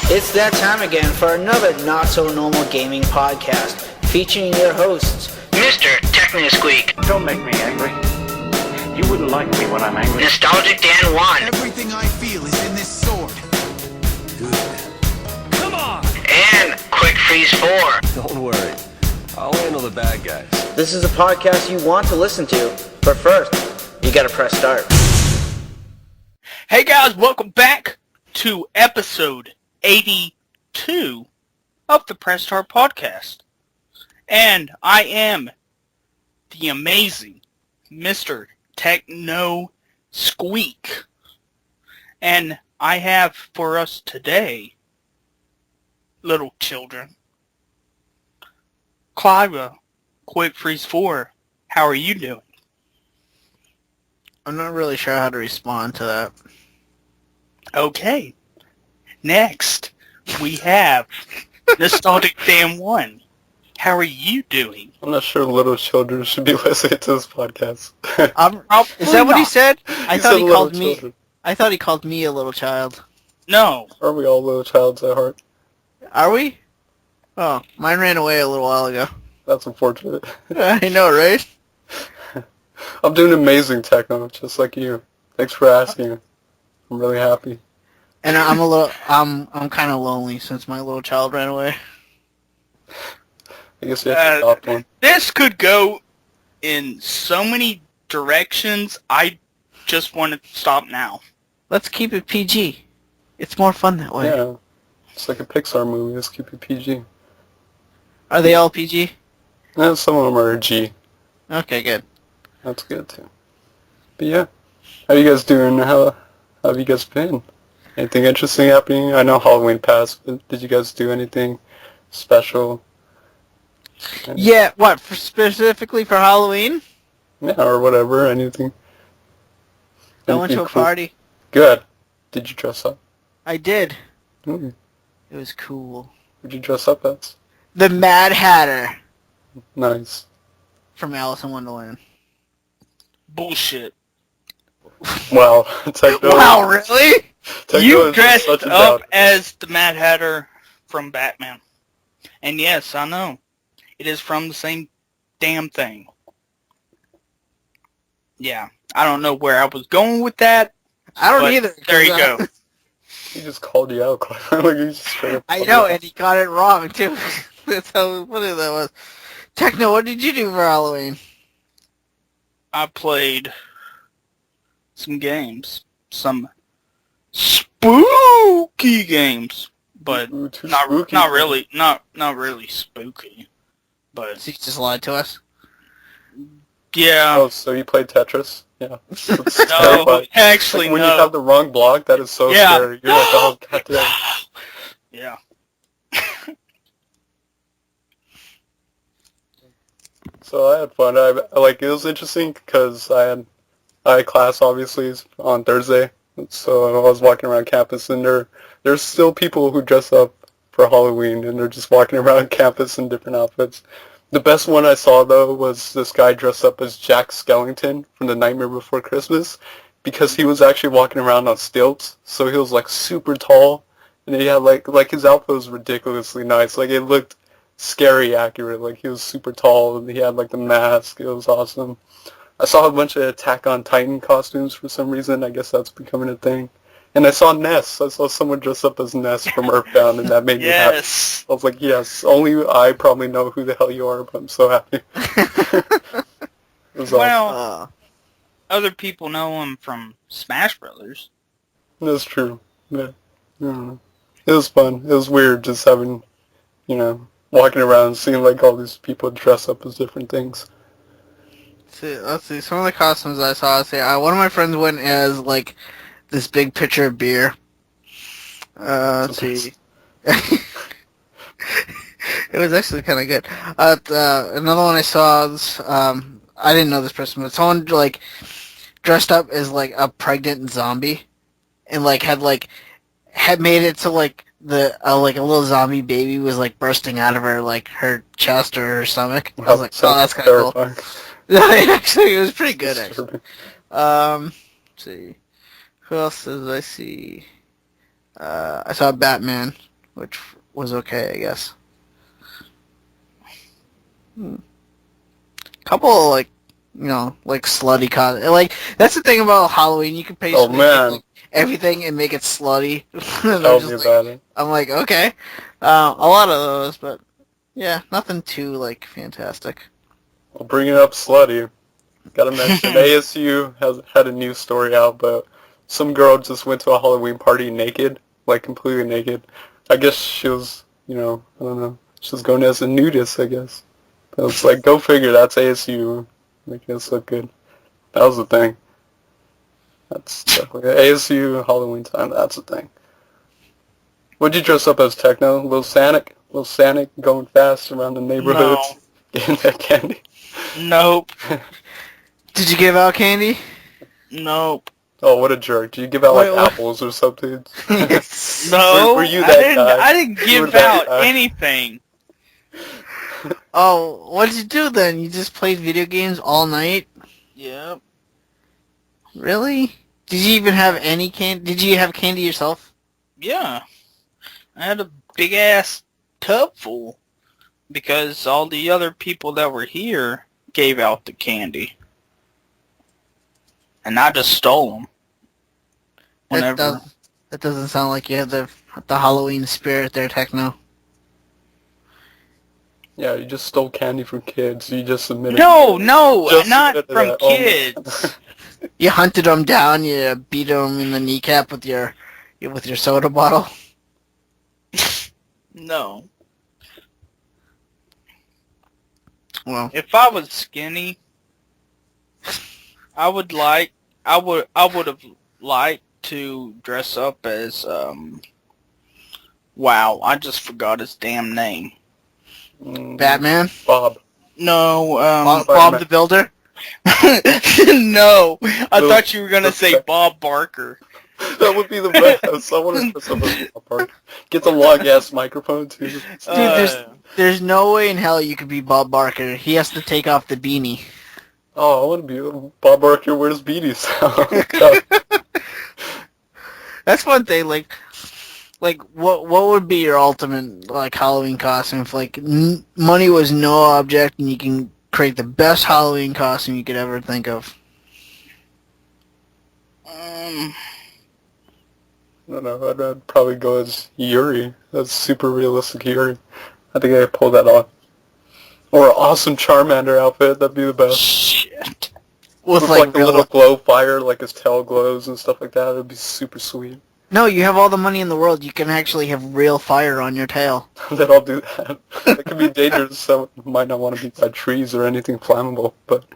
It's that time again for another not-so-normal gaming podcast, featuring your hosts, MrTechnoSqueek. Don't make me angry. You wouldn't like me when I'm angry. Nostalgic Dan 1. Everything I feel is in this sword. Good. Come on! And Quick Freeze 4. Don't worry. I'll handle the bad guys. This is a podcast you want to listen to, but first, you gotta press start. Hey guys, welcome back to episode 82 of the Press Start Podcast. And I am the amazing Mr. TechnoSqueek. And I have for us today, little children, Cliva, Quick Freeze 4, how are you doing? I'm not really sure how to respond to that. Okay. Next, we have Nostalgic Dan 1. How are you doing? I'm not sure little children should be listening to this podcast. Is that what he said? He said little children. I thought he called me a little child. No. Aren't we all little childs at heart? Are we? Oh, mine ran away a little while ago. That's unfortunate. I know, right? I'm doing amazing, Techno, just like you. Thanks for asking. I'm really happy. And I'm kind of lonely since my little child ran away. I guess you have to adopt one. This could go in so many directions. I just want to stop now. Let's keep it PG. It's more fun that way. Yeah. It's like a Pixar movie. Let's keep it PG. Are they all PG? Yeah, some of them are G. Okay, good. That's good, too. But yeah. How you guys doing? How have you guys been? Anything interesting happening? I know Halloween passed, but did you guys do anything special? Yeah, what, specifically for Halloween? Yeah, or whatever, anything. I went to a party. Good. Did you dress up? I did. Mm. It was cool. What'd you dress up as? The Mad Hatter Nice. from Alice in Wonderland. Bullshit. Wow. Techno. Wow, really? Techno You is dressed such a up doubt. as the Mad Hatter from Batman. And yes, I know. It is from the same damn thing. Yeah. I don't know where I was going with that. I don't but either. There you go. He just called you out, Clive. Like, he just straight up I called know, you out. and he got it wrong, too. That's how funny that was. Techno, what did you do for Halloween? I played some games. Some spooky games. But Ooh, too not spooky. really spooky. But So you just lied to us? yeah. Oh, so you played Tetris? Yeah. That's No, terrifying. actually Like, when no. you have the wrong block, that is so Yeah. scary. You're like, oh, goddamn. Yeah. So I had fun. It was interesting because I had class obviously on Thursday, so I was walking around campus, and there's still people who dress up for Halloween, and they're just walking around campus in different outfits. The best one I saw though was this guy dressed up as Jack Skellington from The Nightmare Before Christmas, because he was actually walking around on stilts, so he was like super tall, and he had like his outfit was ridiculously nice. Like, it looked scary accurate. Like, he was super tall, and he had like the mask. It was awesome. I saw a bunch of Attack on Titan costumes for some reason. I guess that's becoming a thing. And I saw Ness. I saw someone dress up as Ness from Earthbound, and that made me happy. Yes. I was like, yes, only I probably know who the hell you are, but I'm so happy. It was Well, other people know him from Smash Brothers. That's true. Yeah. I don't know. It was fun. It was weird just having, walking around and seeing like all these people dress up as different things. Let's see. Some of the costumes I saw. One of my friends went as like this big pitcher of beer. Let's see. It was actually kind of good. Another one I saw was, I didn't know this person, but someone like dressed up as like a pregnant zombie, and like had made it so like the like a little zombie baby was like bursting out of her like her chest or her stomach. I was like, oh, that's kind of cool. Actually, it was pretty good. Actually, let's see. Who else did I see? I saw Batman, which was okay, I guess. Couple of, like, like slutty like that's the thing about Halloween. You can Oh basically take, man, like, everything and make it slutty. tell me about it. I'm like, okay, a lot of those, but yeah, nothing too like fantastic. Well, bringing up slutty, gotta mention ASU has had a new story out, but some girl just went to a Halloween party naked, like completely naked. I guess she was, I don't know, she was going as a nudist, I guess. But it's like, go figure, that's ASU, making us look good. That was the thing. That's definitely ASU Halloween time, that's the thing. What'd you dress up as, Techno? Little Sonic? Little Sonic going fast around the neighborhoods, getting that candy? Nope. Did you give out candy? Nope. Oh, what a jerk. Did you give out, Wait, like, what? apples or something? No, Were you that guy? I didn't You were give that out guy. anything. Oh, what did you do then? You just played video games all night? Yep. Really? Did you even have any candy? Did you have candy yourself? Yeah. I had a big ass tub full because all the other people that were here gave out the candy. And I just stole them. Whenever. That doesn't sound like you have the Halloween spirit there, Techno. Yeah, you just stole candy from kids. You just admitted. No, Just not admitted from that. Oh, man. kids. You hunted them down. You beat them in the kneecap with your soda bottle. No. Well, If I was skinny, I would have liked to dress up as wow, I just forgot his damn name. Batman, Bob. No, Bob the Builder. no. I No, thought you were gonna that's say that- Bob Barker. That would be the best. I want to dress up as Bob Barker. Get the long ass microphone too. Dude, there's no way in hell you could be Bob Barker. He has to take off the beanie. Oh, I want to be Bob Barker. Wears beanies. That's one thing. Like what would be your ultimate like Halloween costume if like money was no object and you can create the best Halloween costume you could ever think of? I don't know. I'd probably go as Yuri. That's super realistic Yuri. I think I could pull that off. Or an awesome Charmander outfit. That'd be the best. Shit. With Like a little glow fire, like his tail glows and stuff like that. It'd be super sweet. No, you have all the money in the world. You can actually have real fire on your tail. Then I'll do that. It could be dangerous. Someone might not want to be by trees or anything flammable, but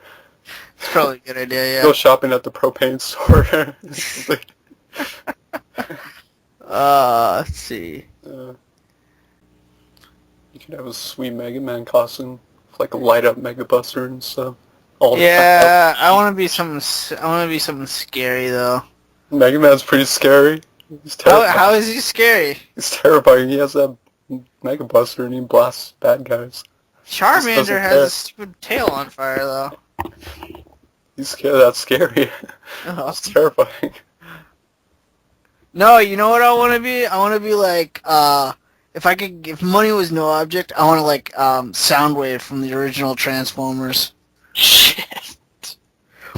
It's probably a good idea, yeah. go shopping at the propane store. Let's see. You could have a sweet Mega Man costume, like a light up Mega Buster and stuff. All the Yeah, I want to be something scary though. time. Mega Man's pretty scary. He's terrifying. How is he scary? He's terrifying. He has that Mega Buster and he blasts bad guys. Charmander doesn't has care. a stupid tail on fire though. He's scared. That's scary. Oh. It's terrifying. No, you know what I want to be? I want to be like, if money was no object, I want to like, Soundwave from the original Transformers. Shit.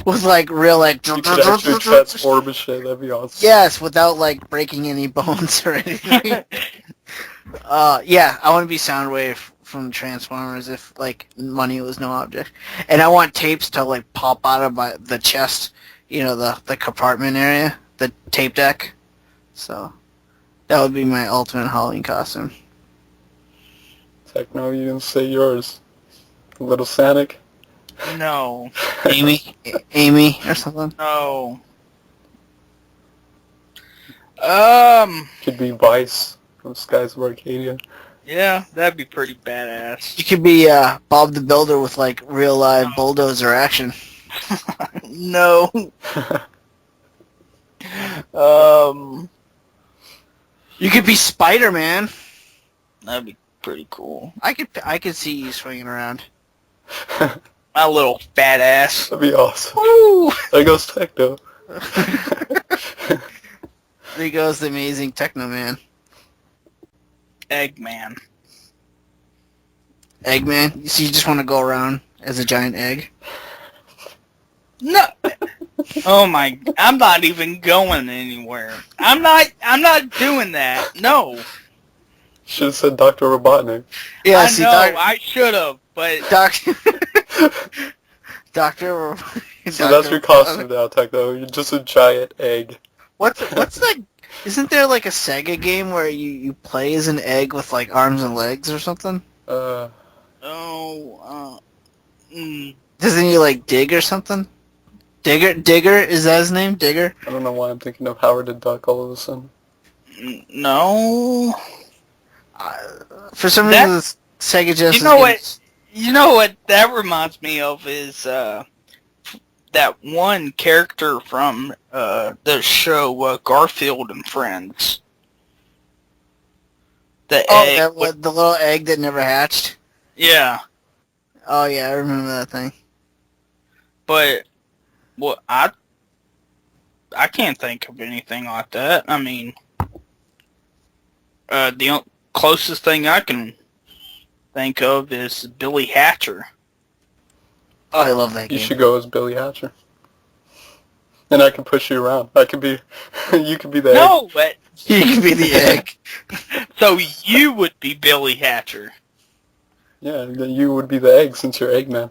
With like real like... You could actually transform and shit. That'd be awesome. Yes, without like breaking any bones or anything. Yeah, I want to be Soundwave from Transformers if like money was no object. And I want tapes to like pop out of the chest, the compartment area, the tape deck. So that would be my ultimate Halloween costume. Techno, you didn't say yours. Little Sonic. No. Amy or something. No. Could be Vice from Skies of Arcadia. Yeah, that'd be pretty badass. You could be Bob the Builder with like real live bulldozer action. No. You could be Spider-Man. That'd be pretty cool. I could see you swinging around. My little fat ass. That'd be awesome. Woo! There goes Techno. There goes the amazing Techno Man. Eggman. Eggman? So you just want to go around as a giant egg? No. Oh my! I'm not even going anywhere. I'm not doing that. No. Should have said Dr. Robotnik. Yeah, I see, know. I should have, but Doctor... Doctor... So that's your costume now, Techno. You're just a giant egg. What's that? Isn't there like a Sega game where you play as an egg with like arms and legs or something? mm, Doesn't he like dig or something? Digger, is that his name? Digger? I don't know why I'm thinking of Howard the Duck all of a sudden. no. For some reason, this Sega Genesis. You know what? You know what that reminds me of is that one character from the show Garfield and Friends. The egg. The little egg that never hatched. Yeah, Oh yeah, I remember that thing. but I can't think of anything like that. I mean, the closest thing I can think of is Billy Hatcher. Oh, I love that game. You should go as Billy Hatcher. And I can push you around. I could be... you could be the egg. No, but You can be the egg. so you would be Billy Hatcher. Yeah, and then you would be the egg since you're Eggman.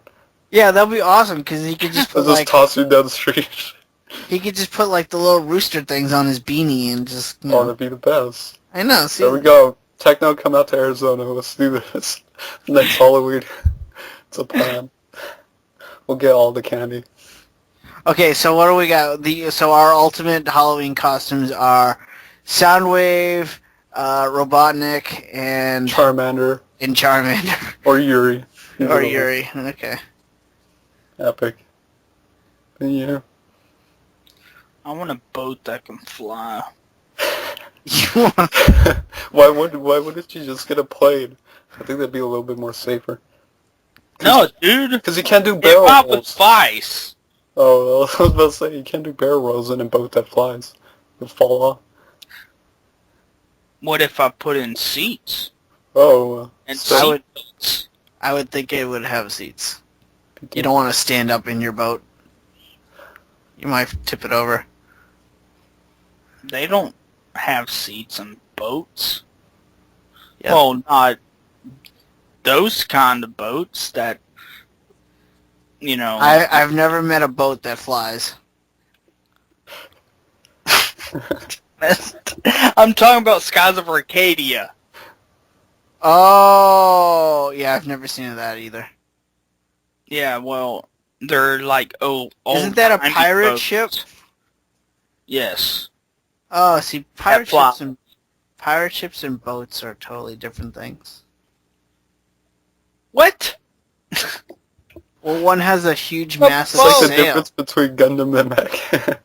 Yeah, that'd be awesome because he could just I'll put just like toss you down the street. he could just put like the little rooster things on his beanie and just. You know. Oh, that'd be the best. I know. See. There we go. Techno, come out to Arizona. Let's do this. Next Halloween. It's a plan. We'll get all the candy. Okay, so what do we got? So our ultimate Halloween costumes are Soundwave, Robotnik, and Charmander. Charmander. Or Yuri. Or Yuri. Okay. Epic. Yeah. I want a boat that can fly. You want? Why wouldn't you just get a plane? I think that'd be a little bit more safer. No, dude. Because you can't do It barrel popped with rolls. spice. Oh, I was about to say, you can't do barrel rolls in a boat that flies. It'll fall off. What if I put in seats? Oh, And so seats? I would think it would have seats. You don't want to stand up in your boat. You might tip it over. They don't have seats in boats. Yeah. Well, not those kind of boats that, you know... I've never met a boat that flies. I'm talking about Skies of Arcadia. Oh, yeah, I've never seen that either. Yeah, well, they're like old. Isn't that a timey pirate boats. ship? Yes. Oh, see, pirate flop. ships and boats are totally different things. What? Well, one has a huge, Well, massive it's like the sail. difference between Gundam and mech.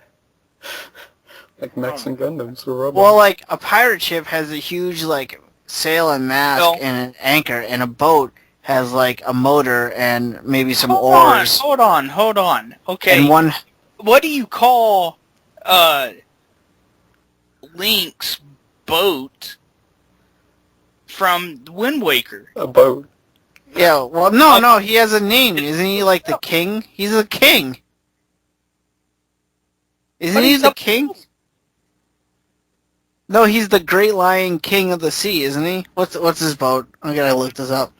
Like mechs and Gundams or robots. Well, like, a pirate ship has a huge, like, sail and mast Well- and an anchor, and a boat has, like, a motor and maybe some Hold oars. Hold on. Okay. And one... What do you call Link's boat from Wind Waker? A boat. Yeah, well, no, he has a name. Isn't he, like, the king? He's a king. Isn't But he he's the a- king? No, he's the Great Lion King of the Sea, isn't he? What's his boat? I gotta look this up.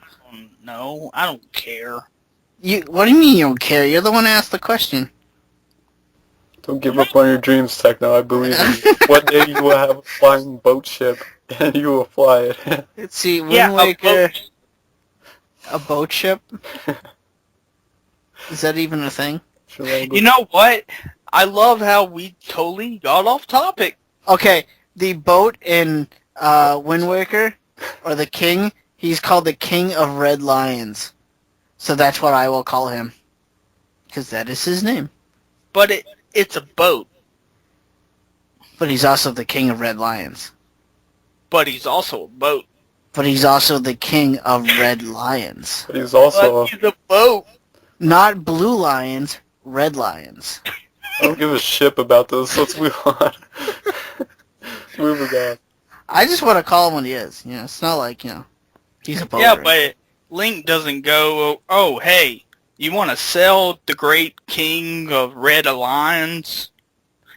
No, I don't care. What do you mean you don't care? You're the one who asked the question. Don't give up on your dreams, Techno. I believe in you. One day you will have a flying boat ship, and you will fly it. Let's see, Wind Yeah, Waker, a boat ship? Is that even a thing? You know what? I love how we totally got off topic. Okay, the boat in Wind Waker, or the king, he's called the King of Red Lions. So that's what I will call him. Because that is his name. But it's a boat. But he's also the King of Red Lions. But he's also a boat. But he's also the King of Red Lions. But he's also... But he's a boat. Not blue lions, red lions. I don't give a shit about this. Let's move on. Moving on. I just want to call him what he is. You know, it's not like, you know, he's a poser. Yeah, but Link doesn't go, oh, hey, you want to sell the great king of Red Alliance?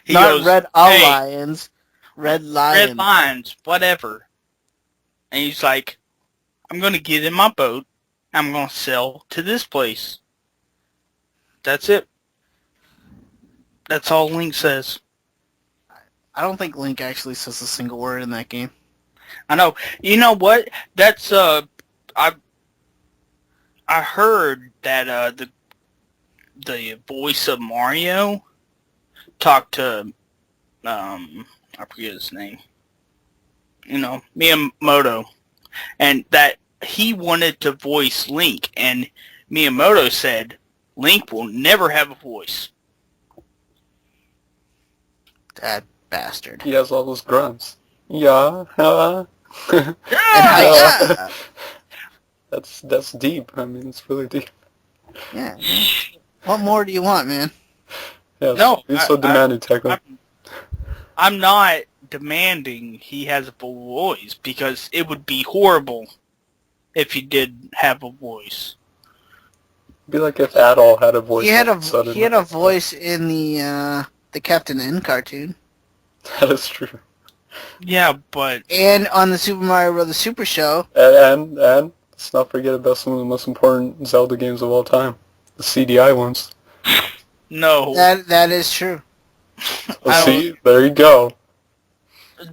He not goes, Red hey, Lions. Red Lions. Red Lions, whatever. And he's like, I'm going to get in my boat. I'm going to sail to this place. That's it. That's all Link says. I don't think Link actually says a single word in that game. I know. You know what? That's I heard that the voice of Mario talked to I forget his name. You know, Miyamoto, and that he wanted to voice Link, and Miyamoto said Link will never have a voice. That bastard. He has all those grunts. Yeah. And hi- That's deep. I mean, it's really deep. yeah. What more do you want, man? Yeah, No, he's so demanding, Techno. I'm not demanding he has a full voice, because it would be horrible if he did have a voice. It'd be like if Adol had a voice. He had suddenly. a voice in the Captain N cartoon. That is true. Yeah, but And on the Super Mario Bros. Super Show. And let's not forget about some of the most important Zelda games of all time, the CDI ones. no, That is true. Well, see, there you go.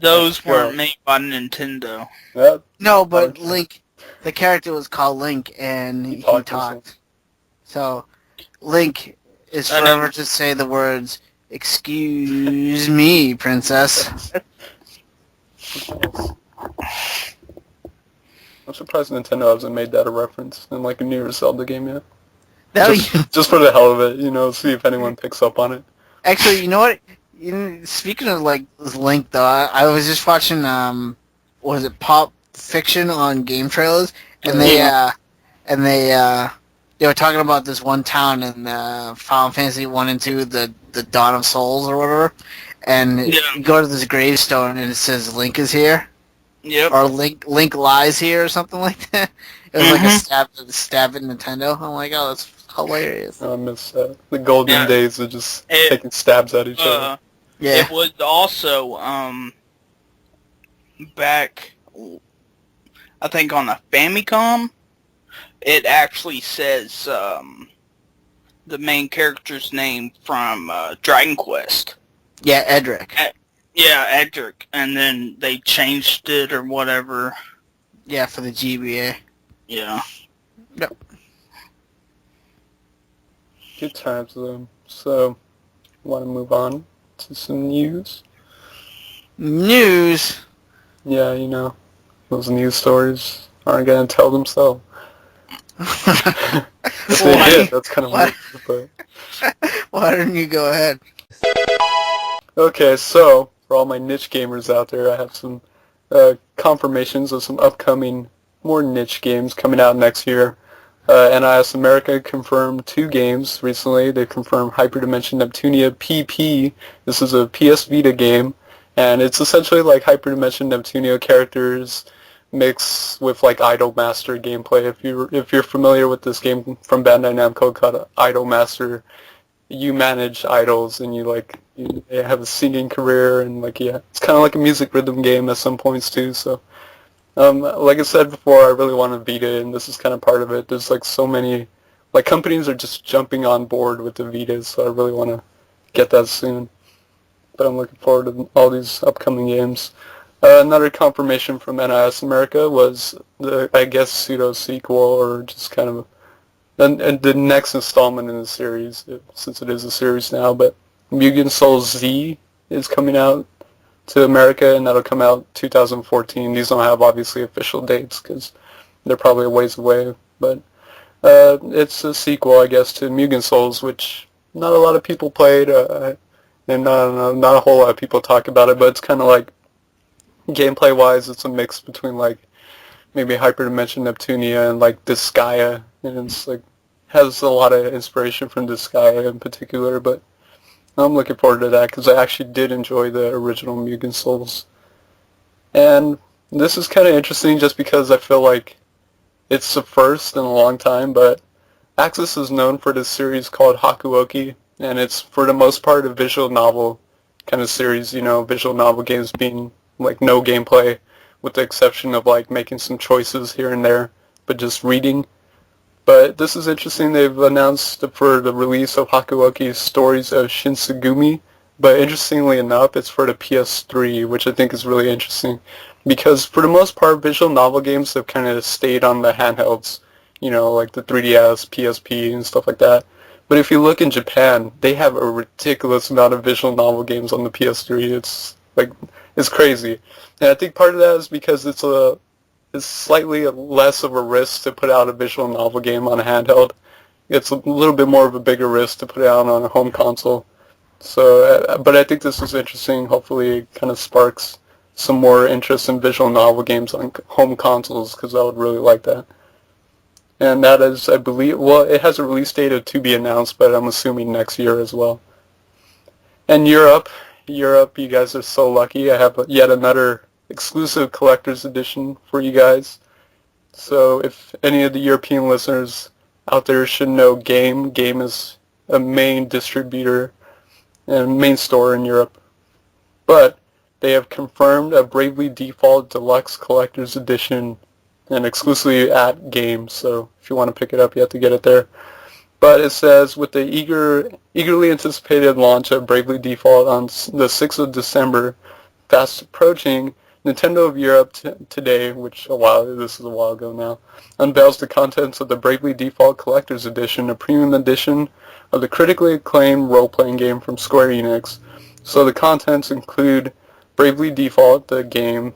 those weren't made by Nintendo. Yeah, No, but Link, the character was called Link, and he talked. So, Link is forever to say the words, "Excuse me, princess." I'm surprised Nintendo hasn't made that a reference in like a newer Zelda game yet. That Just for the hell of it, you know, see if anyone picks up on it. Actually, you know what? Speaking of like Link, though, I was just watching was it Pop Fiction on game trailers, and they were talking about this one town in Final Fantasy 1 and 2, the Dawn of Souls or whatever, and you go to this gravestone and it says Link is here. Yep. Or Link lies here or something like that. It was like a stab at Nintendo. I'm like, oh, that's hilarious. I miss that. The golden days of just taking stabs at each other. Yeah. It was also back, I think on the Famicom, it actually says the main character's name from Dragon Quest. Yeah, Edric. Yeah, Edric, and then they changed it or whatever. Yeah, for the GBA. Yeah. Yep. Good times though. So, want to move on to some news? News. Yeah, you know, those news stories aren't gonna tell themselves. If they did, that's kind of weird. But Why don't you go ahead? okay, so for all my niche gamers out there, I have some confirmations of some upcoming more niche games coming out next year. NIS America confirmed 2 games recently. They confirmed Hyperdimension Neptunia PP. This is a PS Vita game, and it's essentially like Hyperdimension Neptunia characters mixed with like Idolmaster gameplay. If you're familiar with this game from Bandai Namco called Idolmaster, you manage idols and you have a singing career, and it's kind of like a music rhythm game at some points too. So like I said before, I really want a Vita, and this is kind of part of it. There's like so many companies are just jumping on board with the Vitas, so I really want to get that soon. But I'm looking forward to all these upcoming games. Another confirmation from NIS America was the, I guess, pseudo-sequel, or just kind of the next installment in the series, since it is a series now, but Mugen Soul Z is coming out to America, and that'll come out 2014. These don't have, obviously, official dates, because they're probably a ways away, but it's a sequel, I guess, to Mugen Souls, which not a lot of people played, and not a whole lot of people talk about it, but it's kind of like, gameplay-wise, it's a mix between, maybe Hyperdimension Neptunia and, Disgaea, and it's, has a lot of inspiration from Disgaea in particular, but I'm looking forward to that, because I actually did enjoy the original Mugen Souls And this is kind of interesting just because I feel like it's the first in a long time, but Axis is known for this series called Hakuoki, and it's for the most part a visual novel kind of series, visual novel games being like no gameplay, with the exception of like making some choices here and there, but just reading. But this is interesting. They've announced for the release of Hakuoki's Stories of Shinsegumi, but interestingly enough, it's for the PS3, which I think is really interesting, because for the most part, visual novel games have kind of stayed on the handhelds, like the 3DS, PSP, and stuff like that. But if you look in Japan, they have a ridiculous amount of visual novel games on the PS3. It's crazy. And I think part of that is because it's slightly less of a risk to put out a visual novel game on a handheld. It's a little bit more of a bigger risk to put it out on a home console. So, but I think this is interesting. Hopefully it kind of sparks some more interest in visual novel games on home consoles, because I would really like that. And that is, I believe, well, it has a release date of to be announced, but I'm assuming next year as well. And Europe, you guys are so lucky. I have yet another exclusive collector's edition for you guys. So if any of the European listeners out there should know Game is a main distributor and main store in Europe. But they have confirmed a Bravely Default Deluxe Collector's Edition, and exclusively at Game, so if you want to pick it up, you have to get it there. But it says, with the eagerly anticipated launch of Bravely Default on the 6th of December fast approaching, Nintendo of Europe today, this is a while ago now, unveils the contents of the Bravely Default Collector's Edition, a premium edition of the critically acclaimed role-playing game from Square Enix. So the contents include Bravely Default, the game,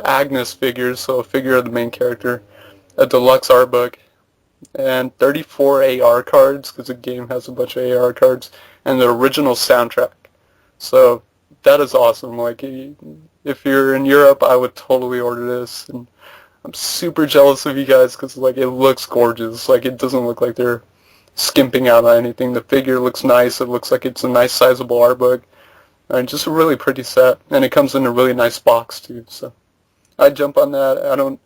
Agnes figures, so a figure of the main character, a deluxe art book, and 34 AR cards, because the game has a bunch of AR cards, and the original soundtrack. So that is awesome. Like, if you're in Europe, I would totally order this, and I'm super jealous of you guys, because like, it looks gorgeous. Like, it doesn't look like they're skimping out on anything. The figure looks nice. It looks like it's a nice sizable art book, and just a really pretty set, and it comes in a really nice box too. So I'd jump on that.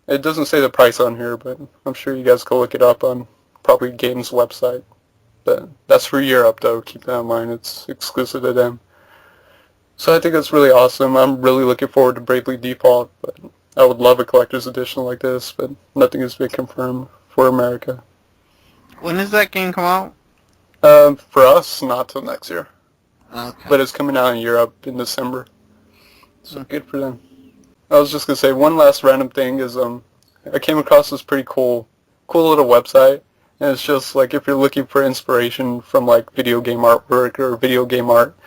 It doesn't say the price on here, but I'm sure you guys can look it up on probably Game's website. But that's for Europe, though. Keep that in mind. It's exclusive to them. So I think that's really awesome. I'm really looking forward to Bravely Default, but I would love a collector's edition like this, but nothing has been confirmed for America. When does that game come out? For us, not till next year. Okay. But it's coming out in Europe in December. So good for them. I was just going to say, one last random thing is I came across this pretty cool little website, and it's just like, if you're looking for inspiration from like video game artwork or video game art,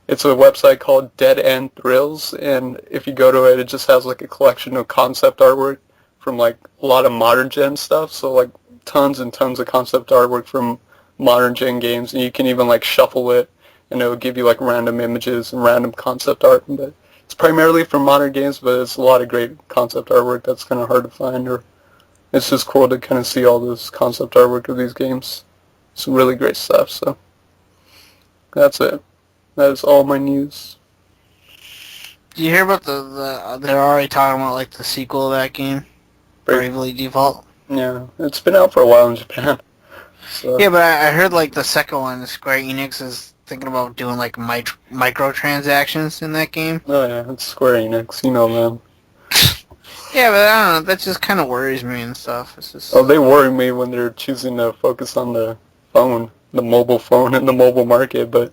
it's a website called Dead End Thrills, and if you go to it, it just has like a collection of concept artwork from like a lot of modern gen stuff, so like tons and tons of concept artwork from modern gen games, and you can even like shuffle it, and it will give you like random images and random concept art, but it's primarily from modern games, but it's a lot of great concept artwork that's kind of hard to find, or it's just cool to kind of see all this concept artwork of these games. Some really great stuff, so that's it. That is all my news. Did you hear about they're already talking about like the sequel of that game? Bravely Default? Yeah, it's been out for a while in Japan. So. Yeah, but I heard like the second one, Square Enix is thinking about doing like microtransactions in that game. Oh yeah, it's Square Enix, you know them. Yeah, but I don't know, that just kind of worries me and stuff. It's just... Oh, they worry me when they're choosing to focus on the phone, the mobile phone and the mobile market, but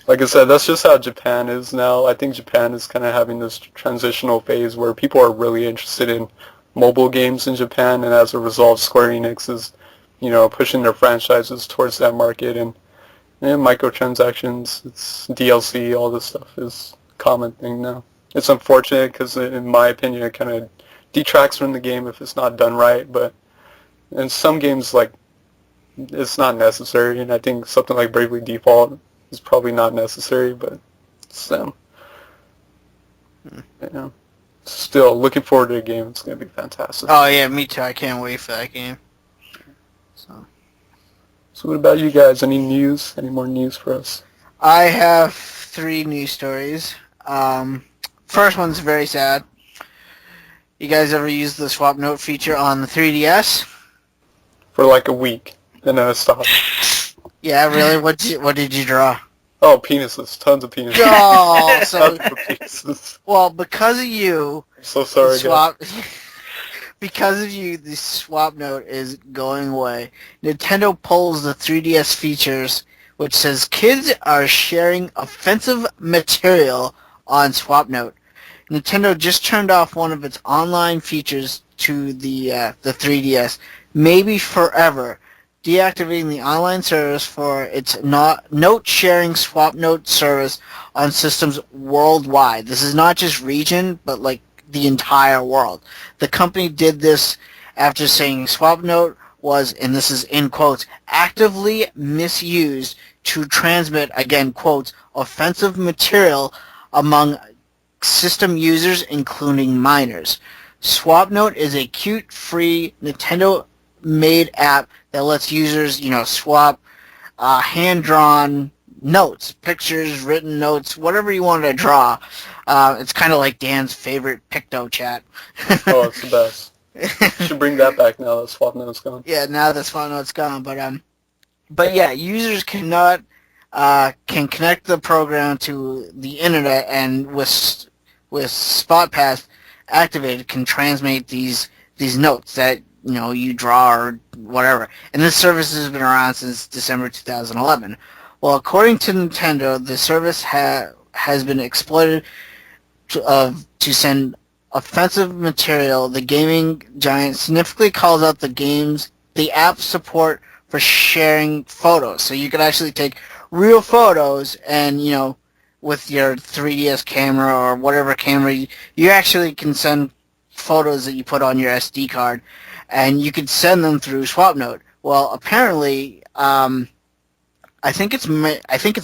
like I said, that's just how Japan is now. I think Japan is kind of having this transitional phase where people are really interested in mobile games in Japan, and as a result, Square Enix is, pushing their franchises towards that market, and microtransactions, it's DLC, all this stuff is a common thing now. It's unfortunate because, in my opinion, it kind of detracts from the game if it's not done right, but in some games, like, it's not necessary, and I think something like Bravely Default is probably not necessary, but it's them. Still, looking forward to the game. It's going to be fantastic. Oh, yeah, me too. I can't wait for that game. So what about you guys? Any news? Any more news for us? I have 3 news stories. First one's very sad. You guys ever use the swap note feature on the 3DS? For like a week, and then it stopped. Yeah, really? What did you draw? Oh, penises. Tons of penises. Oh, so Tons of penises. well, because of you, I'm so sorry, the swap. Because of you, the swap note is going away. Nintendo pulls the 3DS features, which says kids are sharing offensive material on swap note. Nintendo just turned off one of its online features to the 3DS, maybe forever, deactivating the online service for its note-sharing swap note service on systems worldwide. This is not just region, but like the entire world. The company did this after saying swap note was, and this is in quotes, actively misused to transmit, again quotes, offensive material among system users, including minors. SwapNote is a cute, free, Nintendo-made app that lets users, swap hand-drawn notes, pictures, written notes, whatever you want to draw. It's kind of like Dan's favorite Picto chat. Oh, it's the best. Should bring that back now that SwapNote's gone. Yeah, now that SwapNote's gone, but yeah, users can connect the program to the internet, and with SpotPass activated, can transmit these notes that you draw or whatever. And this service has been around since December 2011. Well, according to Nintendo, the service has been exploited to send offensive material. The gaming giant significantly calls out the app's support for sharing photos. So you could actually take real photos and, with your 3DS camera or whatever camera, you actually can send photos that you put on your SD card, and you could send them through SwapNote. Well, apparently, I think it's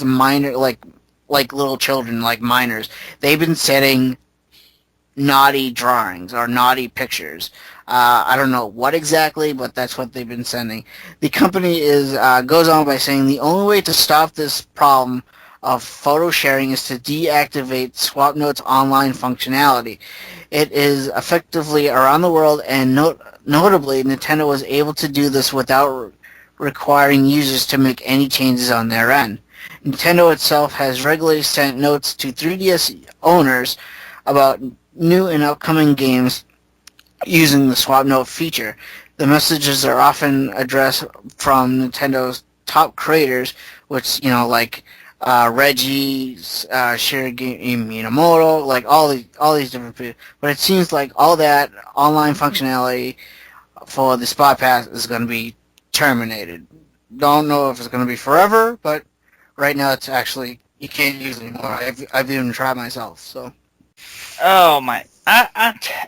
minor, like little children, like minors. They've been sending naughty drawings or naughty pictures. I don't know what exactly, but that's what they've been sending. The company goes on by saying the only way to stop this problem of photo sharing is to deactivate SwapNote's online functionality. It is effectively around the world, and notably, Nintendo was able to do this without requiring users to make any changes on their end. Nintendo itself has regularly sent notes to 3DS owners about new and upcoming games using the SwapNote feature. The messages are often addressed from Nintendo's top creators, which, like Reggie, Shigeru Miyamoto, like all these different people. But it seems like all that online functionality for the Spot Pass is going to be terminated. Don't know if it's going to be forever, but right now it's actually, you can't use it anymore. I've even tried myself, so. Oh my!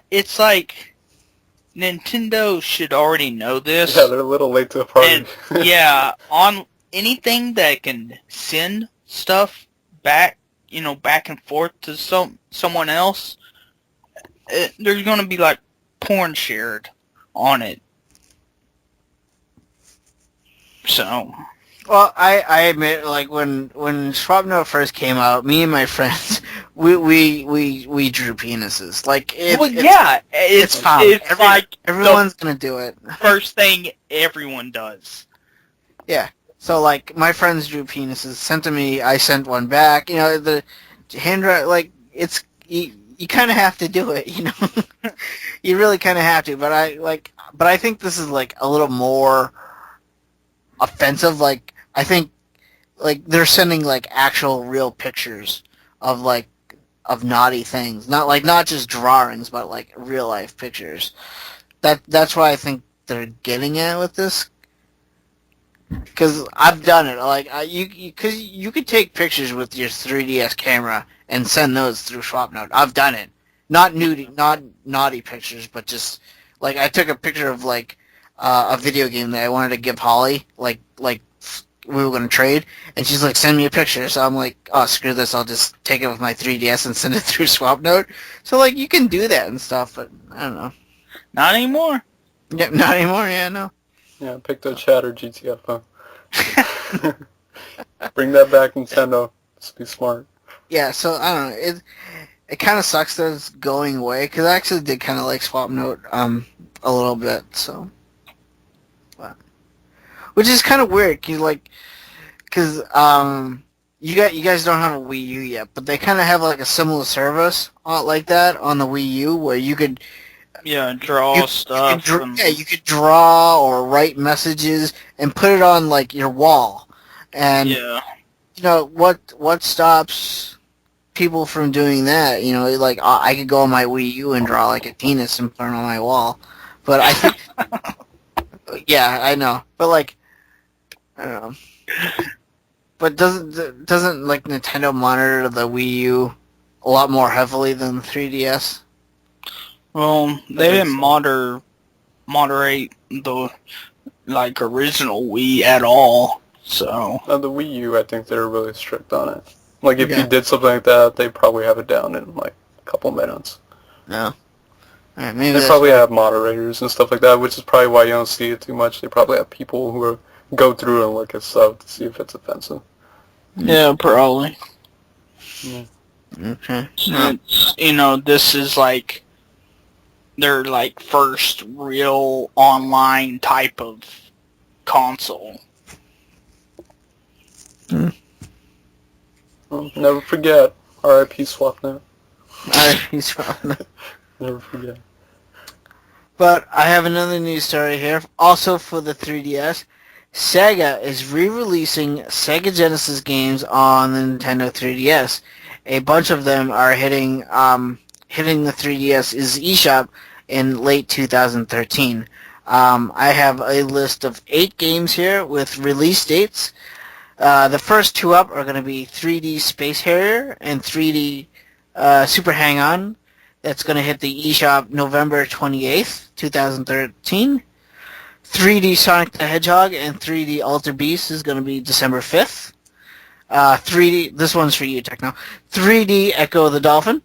It's like Nintendo should already know this. Yeah, they're a little late to the party. And yeah, on anything that can send stuff back, back and forth to someone else, there's gonna be like porn shared on it. So. Well, I admit, like when SwapNote first came out, me and my friends, we drew penises. Like it's fine. It's like everyone's gonna do it. First thing everyone does. Yeah. So like my friends drew penises, sent to me. I sent one back. The handwriting, like it's you kind of have to do it. You really kind of have to. But I think this is like a little more offensive. Like I think like they're sending like actual real pictures of naughty things, not just drawings, but like real life pictures. That's why I think they're getting at with this, because I've done it. Like because you could take pictures with your 3DS camera and send those through SwapNote. I've done it. Not naughty pictures, but just like I took a picture of like a video game that I wanted to give Holly, like we were going to trade, and she's like, send me a picture. So I'm like, oh, screw this, I'll just take it with my 3DS and send it through SwapNote. So like you can do that and stuff, but I don't know. Not anymore. Yeah, not anymore. Yeah, no. Yeah, Picto Chat or GTF, huh? Bring that back, Nintendo. Let's be smart. Yeah, so I don't know. it kind of sucks that it's going away, because I actually did kind of like Swap Note a little bit, so. But, which is kind of weird, because you guys don't have a Wii U yet, but they kind of have like a similar service like that on the Wii U, where you could draw stuff. You could draw or write messages and put it on like your wall. And you know what stops people from doing that? You know, like I could go on my Wii U and draw like a penis and put it on my wall. But I think, yeah, I know. But like, I don't know. But doesn't like Nintendo monitor the Wii U a lot more heavily than the 3DS? Well, they didn't moderate the like original Wii at all. So the Wii U, I think they're really strict on it. Like if you did something like that, they probably have it down in like a couple minutes. No. Alright, maybe they probably have moderators and stuff like that, which is probably why you don't see it too much. They probably have people who go through and look at stuff to see if it's offensive. Yeah, probably. Yeah. Okay. You know, this is like their like first real online type of console. Well, never forget. R.I.P. SwapNet. R.I.P. SwapNet. Never forget. But I have another news story here. Also for the 3DS, Sega is re-releasing Sega Genesis games on the Nintendo 3DS. A bunch of them are hitting the 3DS's eShop in late 2013. I have a list of 8 games here with release dates. The first 2 up are going to be 3D Space Harrier and 3D Super Hang-On. That's going to hit the eShop November 28th, 2013. 3D Sonic the Hedgehog and 3D Alter Beast is going to be December 5th. 3D, this one's for you, Techno. 3D Echo the Dolphin.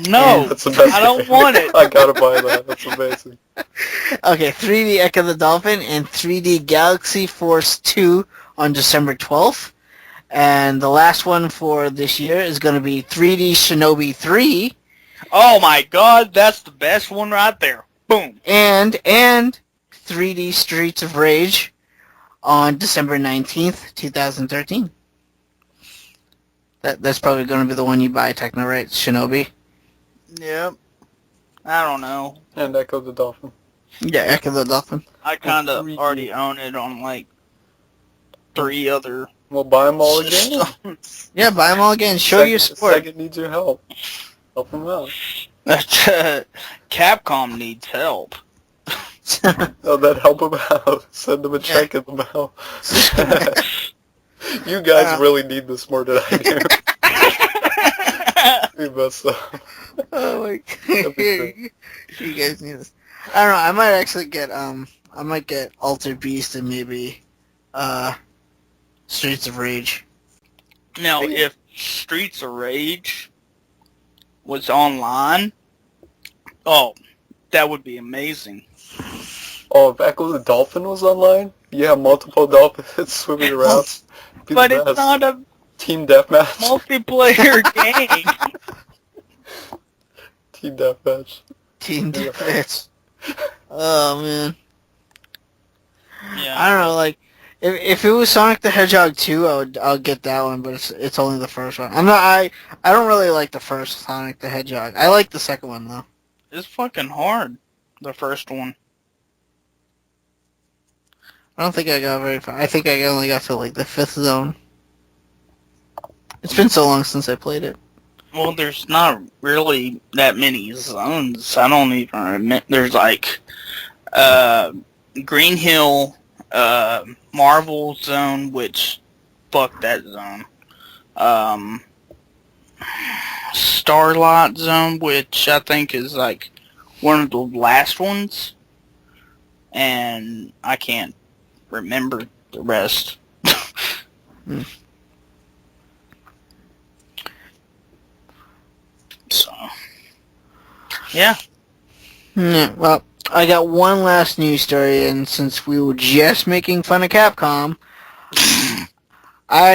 No, that's the best I don't want it. I gotta buy that. That's amazing. Okay, 3D Echo the Dolphin and 3D Galaxy Force 2 on December 12th. And the last one for this year is going to be 3D Shinobi 3. Oh my god, that's the best one right there. Boom. And 3D Streets of Rage on December 19th, 2013. That's probably going to be the one you buy, Techno, right? Shinobi? Yep. I don't know. And Echo the Dolphin. Yeah, Echo the Dolphin. I kind of already own it on like 3 other Well, buy them all again. Yeah, buy them all again. Show your support. Sega needs your help. Help them out. Capcom needs help. Oh, then help them out. Send them a check in the mail. You guys really need this more than I do. We messed up. Oh my god. You guys need this. I don't know, I might actually get Alter Beast and maybe Streets of Rage. Now, if Streets of Rage was online, oh, that would be amazing. Oh, if Echo the Dolphin was online? Yeah, multiple dolphins swimming around. But it's not a Team Deathmatch. multiplayer game. Team Deathmatch. Team Deathmatch. Oh man. Yeah. I don't know, like if it was Sonic the Hedgehog 2, I'll get that one, but it's only the first one. I don't really like the first Sonic the Hedgehog. I like the second one though. It's fucking hard. The first one. I don't think I got very far. I think I only got to like the 5th zone. It's been so long since I played it. Well, there's not really that many zones. I don't even remember. There's like Green Hill, Marvel Zone, which fuck that zone. Starlight Zone, which I think is like one of the last ones, and I can't remember the rest. So, yeah. Yeah, well, I got one last news story, and since we were just making fun of Capcom, I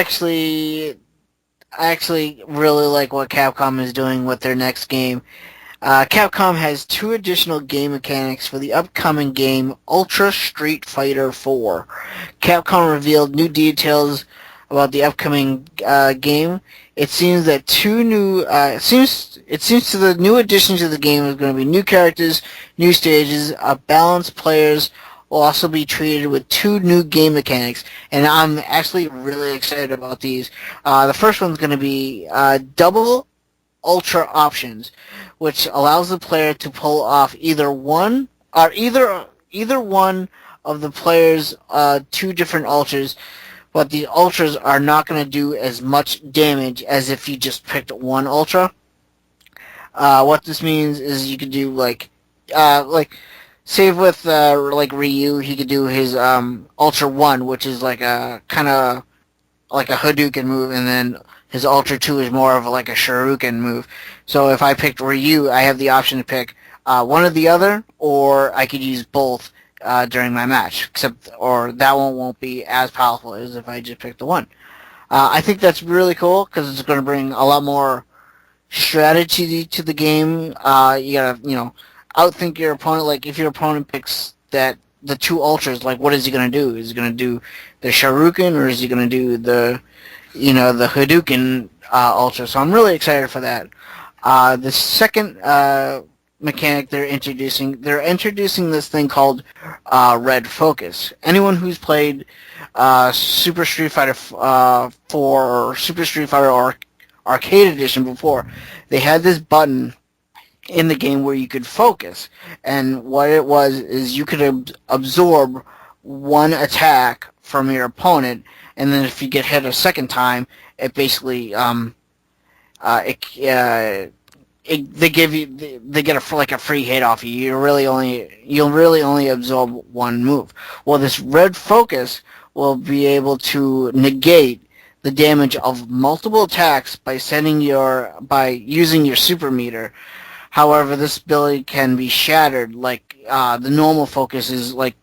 I actually really like what Capcom is doing with their next game. Capcom has 2 additional game mechanics for the upcoming game Ultra Street Fighter 4. Capcom revealed new details about the upcoming game. It seems that it seems to the new additions to the game is going to be new characters, new stages, balanced players will also be treated with 2 new game mechanics, and I'm actually really excited about these. The first one's going to be double ultra options, which allows the player to pull off either one of the player's 2 different ultras, but the ultras are not going to do as much damage as if you just picked one ultra. What this means is you could do like save with like Ryu, he could do his Ultra 1, which is like a kind of like a Hadouken move, and then his Ultra 2 is more of like a Shuriken move. So if I picked Ryu, I have the option to pick one or the other, or I could use both during my match, or that one won't be as powerful as if I just picked the one. I think that's really cool because it's going to bring a lot more strategy to the game. You gotta, outthink your opponent. Like if your opponent picks the 2 ultras, like what is he gonna do? Is he gonna do the Shuriken, or is he gonna do the Hadouken ultra? So I'm really excited for that. The second mechanic they're introducing this thing called Red Focus. Anyone who's played Super Street Fighter 4 or Super Street Fighter Arcade Edition before, they had this button in the game where you could focus, and what it was is you could absorb one attack from your opponent, and then if you get hit a second time, it basically they get a free hit off you. You'll really only absorb one move. Well, this Red Focus will be able to negate the damage of multiple attacks by using your super meter. However, this ability can be shattered, like the normal focus is like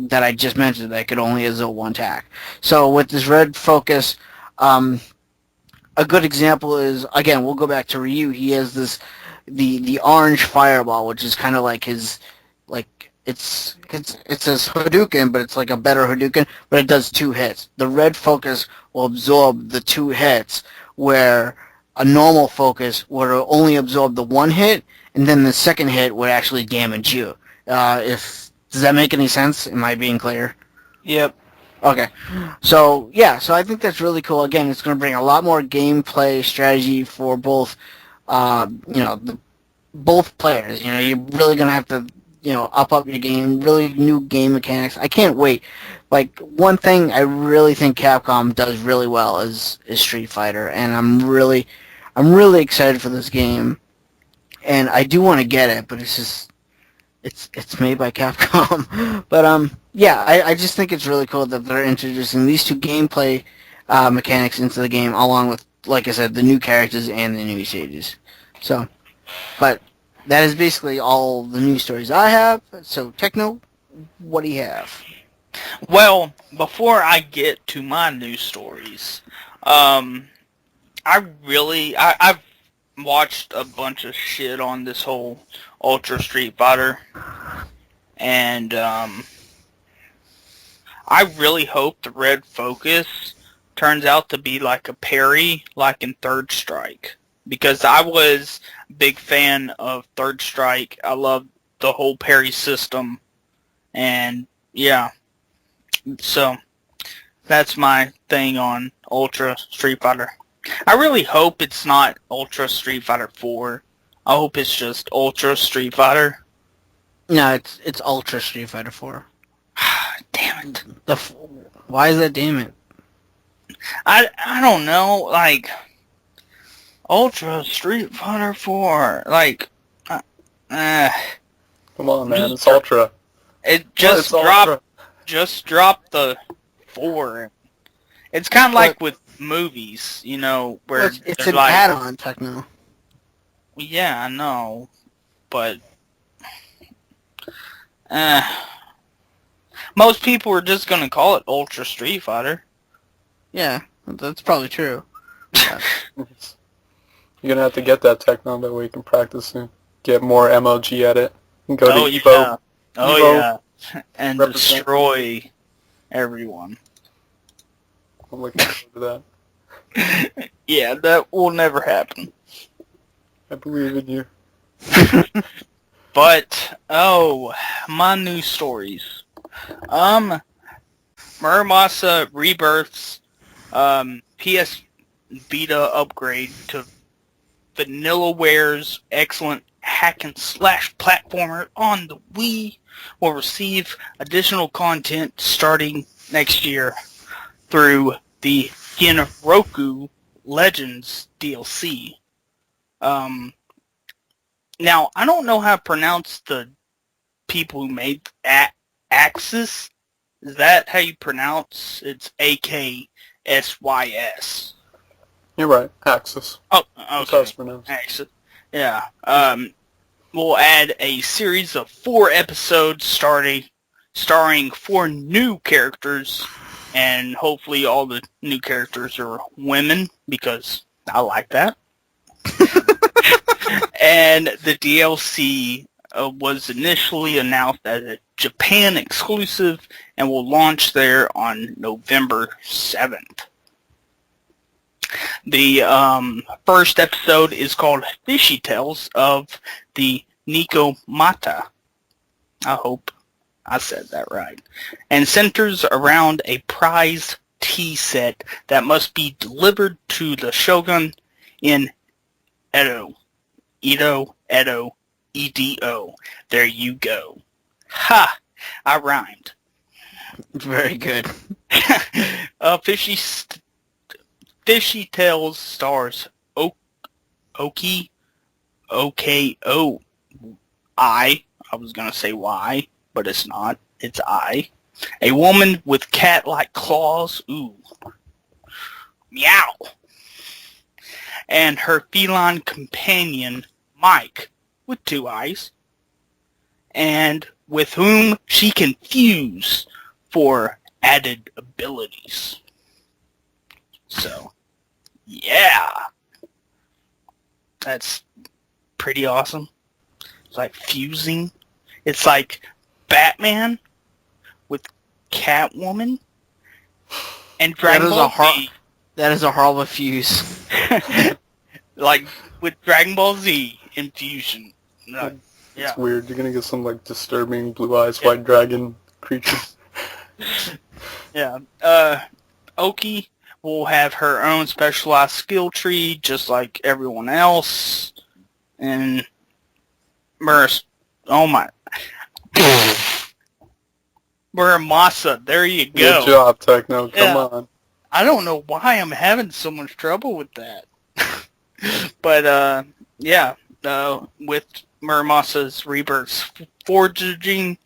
that I just mentioned, that could only absorb one attack. So with this Red Focus, a good example is, again, we'll go back to Ryu. He has the orange fireball, which is kind of like his, like it's his Hadouken, but it's like a better Hadouken, but it does 2 hits. The Red Focus will absorb the 2 hits, where a normal focus would only absorb the 1 hit, and then the second hit would actually damage you. Does that make any sense? Am I being clear? Yep. Okay. So I think that's really cool. Again, it's going to bring a lot more gameplay strategy for both, both players. You're really going to have to, up your game, really new game mechanics. I can't wait. Like, one thing I really think Capcom does really well is Street Fighter, and I'm really excited for this game, and I do want to get it, but it's just, it's made by Capcom. But I just think it's really cool that they're introducing these 2 gameplay mechanics into the game, along with, like I said, the new characters and the new stages. So, but that is basically all the news stories I have. So, Techno, what do you have? Well, before I get to my news stories, I've watched a bunch of shit on this whole Ultra Street Fighter, and I really hope the Red Focus turns out to be like a parry, like in Third Strike, because I was a big fan of Third Strike. I love the whole parry system, and yeah, so that's my thing on Ultra Street Fighter. I really hope it's not Ultra Street Fighter 4. I hope it's just Ultra Street Fighter. No, it's Ultra Street Fighter 4. Damn it. Why is that damn it? I don't know, like, Ultra Street Fighter 4, like, Come on, man, it's Ultra. It just dropped the 4. It's kind of like with movies, where it's an add-on, Techno. Yeah, I know, but most people are just gonna call it Ultra Street Fighter. Yeah, that's probably true. You're gonna have to get that Techno, that way you can practice and get more MLG at it. And go Oh to Evo. yeah. Oh Evo, yeah. And represent. destroy everyone. I'm looking forward to that. Yeah, that will never happen. I believe in you. But my news stories. Muramasa Rebirth's PS Vita upgrade to VanillaWare's excellent hack and slash platformer on the Wii will receive additional content starting next year through the Genroku Legends DLC. Now, I don't know how to pronounce the people who made Axis. Is that how you pronounce? It's AKSYS. You're right. Axis. Oh, That's how okay. it's pronounced. Axis. Yeah. We'll add a series of 4 episodes starring 4 new characters, and hopefully all the new characters are women, because I like that. And the DLC was initially announced as a Japan exclusive and will launch there on November 7th. The first episode is called Fishy Tales of the Nico Mata. I hope I said that right. And centers around a prized tea set that must be delivered to the Shogun in Edo. Edo, E-D-O. There you go. Ha! I rhymed. Very good. Fishy Tales stars Oki, O-K-O, I was going to say Y, but it's not. It's I. A woman with cat-like claws. Ooh. Meow. And her feline companion, Mike, with 2 eyes, and with whom she can fuse for added abilities. So, yeah. That's pretty awesome. It's like fusing. It's like Batman with Catwoman and Dragon Ball Z. That is a horrible fuse. Like with Dragon Ball Z infusion. No, yeah. It's weird. You're gonna get some like disturbing blue eyes white dragon creatures. Yeah. Oki will have her own specialized skill tree, just like everyone else. And Muramasa, there you go. Good job, Techno. Come Yeah. on. I don't know why I'm having so much trouble with that. But, yeah, with Muramasa's Rebirth's forging,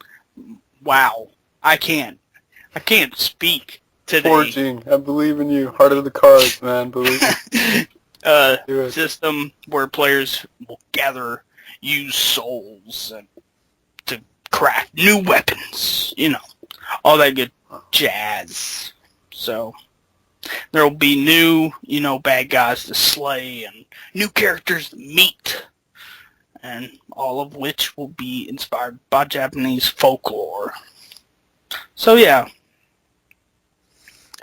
wow, I can't speak today. Forging. I believe in you. Heart of the cards, man. Believe me. Do it. System where players will use souls and to craft new weapons, all that good jazz. So there will be new, bad guys to slay and new characters to meet, and all of which will be inspired by Japanese folklore. So yeah.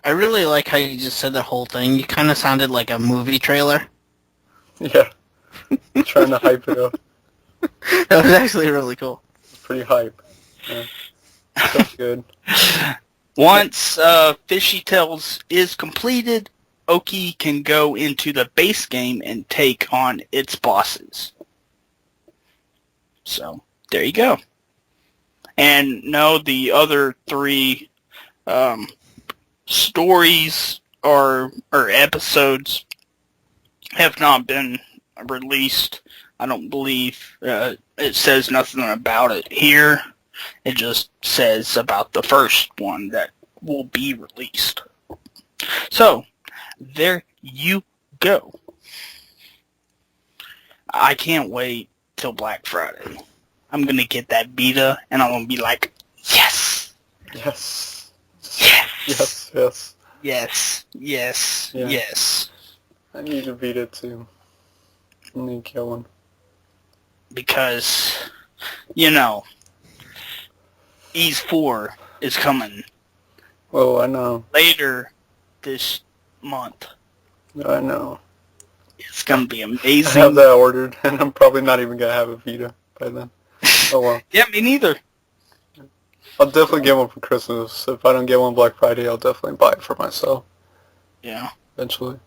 I really like how you just said the whole thing. You kind of sounded like a movie trailer. Yeah. Trying to hype it up. That was actually really cool. It's pretty hype. Yeah. That's good. Once Fishy Tales is completed, Oki can go into the base game and take on its bosses. So, there you go. And no, the other 3 stories or episodes have not been released. I don't believe it says nothing about it here. It just says about the first one that will be released. So, there you go. I can't wait till Black Friday. I'm going to get that Vita, and I'm going to be like, yes! Yes. Yes! Yes, yes. Yes, yes, Yeah. yes. I need a Vita too. I need to get one. Because, you know, Ease 4 is coming Oh, I know. later this month. I know. It's going to be I amazing. have that ordered, and I'm probably not even gonna have a Vita by then. Oh well. Yeah, me neither. I'll definitely get one for Christmas. If I don't get one Black Friday, I'll definitely buy it for myself Yeah. eventually.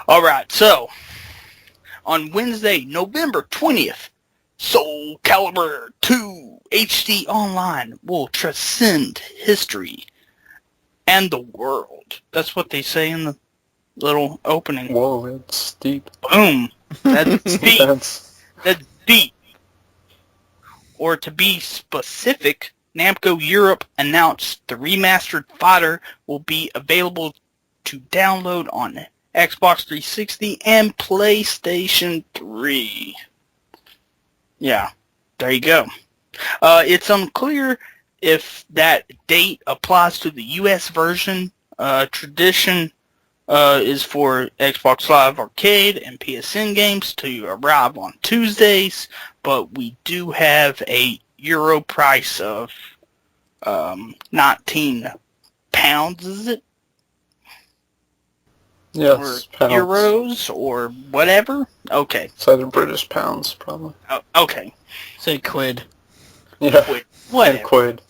All right, so on Wednesday, November 20th, Soul Calibur 2 HD Online will transcend history and the world. That's what they say in the little opening. Whoa, it's deep. Boom. That's deep. That's That's deep. Or to be specific, Namco Europe announced the remastered fighter will be available to download on Xbox 360 and PlayStation 3. Yeah, there you go. It's unclear if that date applies to the US version. Tradition is for Xbox Live Arcade and PSN games to arrive on Tuesdays, but we do have a Euro price of 19 pounds, is it? yes, Or pounds. euros or whatever? Okay. It's either British pounds, probably. Oh, okay. Say quid. Yeah, Quid. and Whatever. quid.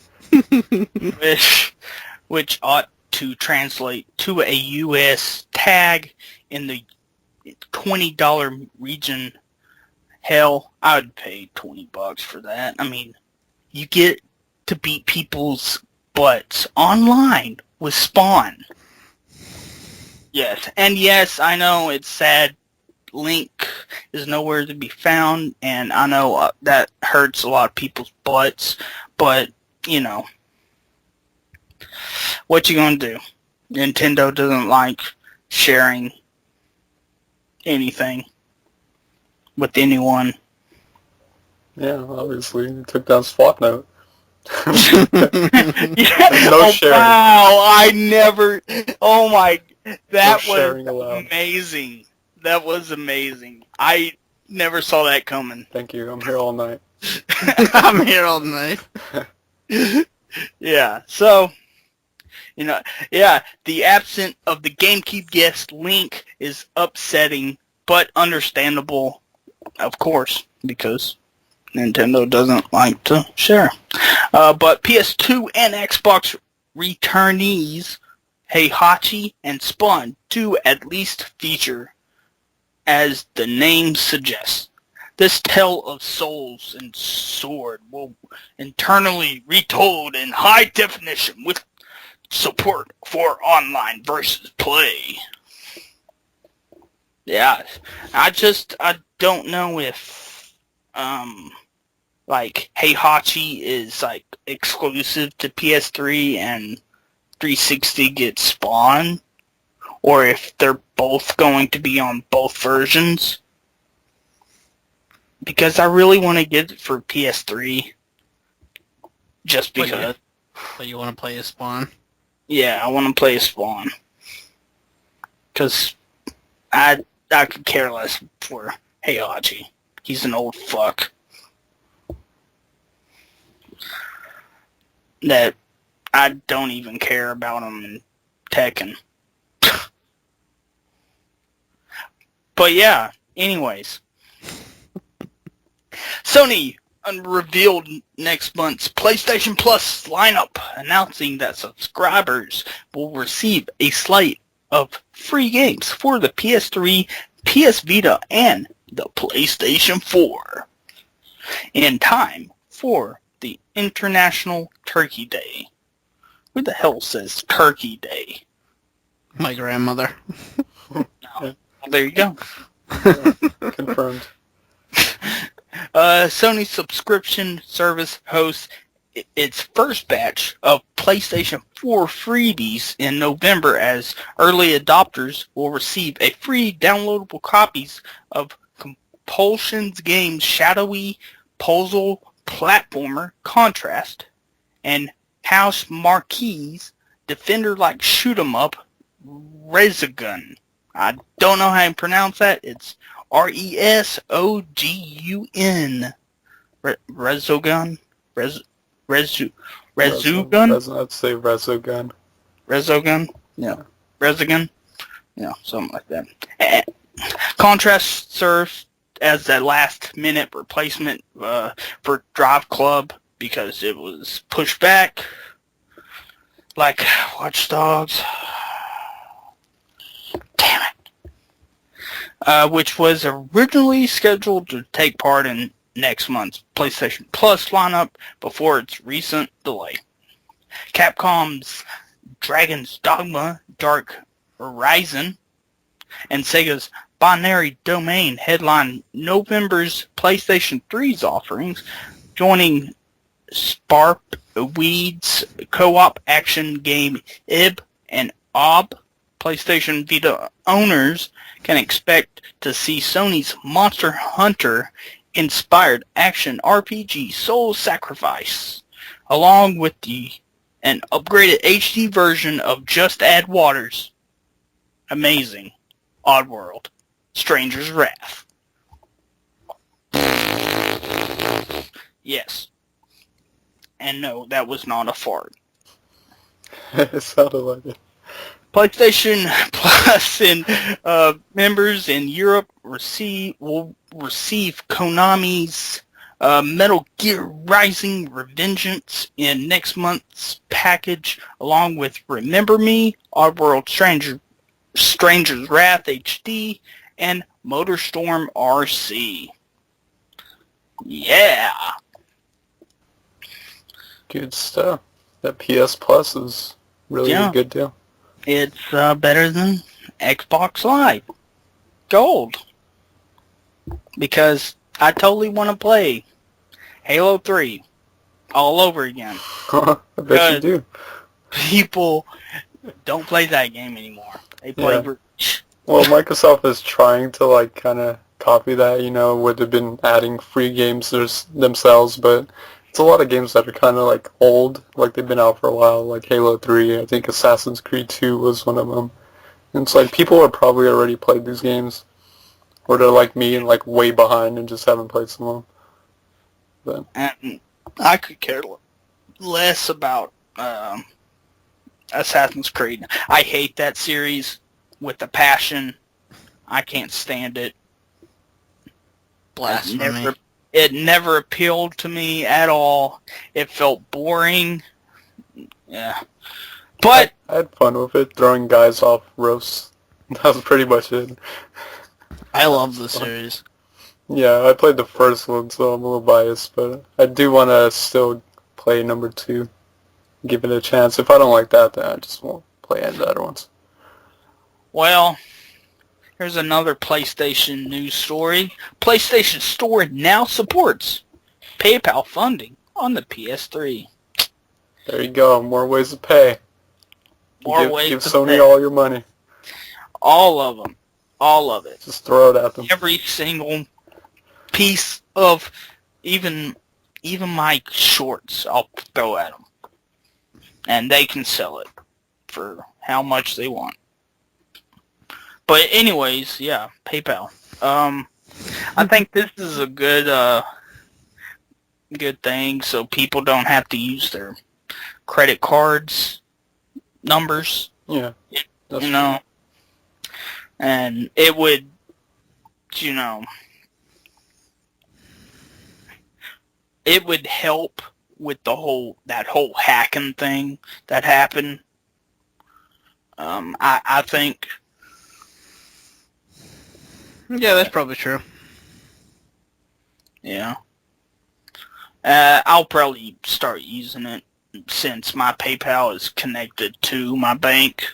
Which ought to translate to a US tag in the $20 region. Hell, I would pay $20 for that. I mean, you get to beat people's butts online with Spawn. Yes, and yes, I know it's sad. Link is nowhere to be found, and I know that hurts a lot of people's butts, but, you know, what you gonna do? Nintendo doesn't like sharing anything with anyone. Yeah, obviously. It took down Swapnote. Yeah. No sharing. Wow, I never... Oh my... That No sharing was allowed. amazing. That was amazing. I never saw that coming. Thank you. I'm here all night. I'm here all night. Yeah, so... You know, yeah, the absence of the GameCube guest Link is upsetting, but understandable, of course, because Nintendo doesn't like to share. But PS2 and Xbox returnees Heihachi and Spawn do at least feature, as the name suggests. This tale of souls and sword will internally retold in high definition with support for online versus play. Yeah, I don't know if, like, Heihachi is, like, exclusive to PS3 and 360 gets Spawn, or if they're both going to be on both versions. Because I really want to get it for PS3. Just because. But you want to play as Spawn? Yeah, I want to play Spawn. Because I could care less for Heihachi. He's an old fuck. That I don't even care about him in Tekken. But yeah, anyways. Sony revealed next month's PlayStation Plus lineup, announcing that subscribers will receive a slate of free games for the PS3, PS Vita, and the PlayStation 4 in time for the International Turkey Day. Who the hell says Turkey Day? My grandmother. No. Well, there you go. Confirmed. Sony subscription service hosts its first batch of PlayStation 4 freebies in November, as early adopters will receive a free downloadable copies of Compulsion's games Shadowy Puzzle Platformer Contrast and House Marquee's Defender-like shoot 'em up Resogun. I don't know how to pronounce that. It's Resogun. Resogun? Resogun? I'd say Resogun. Resogun? Yeah. Resogun? Yeah, something like that. Contrast serves as the last-minute replacement for Drive Club because it was pushed back. Like Watch Dogs. Damn it. Which was originally scheduled to take part in next month's PlayStation Plus lineup before its recent delay. Capcom's Dragon's Dogma Dark Horizon and Sega's Binary Domain headline November's PlayStation 3's offerings, joining Sparkweed's co-op action game IB and OB. PlayStation Vita owners can expect to see Sony's Monster Hunter inspired action RPG Soul Sacrifice, along with an upgraded HD version of Just Add Waters. Amazing. Oddworld. Stranger's Wrath. Yes. And no, that was not a fart. It sounded like it. PlayStation Plus and members in Europe will receive Konami's Metal Gear Rising Revengeance in next month's package, along with Remember Me, Oddworld Stranger's Wrath HD, and MotorStorm RC. Yeah! Good stuff. That PS Plus is really a good deal. It's better than Xbox Live Gold. Because I totally want to play Halo 3 all over again. I bet you do. People don't play that game anymore. They play Reach. Well, Microsoft is trying to like kind of copy that, would have been adding free games themselves, but it's a lot of games that are kind of like old, like they've been out for a while, like Halo 3, I think Assassin's Creed 2 was one of them. And it's like people have probably already played these games, or they're like me and like way behind and just haven't played some of them. But And I could care less about Assassin's Creed. I hate that series with a passion. I can't stand it. Blasphemy. It never appealed to me at all. It felt boring. Yeah. But I had fun with it, throwing guys off roofs. That was pretty much it. I love the series. Yeah, I played the first one, so I'm a little biased, but I do want to still play number 2. Give it a chance. If I don't like that, then I just won't play any of the other ones. well, here's another PlayStation news story. PlayStation Store now supports PayPal funding on the PS3. There you go. More ways to pay. Give to Sony pay. all your money. All of them. All of it. Just throw it at them. Every single piece of, even my shorts, I'll throw at them. And they can sell it for how much they want. But anyways, yeah, PayPal. I think this is a good thing, so people don't have to use their credit cards numbers. Yeah. That's true. And it would, it would help with that whole hacking thing that happened. I think. Yeah, that's probably true. Yeah. I'll probably start using it since my PayPal is connected to my bank.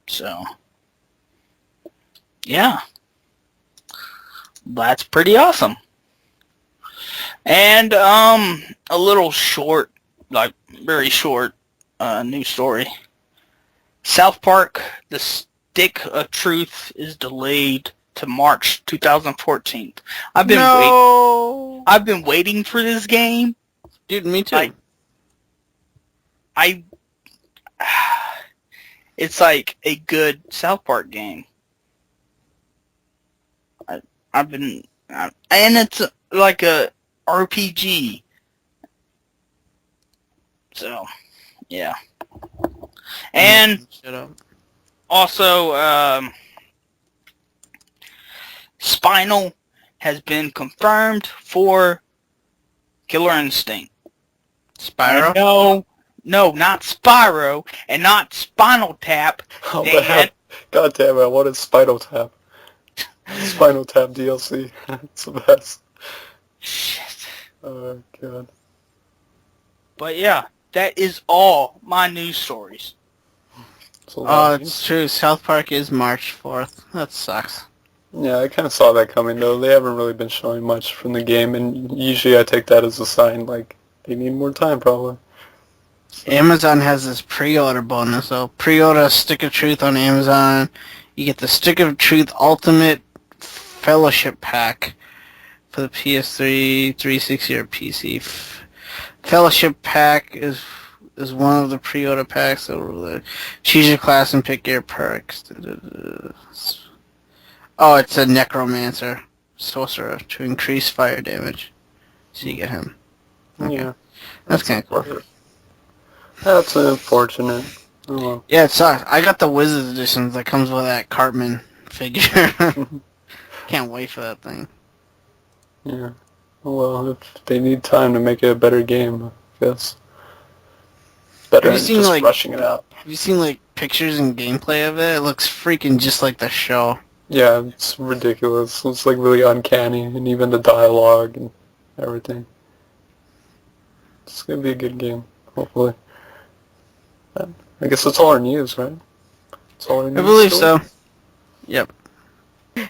So, yeah. That's pretty awesome. And, a little short, like, very short, news story. South Park, The Stick of Truth is delayed to March 2014. I've been waiting for this game. Dude, me too. It's like a good South Park game. and it's like a RPG. So, yeah. And Shut up. also, Spinal has been confirmed for Killer Instinct. Spyro? No, not Spyro, and not Spinal Tap. Oh, They had, God damn it, I wanted Spinal Tap. Spinal Tap DLC. It's the best. shit. Oh, God. But yeah, that is all my news stories. It's a lot Oh, of it's true. South Park is March 4th. That sucks. Yeah, I kind of saw that coming, though. They haven't really been showing much from the game, and usually I take that as a sign, like, they need more time, probably. Amazon has this pre-order bonus, so pre-order Stick of Truth on Amazon. You get the Stick of Truth Ultimate Fellowship Pack for the PS3, 360, or PC. Fellowship Pack is one of the pre-order packs. So choose your class and pick your perks. Oh, it's a Necromancer Sorcerer to increase fire damage. So you get him. Okay. Yeah. That's kind of cool. That's unfortunate. Oh, well. Yeah, it sucks. I got the Wizards edition that comes with that Cartman figure. Can't wait for that thing. Yeah. Well, if they need time to make it a better game, I guess. Better Have than you seen, just like- rushing it out. Have you seen like pictures and gameplay of it? It looks freaking just like the show. Yeah, it's ridiculous. It's like really uncanny, and even the dialogue and everything. It's gonna be a good game, hopefully. I guess that's all our news, right? That's all our news. I believe still? so. Yep.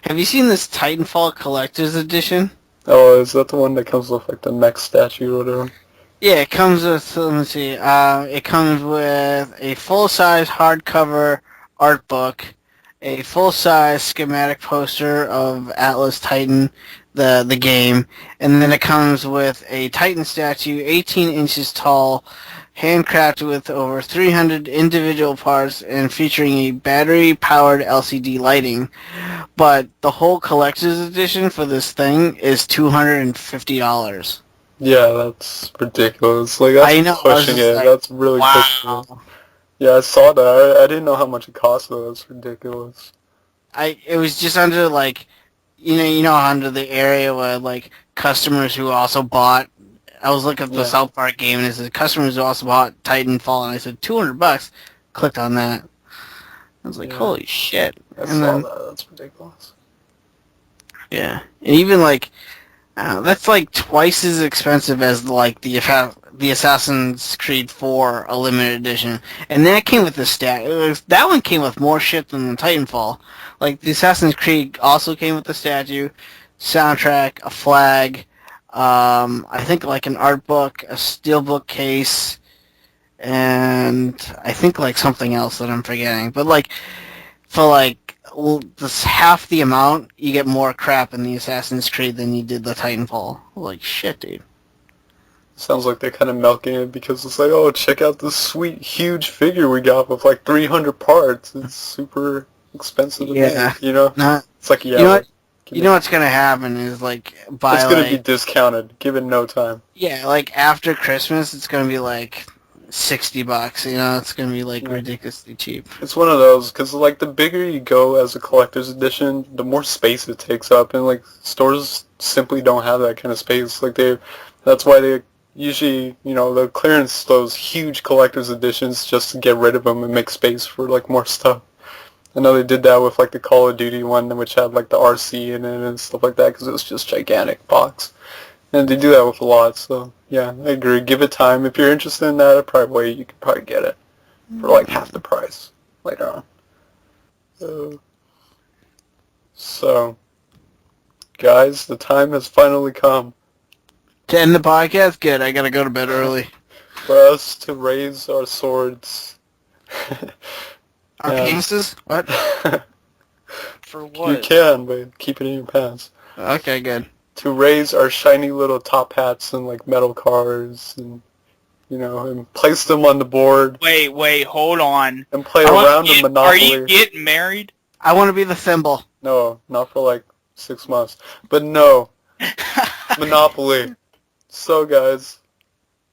Have you seen this Titanfall Collector's Edition? Oh, is that the one that comes with like the mech statue or whatever? Yeah, it comes with, let me see, it comes with a full-size hardcover art book, a full-size schematic poster of Atlas Titan, the game, and then it comes with a Titan statue, 18 inches tall, handcrafted with over 300 individual parts and featuring a battery-powered LCD lighting. But the whole collector's edition for this thing is $250. Yeah, that's ridiculous. Like, that's I know, I was pushing just it. like, That's really pushing it. wow. Yeah, I saw that. I didn't know how much it cost, though. That's ridiculous. It was just under like, you know, under the area where like customers who also bought. I was looking at the Yeah. South Park game and it said customers who also bought Titanfall, and I said $200. Clicked on that. I was like, Yeah. holy shit! I And saw then that. That's ridiculous. yeah, and even like, that's like twice as expensive as like the Assassin's Creed 4 a limited edition, and that came with the that one came with more shit than the Titanfall. Like the Assassin's Creed also came with the statue, soundtrack, a flag, I think like an art book, a steelbook case, and I think like something else that I'm forgetting. But like for like this half the amount, you get more crap in the Assassin's Creed than you did the Titanfall. Like shit, dude. Sounds like they're kind of milking it because it's like, oh, check out this sweet, huge figure we got with like 300 parts. It's super expensive to Yeah. make, you know? Not, It's like, yeah, you know what? give You it- know what's gonna happen is like by it's gonna like be discounted. Give it no time. yeah, like after Christmas, it's gonna be like $60. You know, it's gonna be like Yeah. ridiculously cheap. It's one of those because like the bigger you go as a collector's edition, the more space it takes up, and like stores simply don't have that kind of space. Like that's why they usually, you know, they'll clearance those huge collector's editions just to get rid of them and make space for like more stuff. I know they did that with like the Call of Duty one, which had like the RC in it and stuff like that because it was just gigantic box. And they do that with a lot, so yeah, I agree. Give it time. If you're interested in that, I'd probably wait. You could probably get it for like half the price later on. So, guys, the time has finally come To end the podcast, good. I gotta go to bed early. for us to raise our swords. Our Yeah. penises? What? For You what? can, but keep it in your pants. Okay, good. To raise our shiny little top hats and like metal cars and, you know, and place them on the board Wait, hold on. and play Are a round of you Monopoly. getting married? I want to be the thimble. No, not for like 6 months. But no, Monopoly. So guys,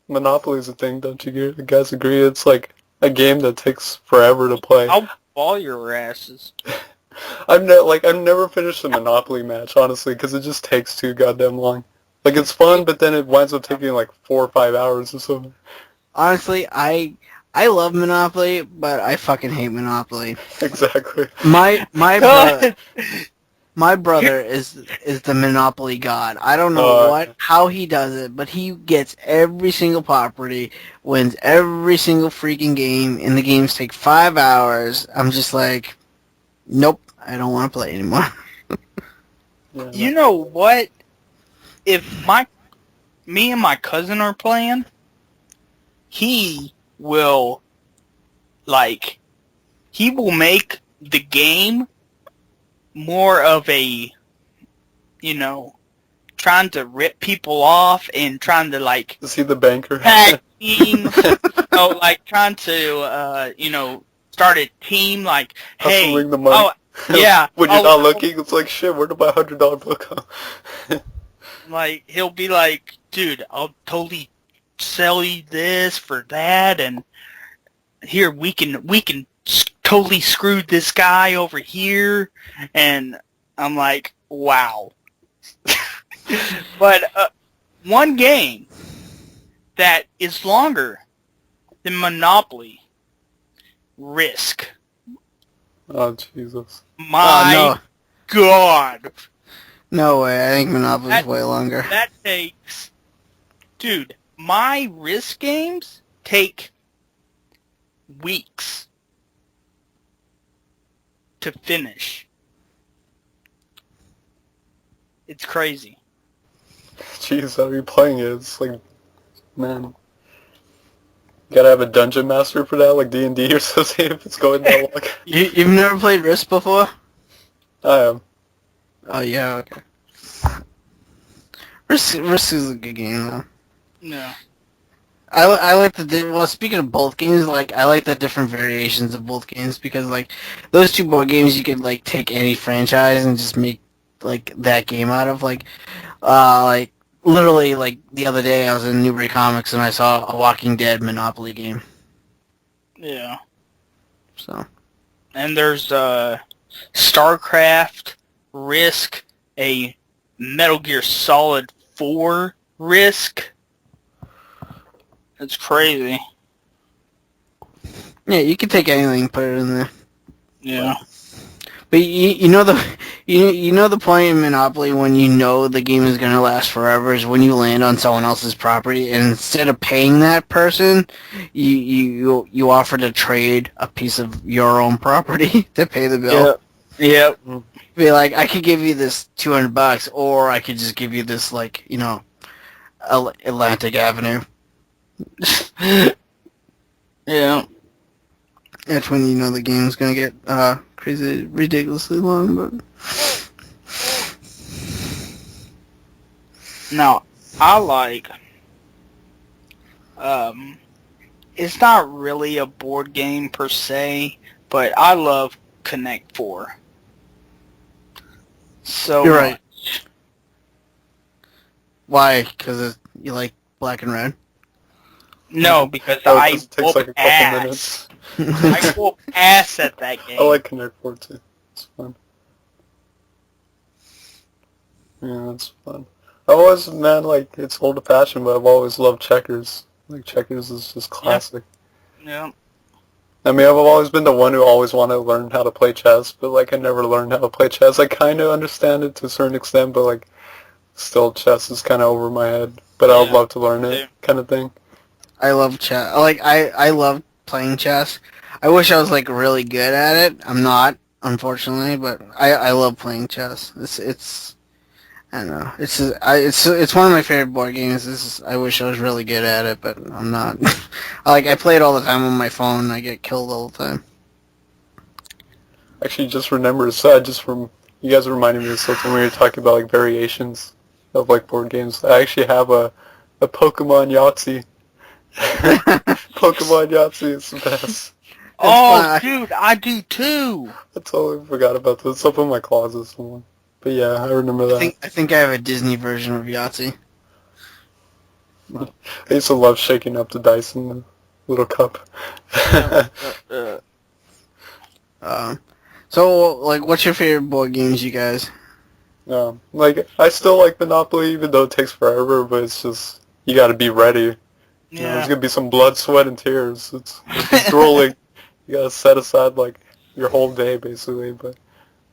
Monopoly is a thing, don't you guys agree? It's like a game that takes forever to play. I'll ball your asses. I've never finished a Monopoly match, honestly, because it just takes too goddamn long. Like, it's fun, but then it winds up taking like 4 or 5 hours or something. Honestly, I love Monopoly, but I fucking hate Monopoly. Exactly. My brother, my brother is the Monopoly god. I don't know how he does it, but he gets every single property, wins every single freaking game, and the games take 5 hours. I'm just like, nope, I don't want to play anymore. Yeah, You know what? If me and my cousin are playing, he will make the game more of a, trying to rip people off and trying to Is he the banker? tag team, trying to, start a team like, hey, Hustling the money. yeah. When you're not looking, it's like, shit, where did my $100 bill go? Like, he'll be like, dude, I'll totally sell you this for that, and here, we can totally screw this guy over here, and I'm like, wow. But one game that is longer than Monopoly, Risk. Oh, Jesus. My God. No way. I think Monopoly's way longer. That takes... Dude, my Risk games take weeks to finish. It's crazy. Jeez, how are you playing it? It's like, man. You gotta have a dungeon master for that, like D&D or something, if it's going that long. You've never played Risk before? I am. Oh, yeah, okay. Risk is a good game, though. No. I like speaking of both games, I like the different variations of both games, because, those two board games, you could, take any franchise and just make, that game out of, literally, the other day I was in Newbury Comics and I saw a Walking Dead Monopoly game. Yeah. So. And there's StarCraft, Risk, a Metal Gear Solid 4 Risk. It's crazy. Yeah, you can take anything and put it in there. Yeah. But you know the point in Monopoly when you know the game is gonna last forever is when you land on someone else's property, and instead of paying that person, you offer to trade a piece of your own property to pay the bill. Yep. Be like, I could give you this $200, or I could just give you this Atlantic Avenue. Yeah. That's when you know the game's gonna get crazy, ridiculously long. But Now, I like, it's not really a board game per se, but I love Connect 4. So you're right. much. Why? Because you like black and red? No, because Oh, it I just takes like a whoop couple ass. minutes. I whoop ass at that game. I like Connect 4 too. It's fun. Yeah, it's fun. I've always, man, it's old-fashioned, but I've always loved checkers. Checkers is just classic. Yeah. I mean, I've always been the one who always wanted to learn how to play chess, but, I never learned how to play chess. I kind of understand it to a certain extent, but, still, chess is kind of over my head. But I would love to learn it, kind of thing. I love chess. I love playing chess. I wish I was really good at it. I'm not, unfortunately, but I love playing chess. It's I don't know. It's one of my favorite board games. I wish I was really good at it, but I'm not. I play it all the time on my phone, and I get killed all the time. Actually, just remembered, you guys reminded me of something when you were talking about, variations of, board games. I actually have a Pokemon Yahtzee. Pokemon Yahtzee is the best. Oh, dude, I do too. I totally forgot about this. It's up in my closet somewhere. But yeah, I remember that. I think I have a Disney version of Yahtzee. I used to love shaking up the dice in the little cup. So, like, what's your favorite board games, you guys? Like, I still like Monopoly, even though it takes forever, but it's just, you gotta be ready. You know, there's gonna be some blood, sweat, and tears. It's grueling. You gotta set aside, like, your whole day, basically, but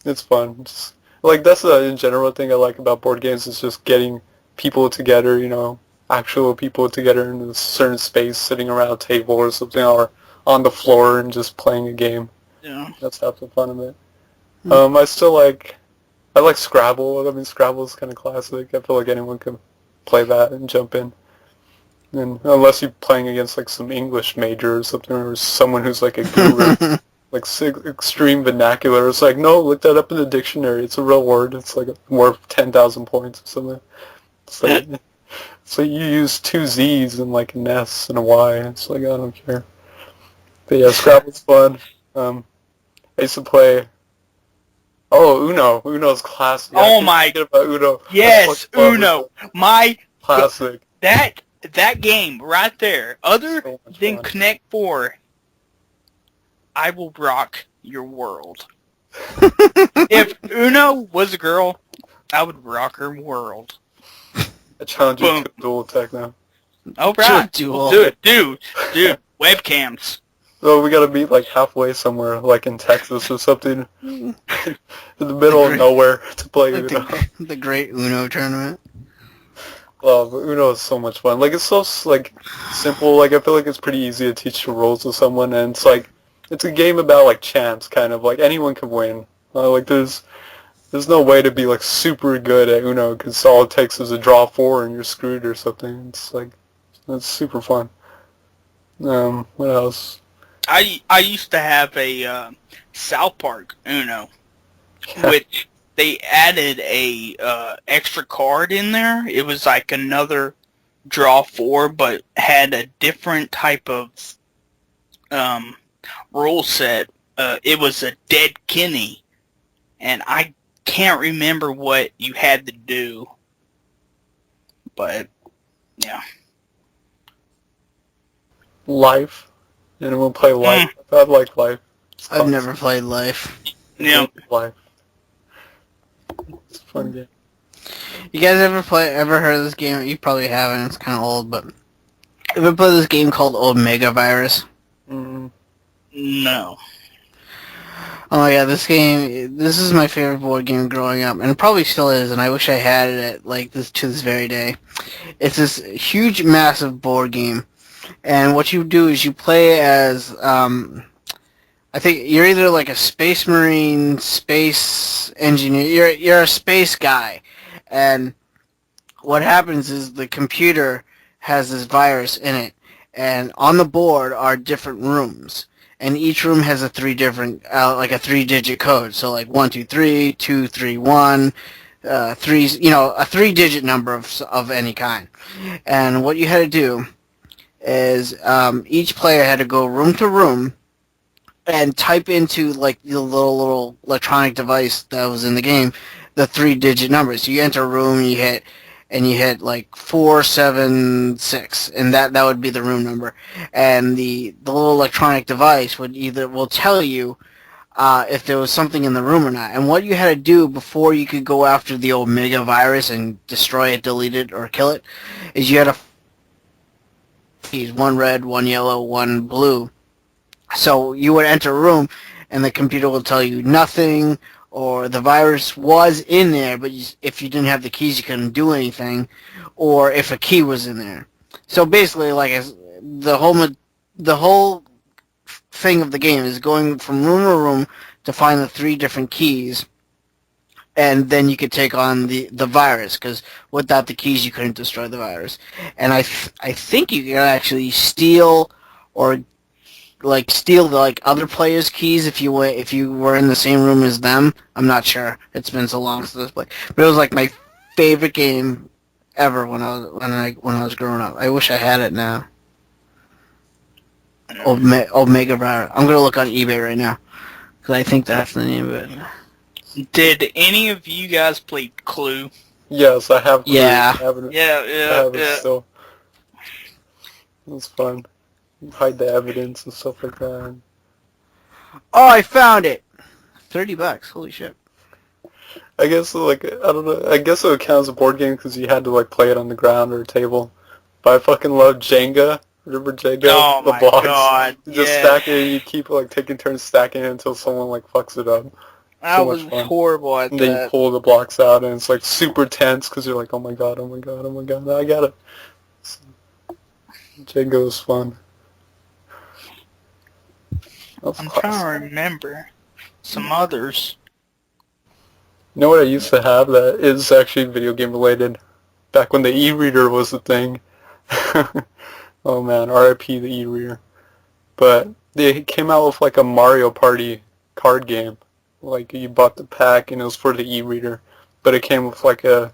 it's fun. Just, like, that's the, in general, thing I like about board games is just getting people together, you know, actual people together in a certain space, sitting around a table or something, or on the floor and just playing a game. Yeah. That's half the fun of it. I like Scrabble. I mean, Scrabble is kind of classic. I feel like anyone can play that and jump in. And unless you're playing against like some English major or something, or someone who's like a guru, like extreme vernacular. It's like, no, look that up in the dictionary. It's a real word. It's like worth 10,000 points or something. It's like, so you use two Z's and like an S and a Y. It's like, I don't care. But yeah, Scrabble's fun. I used to play. Oh, Uno. Uno's classic. Oh my! About Uno. Yes, Uno. My classic. That game right there. Other So much than fun. Connect 4, I will rock your world. If Uno was a girl, I would rock her world. I challenge you Boom. to a duel, Techno. Oh, right. Duel. Do it, dude. Webcams. So we gotta meet like halfway somewhere, like in Texas or something, in the middle of nowhere to play Like Uno. the Great Uno Tournament. Well, but Uno is so much fun. Like it's so like simple. Like I feel like it's pretty easy to teach the rules to someone, and it's like it's a game about like chance, kind of like anyone can win. Like there's no way to be like super good at Uno because all it takes is a draw four and you're screwed or something. It's like it's super fun. What else? I used to have a South Park Uno, which they added a extra card in there. It was like another draw four, but had a different type of rule set. It was a dead Kenny, and I can't remember what you had to do, but yeah. Life. Anyone play Life? I like Life. I've never played Life. Yeah. Life. It's a fun game. You guys ever heard of this game? You probably haven't. It's kind of old, but ever play this game called Omega Virus? Mm. No. Oh my god, this is my favorite board game growing up, and it probably still is, and I wish I had it at, like, this to this very day. It's this huge, massive board game, and what you do is you play as, I think you're either like a space marine, space engineer, you're a space guy, and what happens is the computer has this virus in it, and on the board are different rooms. And each room has a three digit code. So like 123, 231, a 3-digit number of any kind. And what you had to do is each player had to go room to room and type into like the little electronic device that was in the game the 3-digit numbers. So you enter a room and you hit like 476, and that would be the room number. And the little electronic device will tell you if there was something in the room or not. And what you had to do before you could go after the Omega virus and destroy it, delete it, or kill it, is you had to one red, one yellow, one blue. So you would enter a room, and the computer will tell you nothing, or the virus was in there, but if you didn't have the keys, you couldn't do anything, or if a key was in there. So basically, like the whole thing of the game is going from room to room to find the 3 different keys, and then you could take on the virus, because without the keys, you couldn't destroy the virus. And I think you could actually steal the other players' keys if you were in the same room as them. I'm not sure. It's been so long since this play, but it was like my favorite game ever when I was growing up. I wish I had it now. Omega Virus. I'm gonna look on eBay right now because I think that's the name of it. Did any of you guys play Clue? Yes, I have. Yeah. I haven't. Yeah, I yeah, have it yeah. still. It was fun. You hide the evidence and stuff like that. Oh, I found it. $30. Holy shit. I guess like I don't know. I guess it would count as a board game because you had to like play it on the ground or a table. But I fucking love Jenga. Remember Jenga? Oh The my blocks. god, You just yeah. stack it and you keep like taking turns stacking it until someone like fucks it up. I So was much fun. horrible at And then you that. pull the blocks out and it's like super tense because you're like, oh my god, oh my god, oh my god, I got it. So, Jenga was fun. That was I'm classic. trying to remember some others. You know what I used to have that is actually video game related? Back when the e-reader was the thing. Oh man, RIP the e-reader. But they came out with like a Mario Party card game. Like you bought the pack and it was for the e-reader. But it came with like a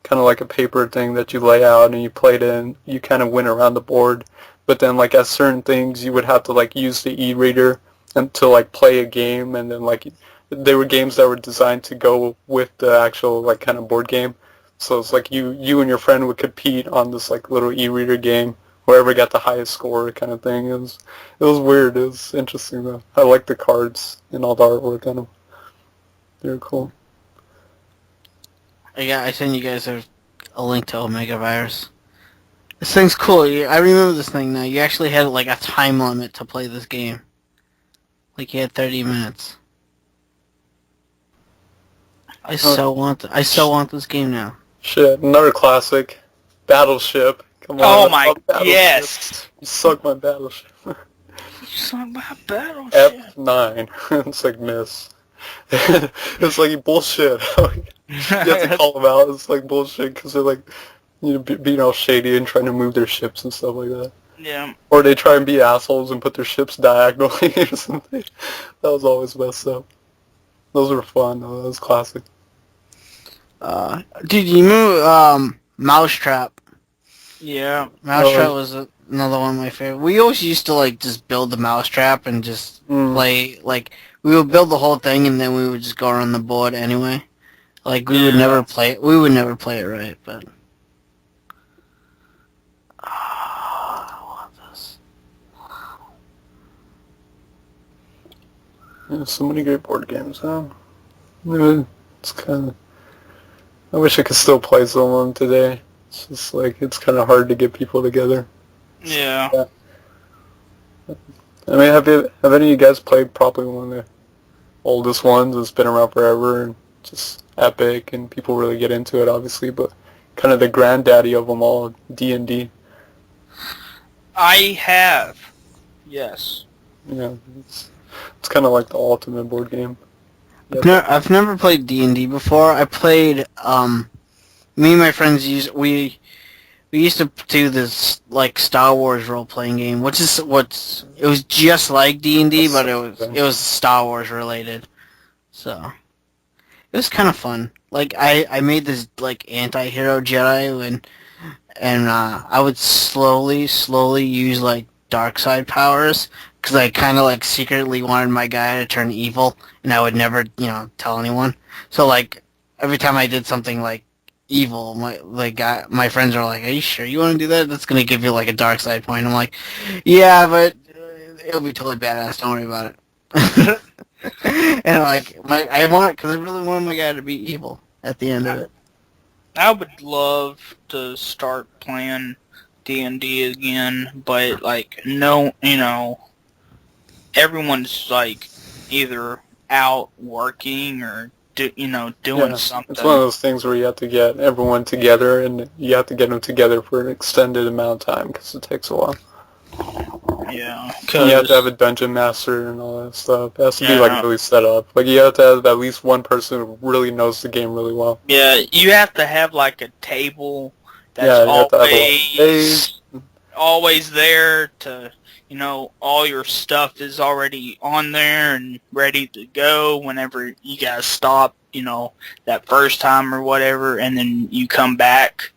kind of like a paper thing that you lay out and you played it and you kind of went around the board. But then like at certain things you would have to like use the e-reader and to like play a game, and then like they were games that were designed to go with the actual like kind of board game. So it's like you and your friend would compete on this like little e-reader game. Whoever got the highest score kind of thing. It was weird. It was interesting though. I like the cards and all the artwork on them. They were cool. I sent you guys a link to Omega Virus. This thing's cool. I remember this thing now. You actually had like a time limit to play this game. Like you had 30 minutes. I so want this game now. Shit, another classic. Battleship. Come on. Oh I my, love Battleship. yes. You suck my Battleship. You saw my Battleship. F9. It's like miss. It's like bullshit. You have to call them out. It's like bullshit because they're like, being all shady and trying to move their ships and stuff like that. Yeah. Or they try and be assholes and put their ships diagonally or something. That was always messed up. Those were fun though. That was classic. Dude, you remember Mousetrap? Yeah. Mousetrap was another one of my favorite. We always used to like just build the Mousetrap and just play. Like we would build the whole thing and then we would just go around the board anyway. Like we would never play it. We would never play it right, but. I want this. Yeah, so many great board games, huh? It's kind of... I wish I could still play some of them today. It's just like, it's kind of hard to get people together. Yeah. I mean, have any of you guys played probably one of the oldest ones that's been around forever and just epic and people really get into it, obviously, but kind of the granddaddy of them all, D&D. I have. Yes. Yeah, it's kind of like the ultimate board game. I've never played D&D before. I played, me and my friends we used to do this, like, Star Wars role-playing game, it was just like D&D, but it was Star Wars related. So, it was kind of fun. Like, I made this, like, anti-hero Jedi, and I would slowly use, like, dark side powers, because I kind of, like, secretly wanted my guy to turn evil, and I would never, tell anyone. So, like, every time I did something, like, evil, my friends are like, are you sure you want to do that? That's going to give you, like, a dark side point. I'm like, yeah, but it'll be totally badass. Don't worry about it. And, like, because I really want my guy to be evil at the end of it. I would love to start playing D&D again, but, like, no, everyone's, like, either out working or, doing something. It's one of those things where you have to get everyone together, and you have to get them together for an extended amount of time, because it takes a while. Yeah. And you have to have a dungeon master and all that stuff. It has to be, like, really set up. Like, you have to have at least one person who really knows the game really well. Yeah, you have to have, like, a table that's always there to, all your stuff is already on there and ready to go whenever you guys stop, that first time or whatever, and then you come back.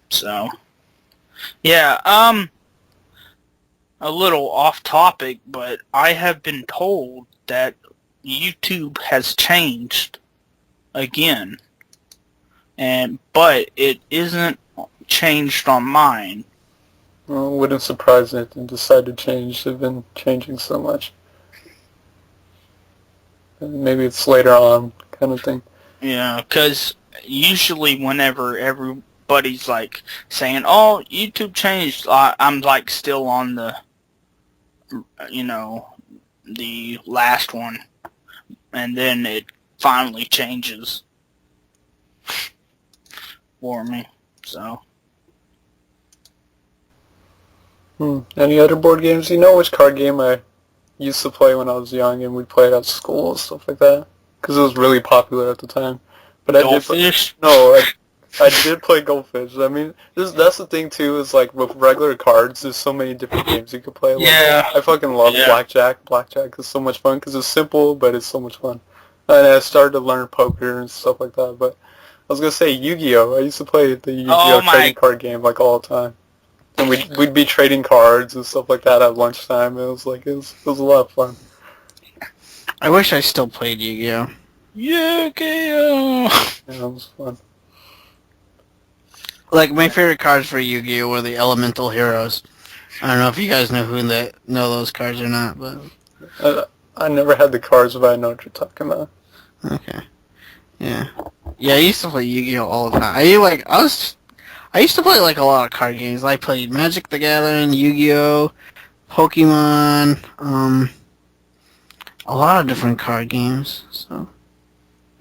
So, yeah, a little off topic, but I have been told that YouTube has changed again, but it isn't changed on mine. Well, it wouldn't surprise me if they decide to change. They've been changing so much. Maybe it's later on, kind of thing. Yeah, because usually whenever everybody's like saying, "Oh, YouTube changed," I'm like still on the, the last one, and then it finally changes for me. So. Any other board games? You know which card game I used to play when I was young, and we'd play it at school and stuff like that, because it was really popular at the time. But Goldfish? I did play Goldfish. I mean, that's the thing too. Is like with regular cards, there's so many different games you could play. Like, Yeah. I fucking love blackjack. Blackjack is so much fun because it's simple, but it's so much fun. And I started to learn poker and stuff like that. But I was gonna say Yu-Gi-Oh. I used to play the Yu-Gi-Oh trading card game like all the time. And we'd be trading cards and stuff like that at lunchtime. It was a lot of fun. I wish I still played Yu-Gi-Oh. Yu-Gi-Oh! Yeah, it was fun. Like, my favorite cards for Yu-Gi-Oh were the Elemental Heroes. I don't know if you guys know know those cards or not, but... I never had the cards, but I know what you're talking about. Okay. Yeah. Yeah, I used to play Yu-Gi-Oh all the time. I used to play like a lot of card games. I played Magic the Gathering, Yu-Gi-Oh, Pokemon, a lot of different card games. So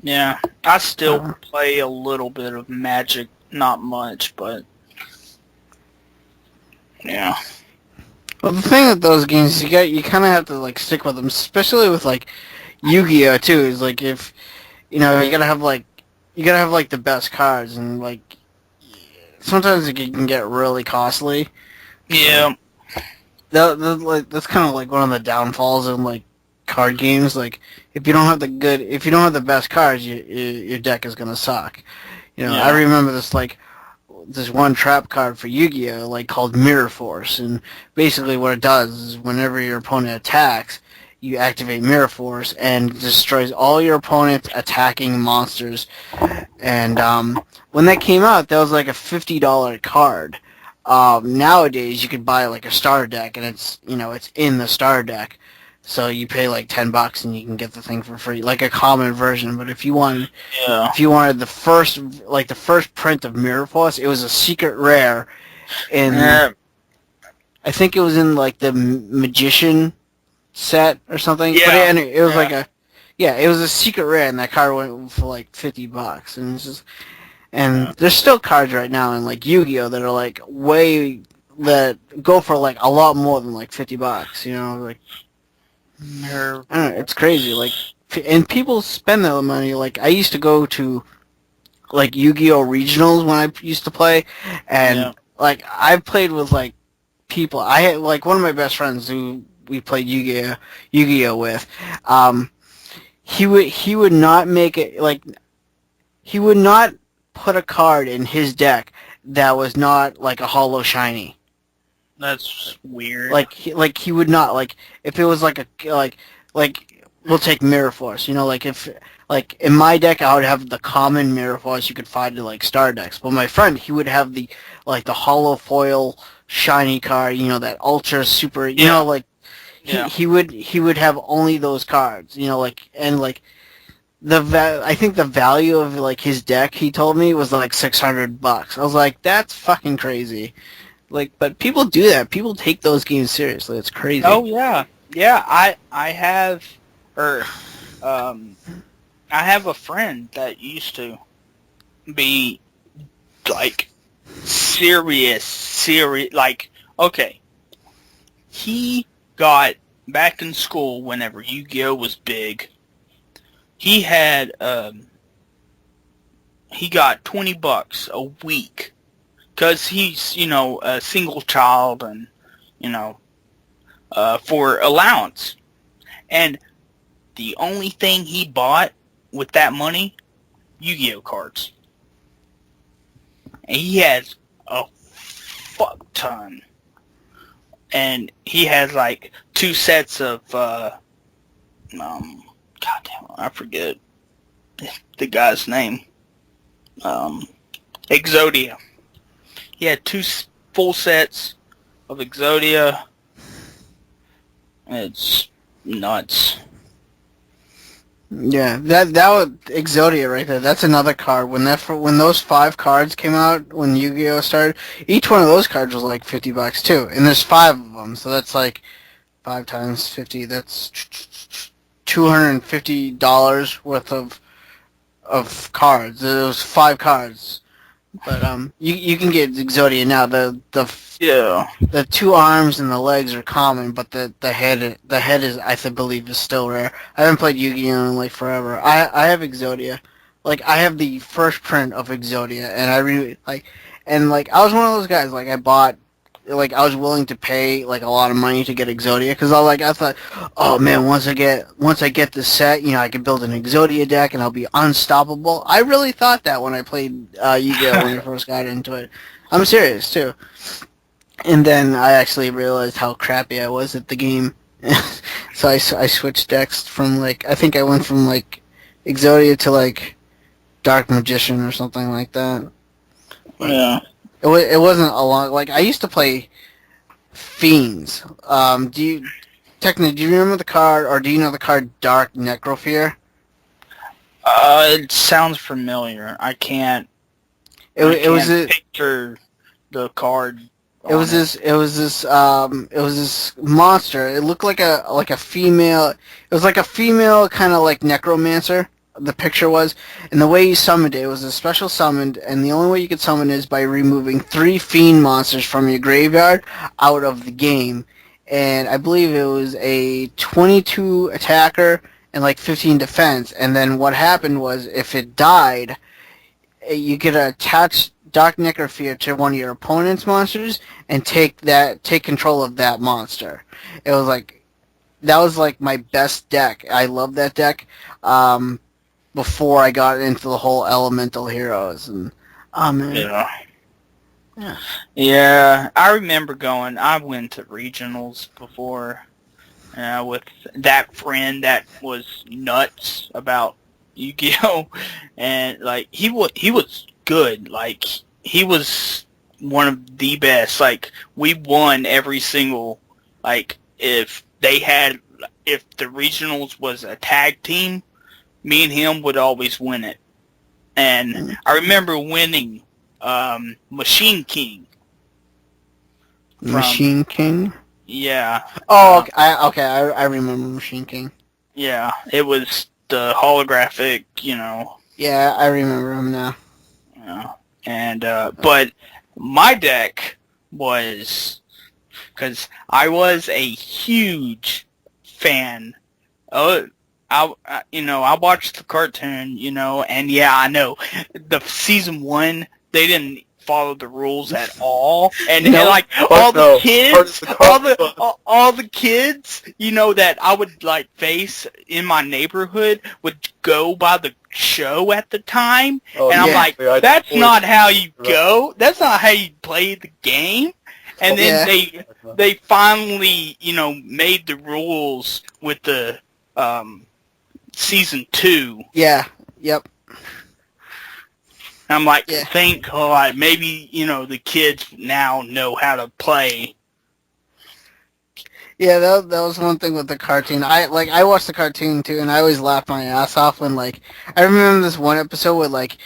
Yeah, I still play a little bit of Magic, not much, but yeah. well, the thing with those games, you kind of have to like stick with them, especially with like Yu-Gi-Oh too. Is like if you gotta have like the best cards, and like sometimes it can get really costly. Yeah. That's kind of like one of the downfalls in like card games. Like if you don't have the best cards, your deck is gonna suck. Yeah. I remember this one trap card for Yu-Gi-Oh like called Mirror Force, and basically what it does is whenever your opponent attacks, you activate Mirror Force and destroys all your opponent's attacking monsters. And when that came out, that was like a $50 card. Nowadays, you could buy like a starter deck, and it's in the starter deck, so you pay like $10 and you can get the thing for free, like a common version. But if you wanted the first print of Mirror Force, it was a secret rare, and I think it was in like the Magician set or something. Yeah. But anyway, it was it was a secret rare, and that card went for like $50, and it's just, and there's still cards right now in like Yu-Gi-Oh that are like that go for like a lot more than like $50. Like I don't know, it's crazy. Like, and people spend that money. Like I used to go to like Yu-Gi-Oh regionals when I used to play, and like I played with like people. I had like one of my best friends who we played Yu-Gi-Oh with. He would not make it, like he would not put a card in his deck that was not like a holo shiny. That's weird. Like he would not, like if it was like we'll take Mirror Force. Like if like in my deck I would have the common Mirror Force you could find in like star decks, but my friend, he would have the holo foil shiny card. That ultra super. He would have only those cards. I think the value of like his deck, he told me, was like $600. I was like, that's fucking crazy. Like, but people do that. People take those games seriously. It's crazy. Oh yeah, yeah. I have a friend that used to be like serious. Like, okay, he got back in school whenever Yu-Gi-Oh was big. He had he got $20 a week because he's a single child, and for allowance. And the only thing he bought with that money, Yu-Gi-Oh cards. And he has a fuck ton and he has like 2 sets of goddamn, I forget the guy's name. Exodia. He had 2 full sets of Exodia. It's nuts. Yeah, that was Exodia right there. That's another card. When those 5 cards came out when Yu-Gi-Oh started, each one of those cards was like $50 too, and there's 5 of them, so that's like 5 times 50. That's $250 worth of cards. There was 5 cards, but you can get Exodia now. The 2 arms and the legs are common, but the head is I believe is still rare. I haven't played Yu-Gi-Oh in like forever. I have Exodia, like I have the first print of Exodia, and I really like, and like I was one of those guys like I was willing to pay like a lot of money to get Exodia because I thought, oh man, once I get this set, you know, I can build an Exodia deck and I'll be unstoppable. I really thought that when I played Yu-Gi-Oh when I first got into it. I'm serious too. And then I actually realized how crappy I was at the game, so I switched decks from like I think I went from like Exodia to like Dark Magician or something like that. Yeah. It wasn't a long like I used to play Fiends. Do you remember the card or do you know the card Dark Necrofear? It sounds familiar. I can't picture the card. It was this monster. It looked like a female. It was like a female kind of like necromancer. The picture was, and the way you summoned it was a special summoned, and the only way you could summon is by removing 3 fiend monsters from your graveyard out of the game. And I believe it was a 22 attacker and like 15 defense. And then what happened was, if it died, you could attach Dark Necrofear to one of your opponent's monsters and take control of that monster. It was like that was like my best deck. I love that deck. Before I got into the whole elemental heroes and oh man. Yeah. I remember I went to regionals before with that friend that was nuts about Yu-Gi-Oh, and like he was good. Like he was one of the best. Like we won every single like if the regionals was a tag team, me and him would always win it. And I remember winning Machine King. Machine King? Yeah. Oh, okay. I remember Machine King. Yeah, it was the holographic, you know. Yeah, I remember him now. Yeah. And but my deck was because I was a huge fan. I watched the cartoon, you know, and yeah, I know the season 1 they didn't follow the rules at all, and like all the kids, you know, that I would like face in my neighborhood would go by the show at the time, and I'm like, that's not how you go. That's not how you play the game. And then they finally, you know, made the rules with the season 2. Yeah. Yep. I'm like, thank God, maybe, you know, the kids now know how to play. Yeah, that was one thing with the cartoon. I watched the cartoon too, and I always laughed my ass off when like I remember this one episode where like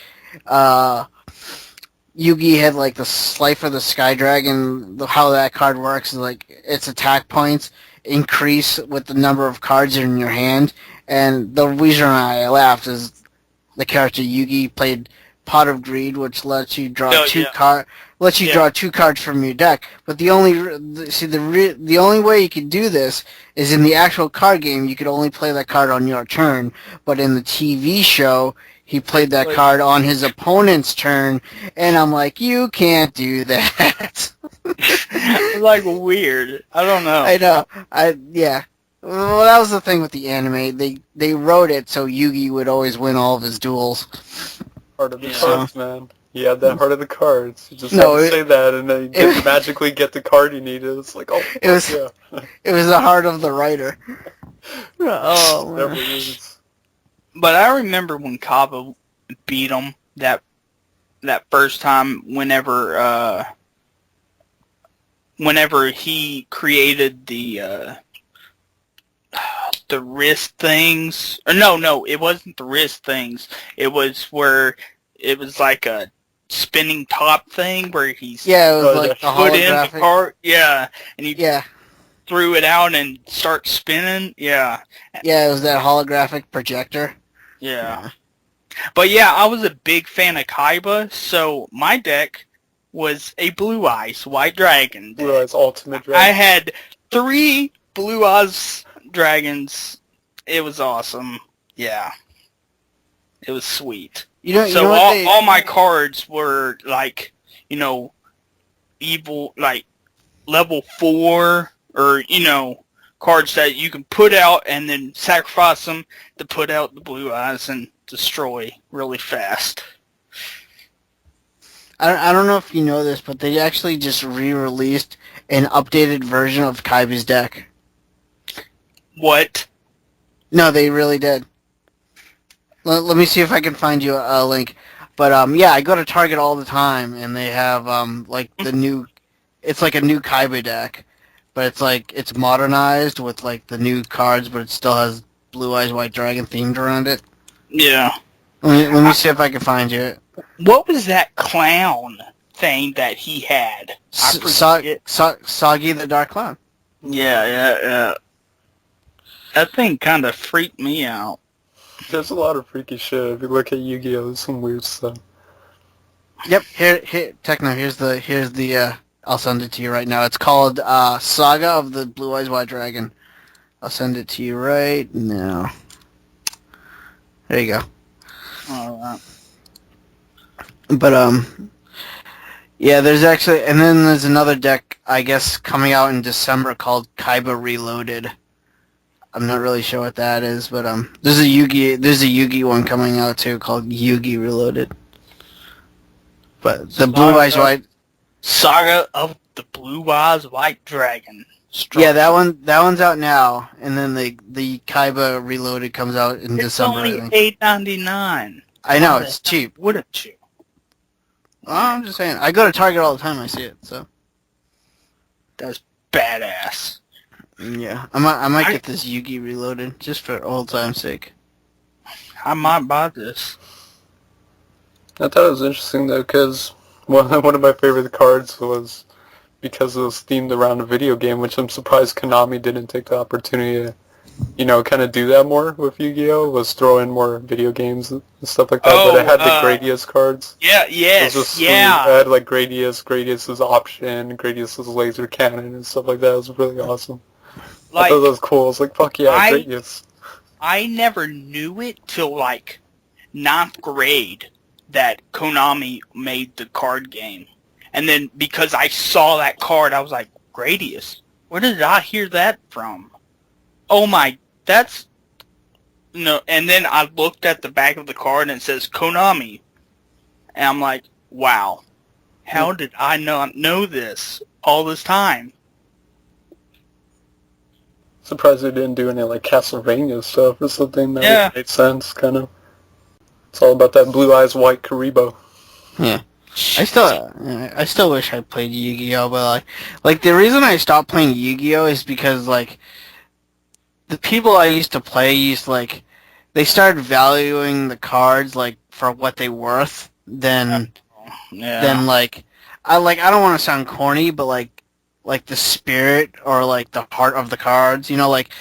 Yugi had like the Slifer the Sky Dragon. How that card works is like its attack points increase with the number of cards in your hand, and the reason I laughed is the character Yugi played Pot of Greed, which lets you draw draw 2 cards from your deck. But the only way you can do this is in the actual card game. You could only play that card on your turn, but in the TV show, he played that card on his opponent's turn, and I'm like, you can't do that. Like weird. I don't know. I know. Well, that was the thing with the anime. They wrote it so Yugi would always win all of his duels. Part of the cards, man. He had that heart of the cards. You just No, had to say that, and then you magically get the card you needed. It's like, oh, It was yeah. it was the heart of the writer. Oh, man. Definitely is. But I remember when Kaba beat him that first time. Whenever he created the wrist things. Or no, it wasn't the wrist things. It was where it was like a spinning top thing where he's Yeah, it was like the put in the holographic. card. Yeah, and he Yeah, threw it out and start spinning. Yeah, yeah, it was that holographic projector. yeah. But yeah, I was a big fan of Kaiba, so my deck was a Blue Eyes White Dragon deck. Blue Eyes Ultimate I Dragon. had 3 Blue Eyes Dragons. It was awesome. Yeah. It was sweet. You know all my cards were like, evil, like level 4, or, cards that you can put out and then sacrifice them to put out the Blue Eyes and destroy really fast. I don't know if you know this, but they actually just re-released an updated version of Kaiba's deck. What? No, they really did. Let me see if I can find you a link. But yeah, I go to Target all the time, and they have like the new. It's like a new Kaiba deck, but it's modernized with like the new cards, but it still has Blue Eyes White Dragon themed around it. Yeah. Let me see if I can find you. What was that clown thing that he had? Soggy the Dark Clown. Yeah. That thing kind of freaked me out. There's a lot of freaky shit. If you look at Yu-Gi-Oh, there's some weird stuff. Yep, here, Techno. Here's the. I'll send it to you right now. It's called Saga of the Blue Eyes White Dragon. I'll send it to you right now. There you go. All right. But yeah, there's actually, and then there's another deck, I guess, coming out in December called Kaiba Reloaded. I'm not really sure what that is, but there's a Yugi one coming out too called Yugi Reloaded. But the Blue Eyes White. Saga of the Blue Eyes White Dragon. Yeah, that one's out now, and then the Kaiba Reloaded comes out in December. It's only $8.99. I know, it's cheap. Wouldn't you? Well, I'm just saying. I go to Target all the time. I see it, so That's badass. yeah. I might get this Yugi Reloaded just for old time's sake. I might buy this. I thought it was interesting though, because one of my favorite cards was because it was themed around a video game, which I'm surprised Konami didn't take the opportunity to, kind of do that more with Yu-Gi-Oh! Was throw in more video games and stuff like that. But it had the Gradius cards. Yeah, It was yeah. It had like Gradius's option, Gradius's laser cannon and stuff like that. It was really awesome. I thought that was cool. I was like, fuck yeah, Gradius. I never knew it till like 9th grade that Konami made the card game. And then because I saw that card, I was like, Gradius? Where did I hear that from? Oh my, that's... No, and then I looked at the back of the card and it says Konami. And I'm like, wow. How did I not know this all this time? Surprised they didn't do any like Castlevania stuff or something. That would make sense, kind of. It's all about that Blue Eyes White Karibo. Yeah. I still wish I played Yu-Gi-Oh, but like the reason I stopped playing Yu-Gi-Oh is because like the people I used to play they started valuing the cards like for what they worth than like I don't want to sound corny, but like the spirit or like the heart of the cards, like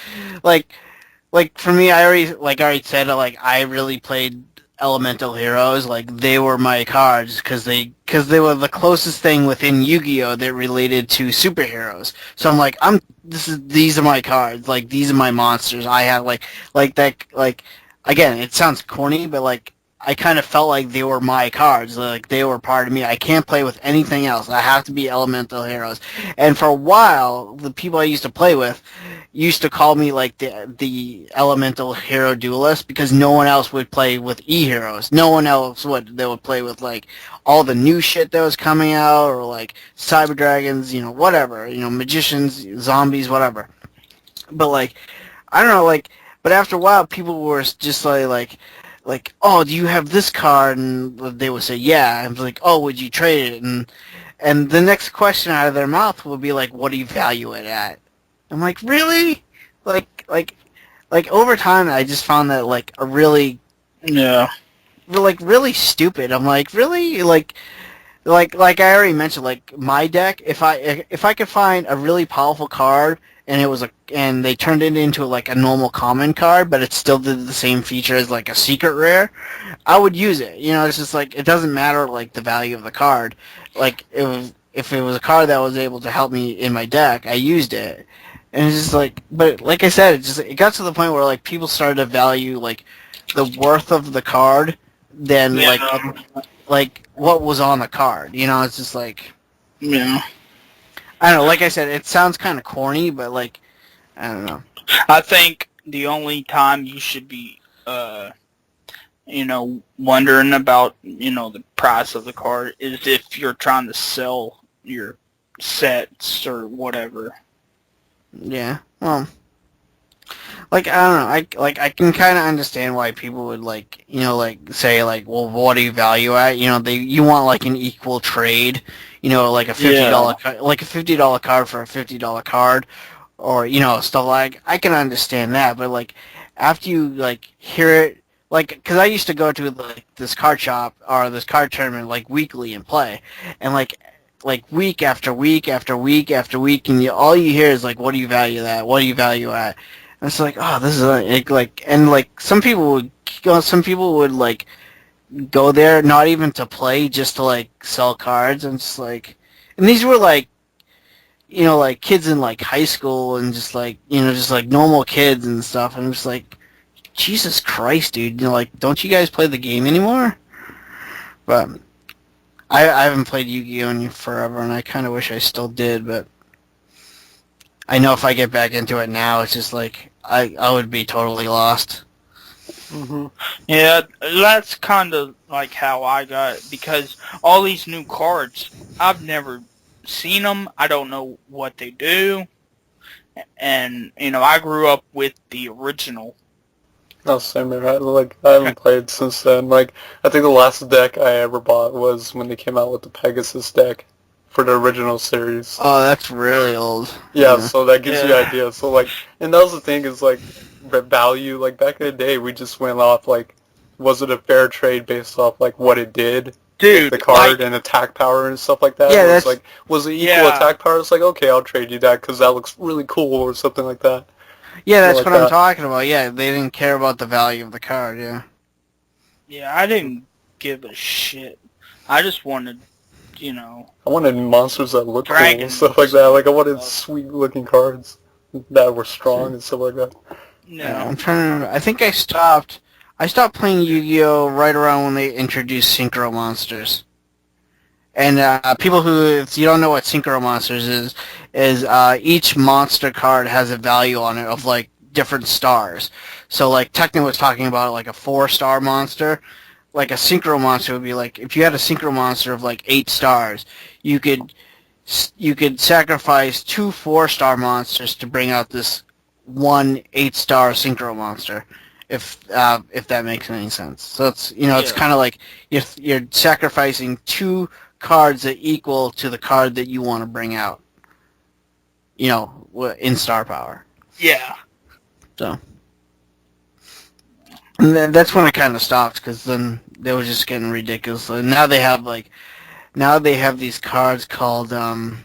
for me, I already said, like I really played Elemental Heroes. Like they were my cards because they were the closest thing within Yu-Gi-Oh that related to superheroes. So I'm like, these are my cards. Like these are my monsters. I have like that. Like again, it sounds corny, but like I kind of felt like they were my cards, like they were part of me. I can't play with anything else. I have to be elemental heroes. And for a while, the people I used to play with used to call me like the elemental hero duelist because no one else would play with e-heroes. No one else would. They would play with like all the new shit that was coming out, or like cyber dragons, whatever, magicians, zombies, whatever. But like, I don't know, like, but after a while, people were just like, oh, do you have this card? And they would say, yeah. And like, oh, would you trade it? And the next question out of their mouth would be like, what do you value it at? I'm like, really? Like over time, I just found that like a really, really stupid. I'm like, really? Like I already mentioned, like my deck, if I could find a really powerful card and they turned it into like a normal common card, but it still did the same feature as like a secret rare, I would use it. It's just like it doesn't matter like the value of the card. Like if it was a card that was able to help me in my deck, I used it. And it's just like, but like I said, it got to the point where like people started to value like the worth of the card than like what was on the card. It's just like, I don't know. Like I said, it sounds kind of corny, but like, I don't know. I think the only time you should be, wondering about, the price of the card is if you're trying to sell your sets or whatever. Yeah. Well, like I don't know. I can kind of understand why people would like say like, well, what do you value at? You want like an equal trade. Like a $50 like a $50 card for a $50 card, or stuff like. I can understand that, but like after you like hear it, like because I used to go to like this card shop or this card tournament like weekly and play, and like week after week after week after week, and all you hear is like, what do you value that? What do you value at? And it's like, oh, this is like, and like some people would like go there not even to play, just to like sell cards, and just like, and these were like, like kids in like high school and just like, just like normal kids and stuff. And I'm just like, Jesus Christ, dude, like, don't you guys play the game anymore? But I haven't played Yu-Gi-Oh! In forever, and I kind of wish I still did, but I know if I get back into it now, it's just like, I would be totally lost. Mm-hmm. Yeah, that's kind of like how I got it, because all these new cards, I've never seen them. I don't know what they do, and I grew up with the original. No, same here. I haven't played since then. Like, I think the last deck I ever bought was when they came out with the Pegasus deck for the original series. Oh, that's really old. Yeah, so that gives you an idea. So, like, and that was the thing is, like, the value, like, back in the day, we just went off, like, was it a fair trade based off, like, what it did? Dude, the card and attack power and stuff like that. Yeah, that's like, was it equal attack power? It's like, okay, I'll trade you that because that looks really cool or something like that. Yeah, that's like what I'm talking about. Yeah, they didn't care about the value of the card. Yeah. Yeah, I didn't give a shit. I just wanted, I wanted monsters that looked cool and dragons stuff like that. Like I wanted sweet looking cards that were strong and stuff like that. Yeah, I'm trying to remember. I think I stopped playing Yu-Gi-Oh! Right around when they introduced Synchro Monsters. And people who, if you don't know what Synchro Monsters is each monster card has a value on it of like different stars. So like Techno was talking about like a 4-star monster. Like a Synchro Monster would be like, if you had a Synchro Monster of like 8 stars, you could sacrifice 2 4-star monsters to bring out this 1 8-star Synchro Monster. If that makes any sense. So it's it's kind of like you're sacrificing 2 cards that equal to the card that you want to bring out. In star power. Yeah. So. And then that's when I kind of stopped, because then they were just getting ridiculous. And now they have these cards called what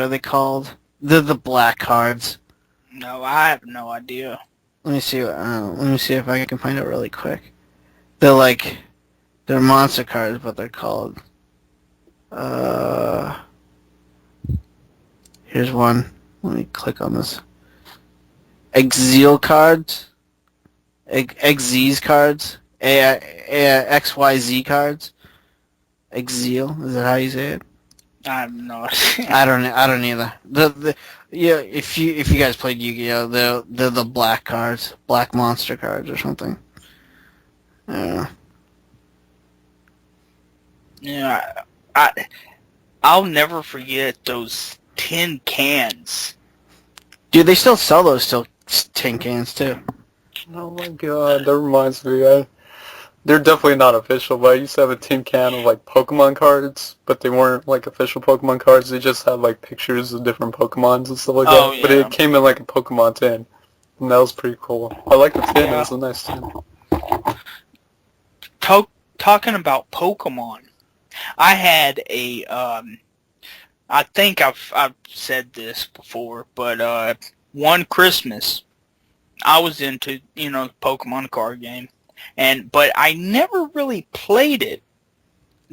are they called? They're the black cards. No, I have no idea. Let me see if I can find it really quick. They're monster cards, but they're called. Here's one. Let me click on this. Exile cards. Exes cards. XYZ cards. Exil, is that how you say it? I have no idea. I don't either. Yeah, if you guys played Yu-Gi-Oh, they're the black cards, black monster cards or something. Yeah. Yeah, I'll never forget those tin cans. Dude, they still sell those tin cans too. Oh my god, that reminds me. They're definitely not official, but I used to have a tin can of like Pokemon cards, but they weren't like official Pokemon cards. They just had like pictures of different Pokemons and stuff like Oh, that. But yeah. it came in like a Pokemon tin, and that was pretty cool. I like the tin. Yeah. It was a nice tin. Talking about Pokemon, I had a I think I've said this before, but one Christmas I was into the Pokemon card game, but I never really played it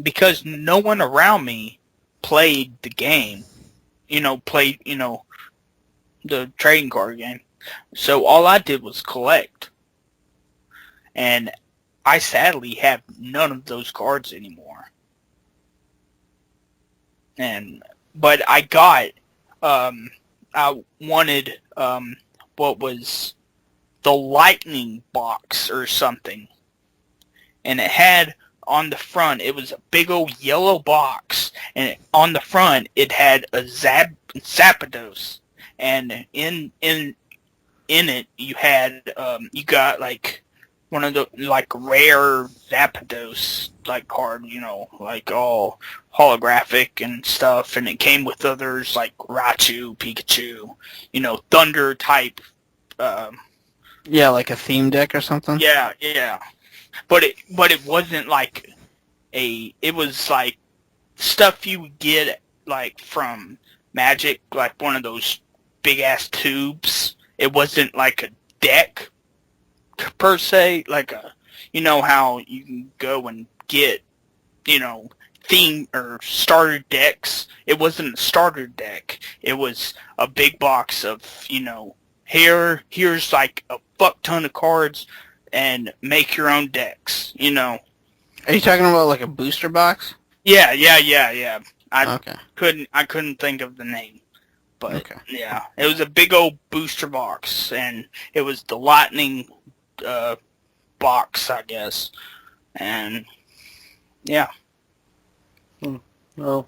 because no one around me played the game. Played the trading card game. So all I did was collect, and I sadly have none of those cards anymore. But I got, I wanted, what was the lightning box or something. And it had on the front, it was a big old yellow box. And on the front, it had a Zapdos. And in it, you had, you got like one of the like rare Zapdos like card, like all holographic and stuff, and it came with others like Raichu, Pikachu, Thunder type. Yeah, like a theme deck or something. Yeah. But it wasn't like it was like stuff you would get like from Magic, like one of those big ass tubes. It wasn't like a deck per se, like how you can go and get, theme or starter decks. It wasn't a starter deck. It was a big box of, here's like a fuck ton of cards and make your own decks, Are you talking about like a booster box? Yeah. I Okay. couldn't think of the name. But Okay. yeah, it was a big old booster box, and it was the lightning box, I guess. And yeah. Well,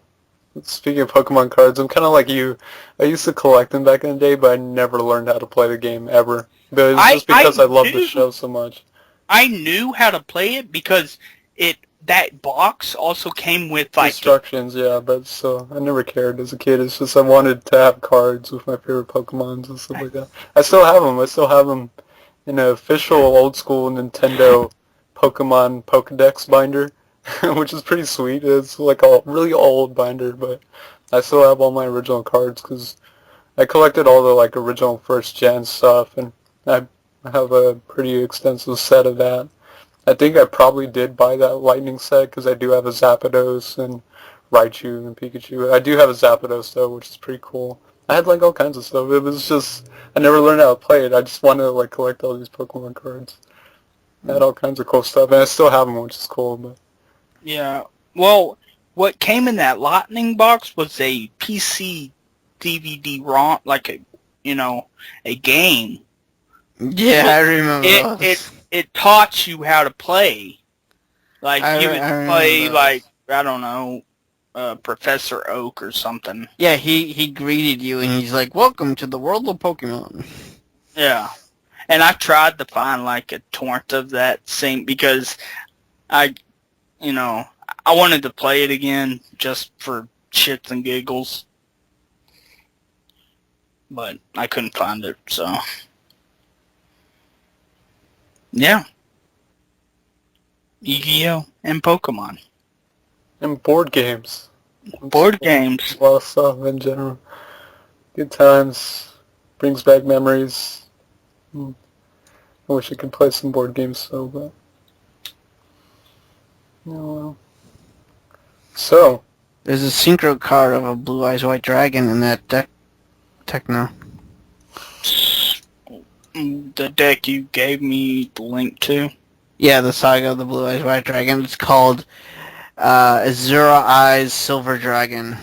speaking of Pokemon cards, I'm kind of like you. I used to collect them back in the day, but I never learned how to play the game ever. But it's just because I love the show so much. I knew how to play it because that box also came with like Instructions, yeah, but still, I never cared as a kid. It's just I wanted to have cards with my favorite Pokemons and stuff like that. I still have them. I still have them in an official old school Nintendo Pokemon Pokedex binder, which is pretty sweet. It's like a really old binder, but I still have all my original cards because I collected all the like original first gen stuff, and I have a pretty extensive set of that. I think I probably did buy that Lightning set because I do have a Zapdos and Raichu and Pikachu. I do have a Zapdos though, which is pretty cool. I had like all kinds of stuff. It was just I never learned how to play it. I just wanted to like collect all these Pokemon cards. I had all kinds of cool stuff, and I still have them, which is cool. But yeah. Well, what came in that lightning box was a PC DVD-ROM, like a game. Yeah, I remember those. It taught you how to play. Like you would I play remember like I don't know, Professor Oak or something. Yeah, he greeted you and he's like, "Welcome to the world of Pokemon." Yeah, and I tried to find like a torrent of that same because I wanted to play it again just for shits and giggles, but I couldn't find it. So yeah, Yu-Gi-Oh and Pokemon. and board games. Board games. A lot of stuff in general. Good times. Brings back memories. I wish I could play some board games so, but oh well. So, There's a synchro card of a Blue Eyes White Dragon in that deck. Techno. The deck you gave me the link to. Yeah, the Saga of the Blue Eyes White Dragon. It's called Azura Eyes Silver Dragon.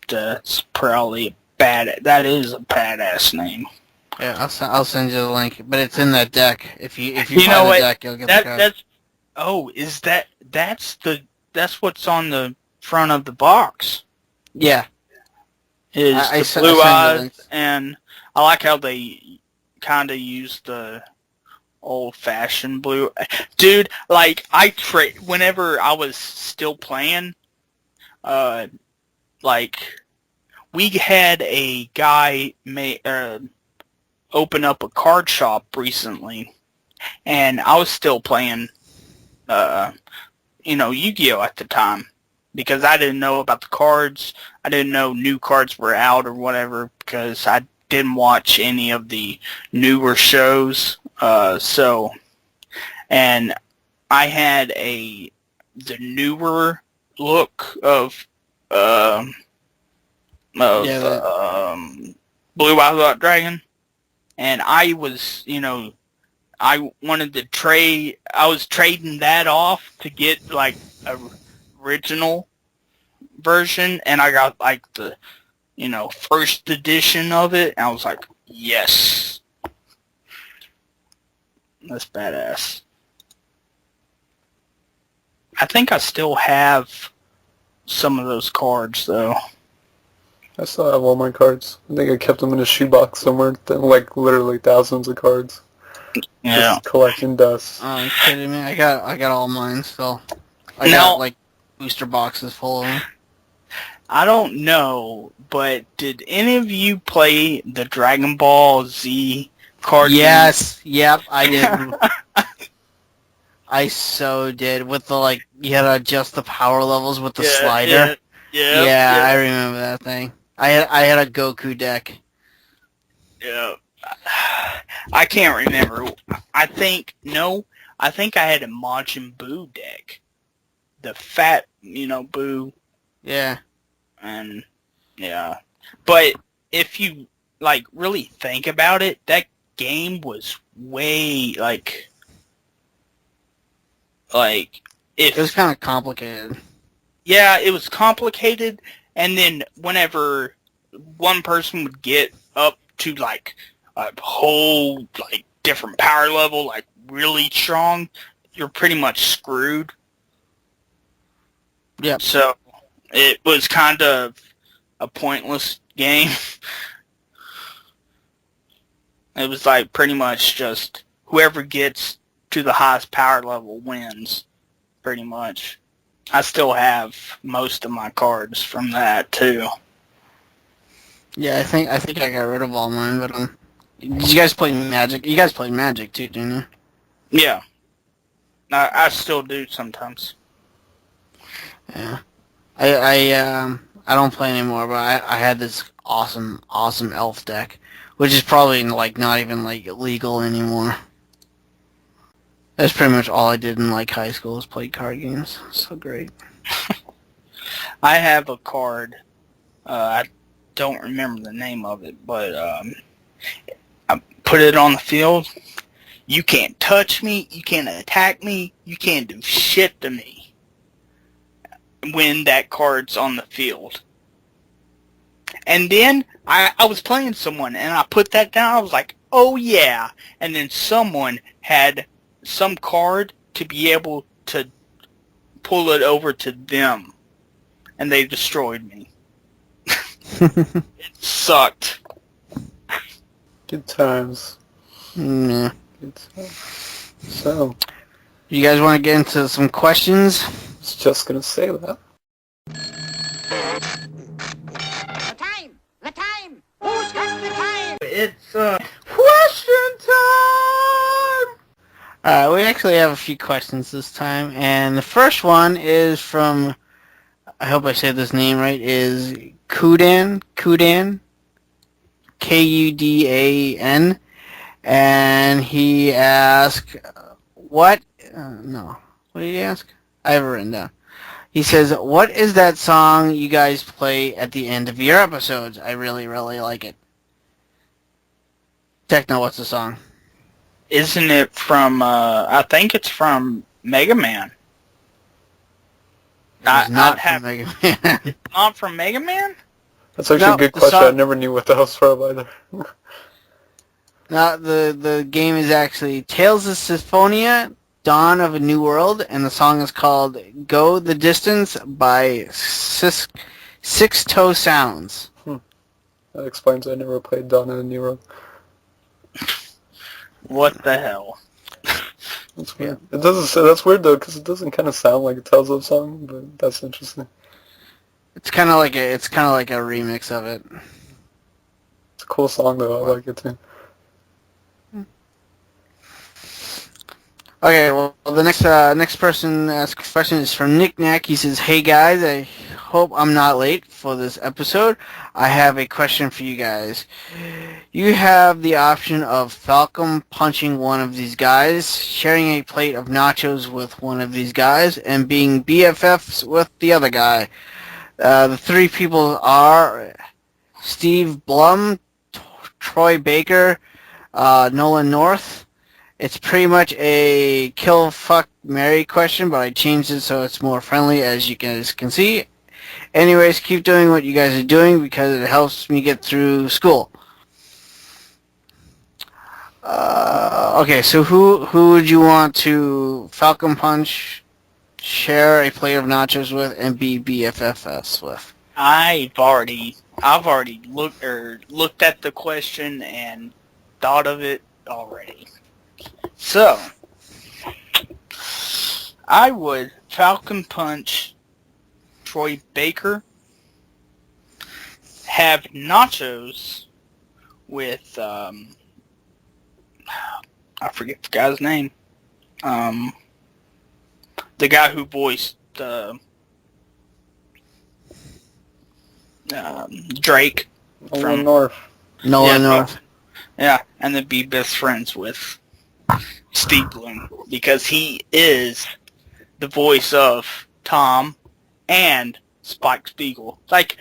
That's probably that is a badass name. Yeah, I'll send you the link, but it's in that deck. If you You buy know the what? deck, you'll get the card. That's what's on the front of the box. Yeah. Is I the sent blue you eyes, links. and I like how they kind of use the old-fashioned blue. Dude, like whenever I was still playing, like we had a guy open up a card shop recently, and I was still playing, Yu-Gi-Oh at the time because I didn't know about the cards. I didn't know new cards were out or whatever because I didn't watch any of the newer shows. And I had the newer look of Blue Eyes White Dragon, and I was, I wanted to trade. I was trading that off to get like a original version, and I got like the, first edition of it, and I was like, yes, that's badass. I think I still have some of those cards though. I still have all my cards. I think I kept them in a shoebox somewhere. Like literally thousands of cards. Yeah. Just collecting dust. Oh, you kidding me? I got all mine still. I No. got like booster boxes full of them. I don't know, but did any of you play the Dragon Ball Z card game? Yes. Yep, I did. I so did. With the, you had to adjust the power levels with the slider. Yeah. I remember that thing. I had a Goku deck. Yeah. I can't remember. I think I had a Majin Buu deck. The fat, Buu. Yeah. And, yeah. But if you, really think about it, that game was way, It was kind of complicated. Yeah, it was complicated, and then whenever one person would get up to, a whole, different power level, really strong, you're pretty much screwed. Yep. So, it was kind of a pointless game. It was, pretty much just whoever gets to the highest power level wins, pretty much. I still have most of my cards from that, too. Yeah, I think I got rid of all mine, but did you guys play Magic? You guys played Magic too, didn't you? Yeah. I still do sometimes. Yeah. I don't play anymore, but I had this awesome elf deck, which is probably not even legal anymore. That's pretty much all I did in high school was play card games. So great. I have a card. I don't remember the name of it, but I put it on the field. You can't touch me. You can't attack me. You can't do shit to me when that card's on the field. And then I was playing someone, and I put that down. I was like, oh yeah. And then someone had some card to be able to pull it over to them, and they destroyed me. It sucked. Good times. Yeah. Good times. So, You guys want to get into some questions? I was just gonna say that. The time! Who's got the time? It's question time! We actually have a few questions this time, and the first one is from, I hope I said this name right, is Kudan, Kudan, and he asked, what did he ask? I have it written down. He says, what is that song you guys play at the end of your episodes? I really, really like it. Techno, what's the song? Isn't it from, I think it's from Mega Man. It's not from Mega Man. Not from Mega Man? That's actually No, a good the question. I song- never knew what that was from either. No, the game is actually Tales of Symphonia, Dawn of a New World, and the song is called Go the Distance by Six Toe Sounds. That explains I never played Dawn of the New World. What the hell? That's weird. It doesn't say, that's weird though, because it doesn't kind of sound like a Tales of song, but that's interesting. It's kind of like a remix of it. It's a cool song though. I like it too. Okay, well, the next person asked a question is from Nick Knack. He says, "Hey guys, I hope I'm not late for this episode. I have a question for you guys. You have the option of Falcon punching one of these guys, sharing a plate of nachos with one of these guys, and being BFFs with the other guy. The three people are Steve Blum, Troy Baker, Nolan North. It's pretty much a kill, fuck, marry question, but I changed it so it's more friendly, as you guys can see. Anyways, keep doing what you guys are doing because it helps me get through school." Okay, so who would you want to Falcon Punch, share a plate of nachos with, and be BFFs with? I've already looked at the question and thought of it already. So, I would Falcon Punch Troy Baker, have nachos with, I forget the guy's name, the guy who voiced Drake from North. Nolan North. Yeah, and then be best friends with Steve Bloom because he is the voice of Tom and Spike Spiegel. Like,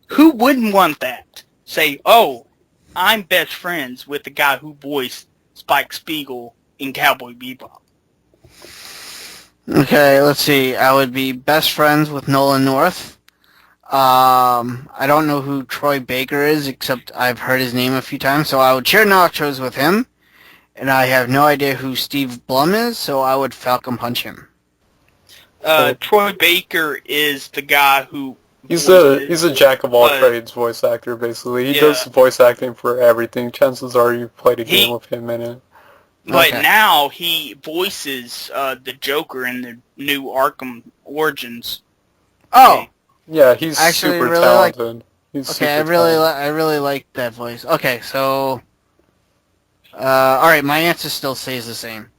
who wouldn't want that? Say, oh, I'm best friends with the guy who voiced Spike Spiegel in Cowboy Bebop. Okay, let's see. I would be best friends with Nolan North. I don't know who Troy Baker is, except I've heard his name a few times, so I would share nachos with him. And I have no idea who Steve Blum is, so I would Falcon Punch him. Troy Baker is the guy who... He's a jack of all trades voice actor, basically. He does voice acting for everything. Chances are you played a game with him in it. But now he voices the Joker in the new Arkham Origins. Oh! Yeah, he's super talented. I really like that voice. Okay, so... alright, my answer still stays the same.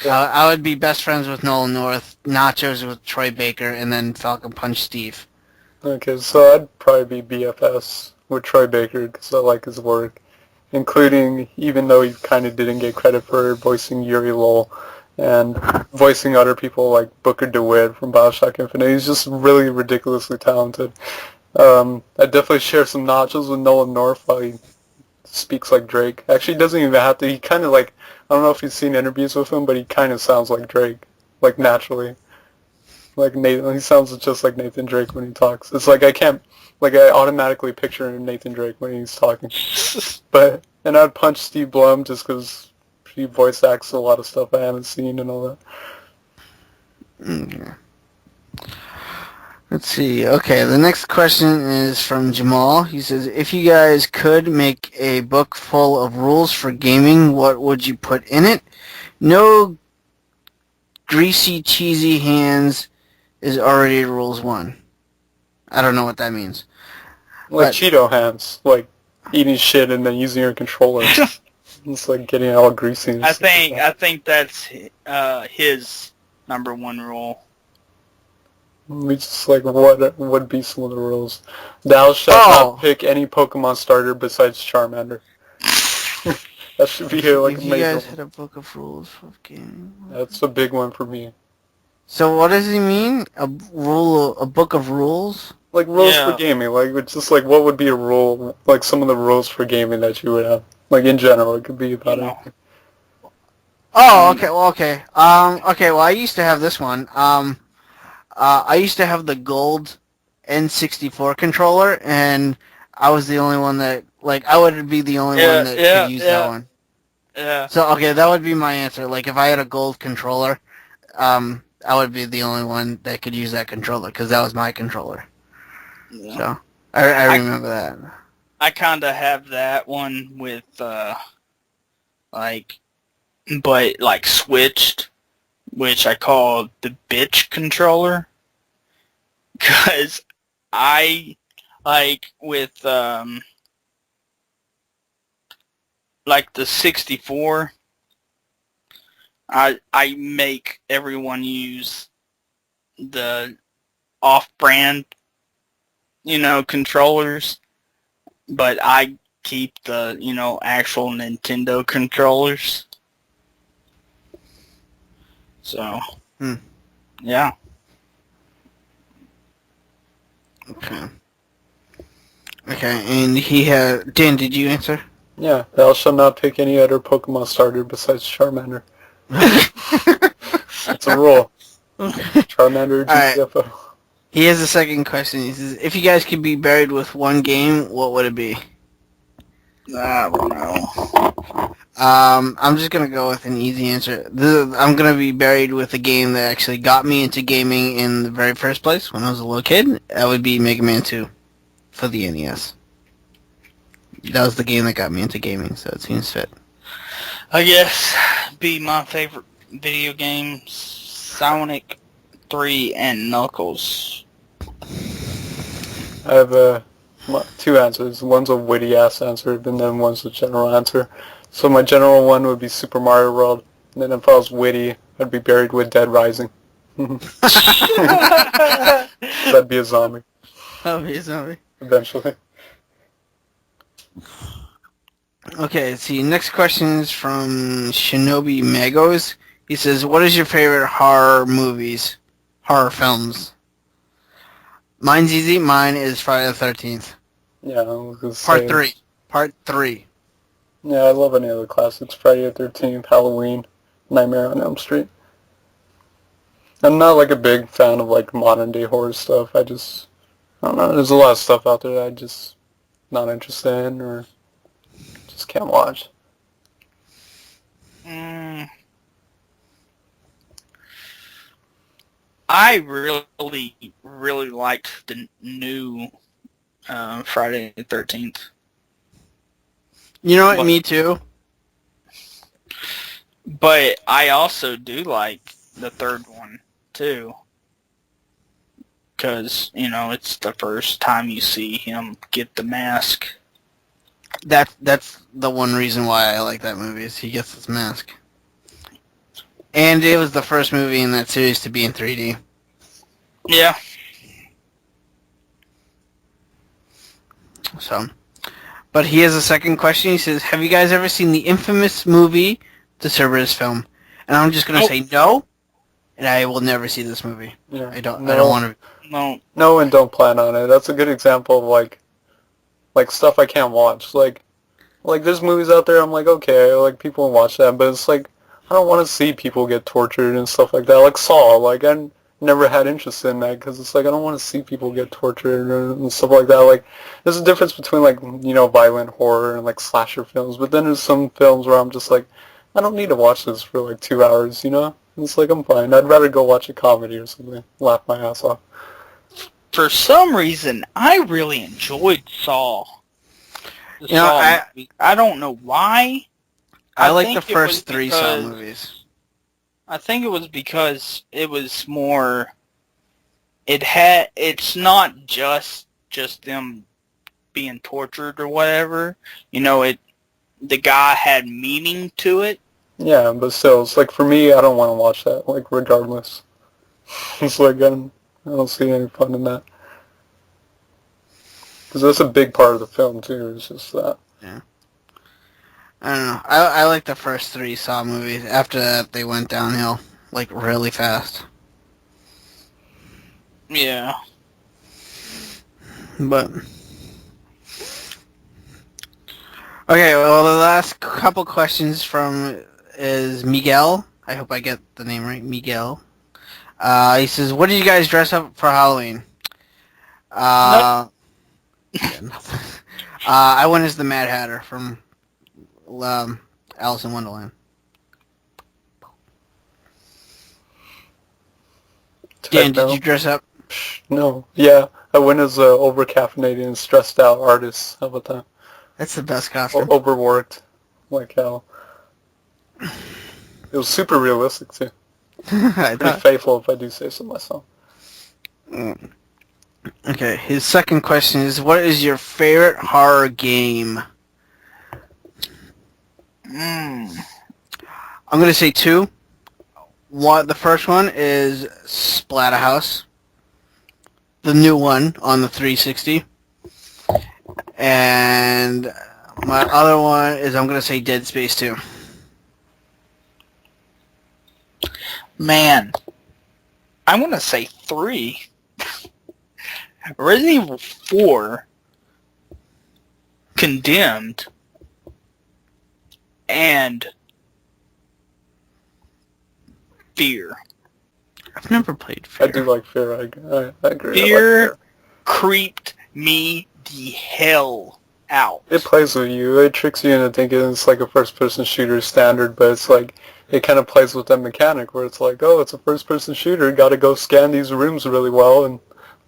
I would be best friends with Nolan North, nachos with Troy Baker, and then Falcon Punch Steve. Okay, so I'd probably be BFS with Troy Baker because I like his work, including, even though he kind of didn't get credit for voicing Yuri Lowell and voicing other people like Booker DeWitt from Bioshock Infinite, he's just really ridiculously talented. I definitely share some nachos with Nolan North while he speaks like Drake. Actually, he doesn't even have to. He kind of like, I don't know if you've seen interviews with him, but he kind of sounds like Drake, like naturally. Like Nathan, he sounds just like Nathan Drake when he talks. It's like I automatically picture Nathan Drake when he's talking. And I'd punch Steve Blum just because he voice acts a lot of stuff I haven't seen and all that. Okay. Let's see. Okay, the next question is from Jamal. He says, if you guys could make a book full of rules for gaming, what would you put in it? No greasy, cheesy hands is already rules 1. I don't know what that means. Like Cheeto hands, like eating shit and then using your controller. It's like getting all greasy. And I think that's his number 1 rule. We just like what would be some of the rules? Thou shalt not pick any Pokemon starter besides Charmander. That should be like if a major. You guys had a book of rules for gaming. That's a big one for me. So what does he mean? A book of rules? Like rules for gaming. Like it's just like what would be a rule? Like some of the rules for gaming that you would have. Like in general, it could be about anything. Oh, okay. Well, okay. Okay. Well, I used to have this one. I used to have the gold N64 controller, and I was the only one that, like, I would be the only one Yeah, that could yeah, use that yeah, one. yeah. So, okay, that would be my answer. Like, if I had a gold controller, I would be the only one that could use that controller, because that was my controller. Yeah. So, I remember that. I kind of have that one with, like, but, like, switched, which I call the bitch controller. Because I, like, with, like, the 64, I make everyone use the off-brand, controllers, but I keep the, actual Nintendo controllers. So, yeah. Okay. Okay, and he had... Dan, did you answer? Yeah, thou shalt not pick any other Pokemon starter besides Charmander. It's a rule. Charmander, Alright. GTFO. He has a second question. He says, if you guys could be buried with one game, what would it be? I don't know. I'm just gonna go with an easy answer. I'm gonna be buried with a game that actually got me into gaming in the very first place when I was a little kid. That would be Mega Man 2 for the NES. That was the game that got me into gaming, so it seems fit. I guess be my favorite video games, Sonic 3 and Knuckles. I have two answers. One's a witty ass answer, and then one's a general answer. So my general one would be Super Mario World, and then if I was witty, I'd be buried with Dead Rising. That'd be a zombie. Oh, he's zombie. Eventually. Okay, let's see. Next question is from Shinobi Magos. He says, what is your favorite horror films? Mine's easy. Mine is Friday the 13th. Yeah, I was gonna say Part 3. Yeah, I love any of the classics. Friday the 13th, Halloween, Nightmare on Elm Street. I'm not like a big fan of like modern day horror stuff. I don't know, there's a lot of stuff out there that I just not interested in or just can't watch. I really, really liked the new Friday the 13th. You know what? Me too. But I also do like the third one, too. Because, it's the first time you see him get the mask. That's the one reason why I like that movie, is he gets his mask. And it was the first movie in that series to be in 3D. Yeah. So, but he has a second question. He says, have you guys ever seen the infamous movie, The Cerberus Film? And I'm just going to say no, and I will never see this movie. Yeah. I don't want to. No, and don't plan on it. That's a good example of like stuff I can't watch. Like there's movies out there I'm like, okay, like people watch that, but it's like I don't want to see people get tortured and stuff like that. Like Saw, like I never had interest in that because it's like I don't want to see people get tortured and stuff like that. Like there's a difference between like violent horror and like slasher films, but then there's some films where I'm just like I don't need to watch this for like 2 hours. It's like I'm fine. I'd rather go watch a comedy or something, laugh my ass off. For some reason, I really enjoyed Saw. I don't know why. I like the first 3 Saw movies. I think it was because it was more. It's not just them being tortured or whatever. The guy had meaning to it. Yeah, but still, it's like for me, I don't want to watch that. Like regardless, it's like I don't see any fun in that. Because that's a big part of the film too. It's just that. Yeah. I don't know. I like the first 3 Saw movies. After that, they went downhill like really fast. Yeah. But okay, well, the last couple questions from is Miguel. I hope I get the name right, Miguel. He says, "What did you guys dress up for Halloween?" Yeah, nothing. I went as the Mad Hatter from Alice in Wonderland. Dan, did you dress up? No. Yeah, I went as a overcaffeinated and stressed out artist. How about that? That's the best costume. Overworked. Like how... It was super realistic, too. I Pretty faithful, if I do say so myself. Okay, his second question is, what is your favorite horror game? I'm going to say two. The first one is Splatterhouse, the new one on the 360. And my other one is, I'm going to say Dead Space 2. Man, I want to say 3. Resident Evil 4, Condemned, and Fear. I've never played Fear. I do like Fear. I agree. Fear I like Fear. creeped me the hell out. It plays with you. It tricks you into thinking it's like a first-person shooter standard, but it's like it kind of plays with that mechanic where it's like, oh, it's a first-person shooter. Got to go scan these rooms really well and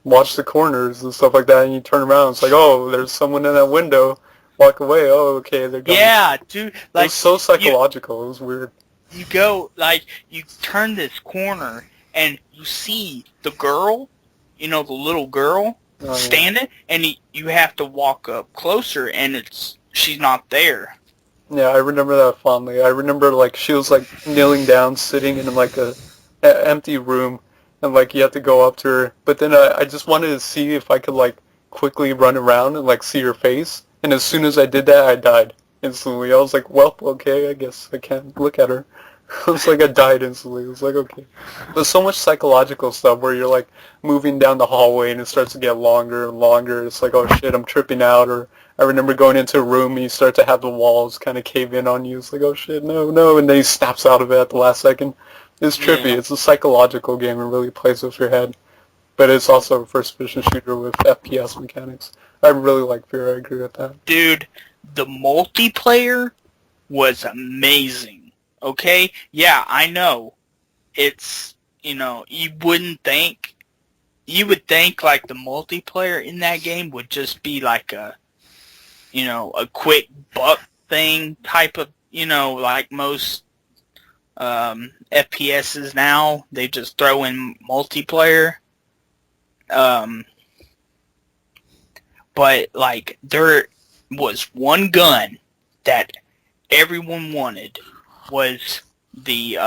watch the corners and stuff like that. And you turn around, it's like, oh, there's someone in that window. Walk away. Oh, okay, they're gone. Yeah, dude. Like, it was so psychological. It was weird. You go, like, you turn this corner and you see the girl, the little girl standing, and you have to walk up closer, and she's not there. Yeah, I remember that fondly. I remember, like, she was, like, kneeling down, sitting in, like, a empty room, and, like, you have to go up to her. But then I just wanted to see if I could, like, quickly run around and, like, see her face. And as soon as I did that, I died instantly. I was like, well, okay, I guess I can't look at her. I was like, I died instantly. It was like, okay. There's so much psychological stuff where you're, like, moving down the hallway and it starts to get longer and longer. It's like, oh, shit, I'm tripping out. Or I remember going into a room and you start to have the walls kind of cave in on you. It's like, oh, shit, no. And then he snaps out of it at the last second. It's trippy. Yeah. It's a psychological game. It really plays with your head. But it's also a first-person shooter with FPS mechanics. I really like Fear. I agree with that. Dude, the multiplayer was amazing. Okay? Yeah, I know. It's, you would think, like, the multiplayer in that game would just be like a quick buck thing type of, like most FPSs now. They just throw in multiplayer. But, like, there was one gun that everyone wanted was the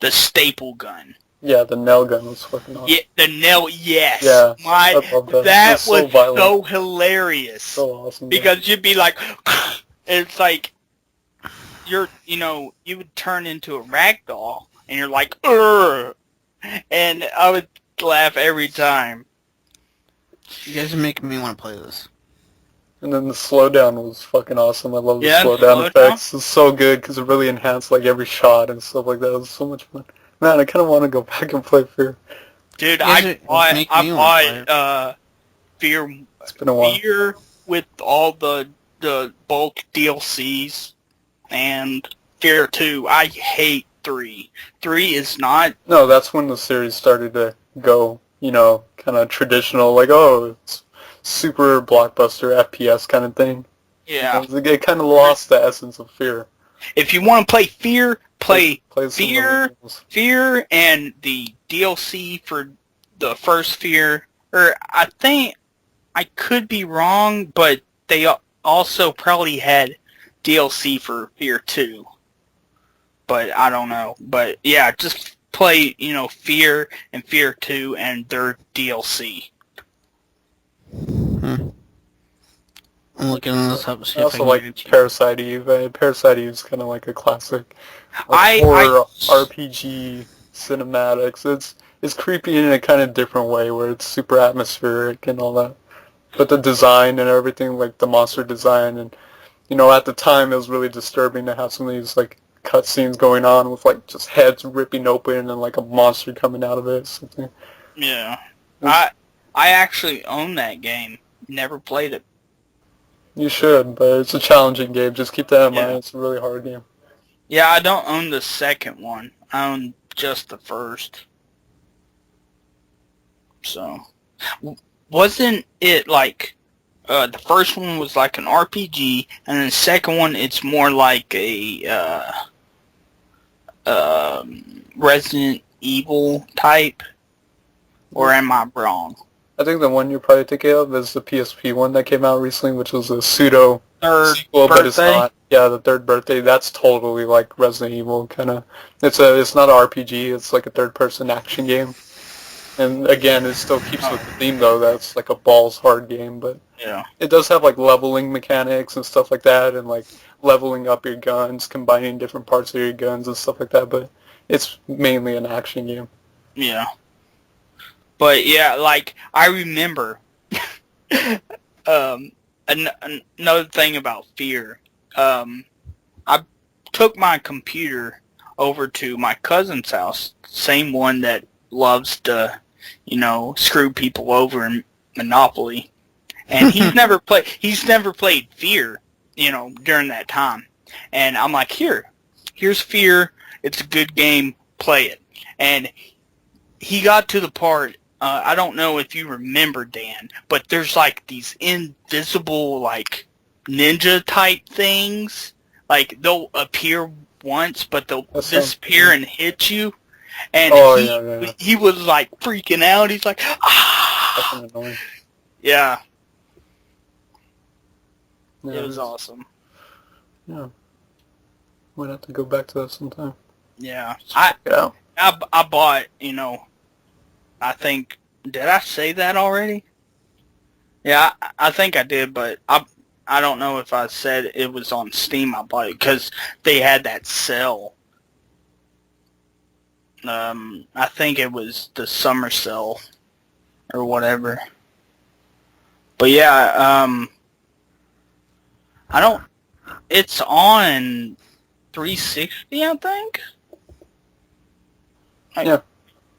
staple gun. Yeah, the nail gun was fucking awesome. Yeah, the nail, yes. Yeah, I love that. That was so, so hilarious. So awesome. Because you'd be like, it's like, you would turn into a ragdoll, and you're like, Urgh! And I would laugh every time. You guys are making me want to play this. And then the slowdown was fucking awesome. I love the slowdown effects. It's so good because it really enhanced like every shot and stuff like that. It was so much fun. Man, I kind of want to go back and play Fear. Dude, I bought Fear. It's been a while. Fear with all the bulk DLCs and Fear 2. I hate 3. 3 is not... No, that's when the series started to go, kind of traditional, like, oh, it's super blockbuster FPS kind of thing. Yeah. It kind of lost the essence of Fear. If you want to play Fear, play Fear and the DLC for the first Fear. Or I think, I could be wrong, but they also probably had DLC for Fear 2. But I don't know. But yeah, just play, Fear and Fear 2 and their DLC. I'm looking this up. I also like Parasite Eve. Parasite Eve is kind of like a classic horror RPG cinematics. It's creepy in a kind of different way where it's super atmospheric and all that. But the design and everything, like the monster design and you know, at the time it was really disturbing to have some of these like cutscenes going on with like just heads ripping open and like a monster coming out of it. Something. Yeah. I actually own that game. Never played it. You should, but it's a challenging game. Just keep that in mind. Yeah. It's a really hard game. Yeah, I don't own the second one. I own just the first. So, wasn't it like the first one was like an RPG, and then the second one it's more like a Resident Evil type? Or am I wrong? I think the one you're probably thinking of is the PSP one that came out recently, which was a pseudo Third sequel, but it's birthday? not. Yeah, the third birthday. That's totally like Resident Evil kind of. It's not an RPG. It's like a third-person action game. And again, it still keeps with the theme though. That's like a balls hard game, but Yeah. it does have like leveling mechanics and stuff like that, and like leveling up your guns, combining different parts of your guns and stuff like that. But it's mainly an action game. Yeah. But yeah, like I remember another thing about Fear. I took my computer over to my cousin's house, same one that loves to, screw people over in Monopoly. And he's never played Fear, during that time. And I'm like, here's Fear. It's a good game. Play it. And he got to the part, I don't know if you remember, Dan, but there's like these invisible, like, ninja type things. Like, they'll appear once, but they'll disappear and hit you. And he was like freaking out. He's like, ah! That's annoying. Yeah. Yeah, It was awesome. Yeah. Might have to go back to that sometime. Yeah. Check it out. I bought, I think, did I say that already? Yeah, I think I did, but I don't know if I said it was on Steam I bought it, because they had that sale. I think it was the summer sale, or whatever. But yeah, it's on 360, I think? Yeah.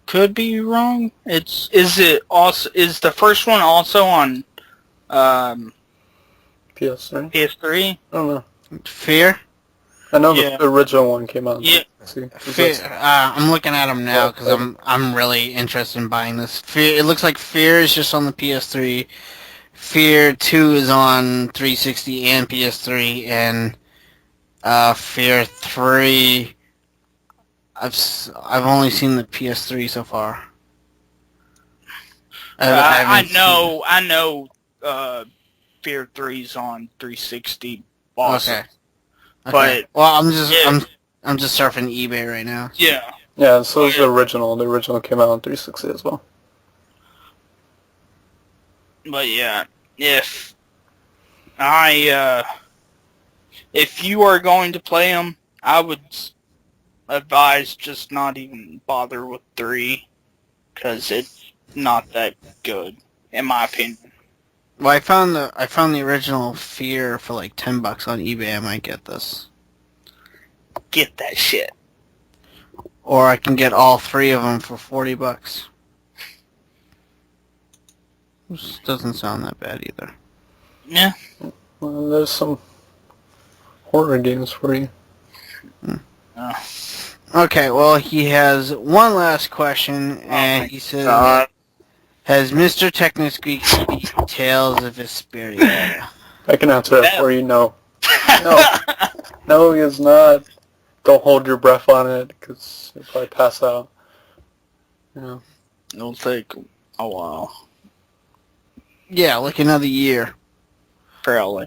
Could be wrong. Is the first one also on PS3? PS3? I don't know. Fear? I know Yeah. the original one came out. Yeah. Fear. I'm looking at them now because I'm really interested in buying this. Fear. It looks like Fear is just on the PS3. Fear 2 is on 360 and PS3, and Fear 3. I've only seen the PS3 so far. I know. Fear 3's on 360 also. Okay. But well, I'm just surfing eBay right now. yeah. Yeah, so is the original. The original came out on 360 as well. But yeah, if you are going to play them, I would advise just not even bother with 3, because it's not that good, in my opinion. Well, I found the original Fear for like $10 on eBay. I might get this, Get that shit. or I can get all 3 of them for $40. Which doesn't sound that bad either. Yeah. Well, there's some horror games for you. Okay, well, he has one last question, and he says, has Mr. TechnoSqueek seen Tales of Vesperia? I can answer that for you. No. No, he is not. Don't hold your breath on it, because you'll probably pass out. It'll take a while. Yeah, like another year. Probably.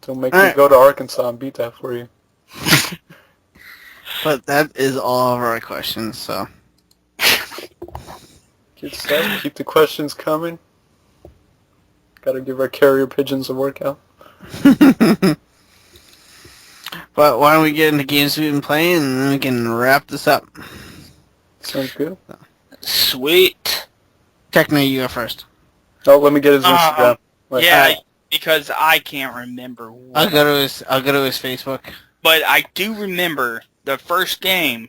Don't make me go to Arkansas and beat that for you. But that is all of our questions, so. Good stuff. Keep the questions coming. Gotta give our carrier pigeons a workout. But why don't we get into games we've been playing, and then we can wrap this up. Sounds good. Sweet. Techno, you go first. Oh, let me get his Instagram. Like, Yeah, because I can't remember I'll what. go to his Facebook. But I do remember the first game.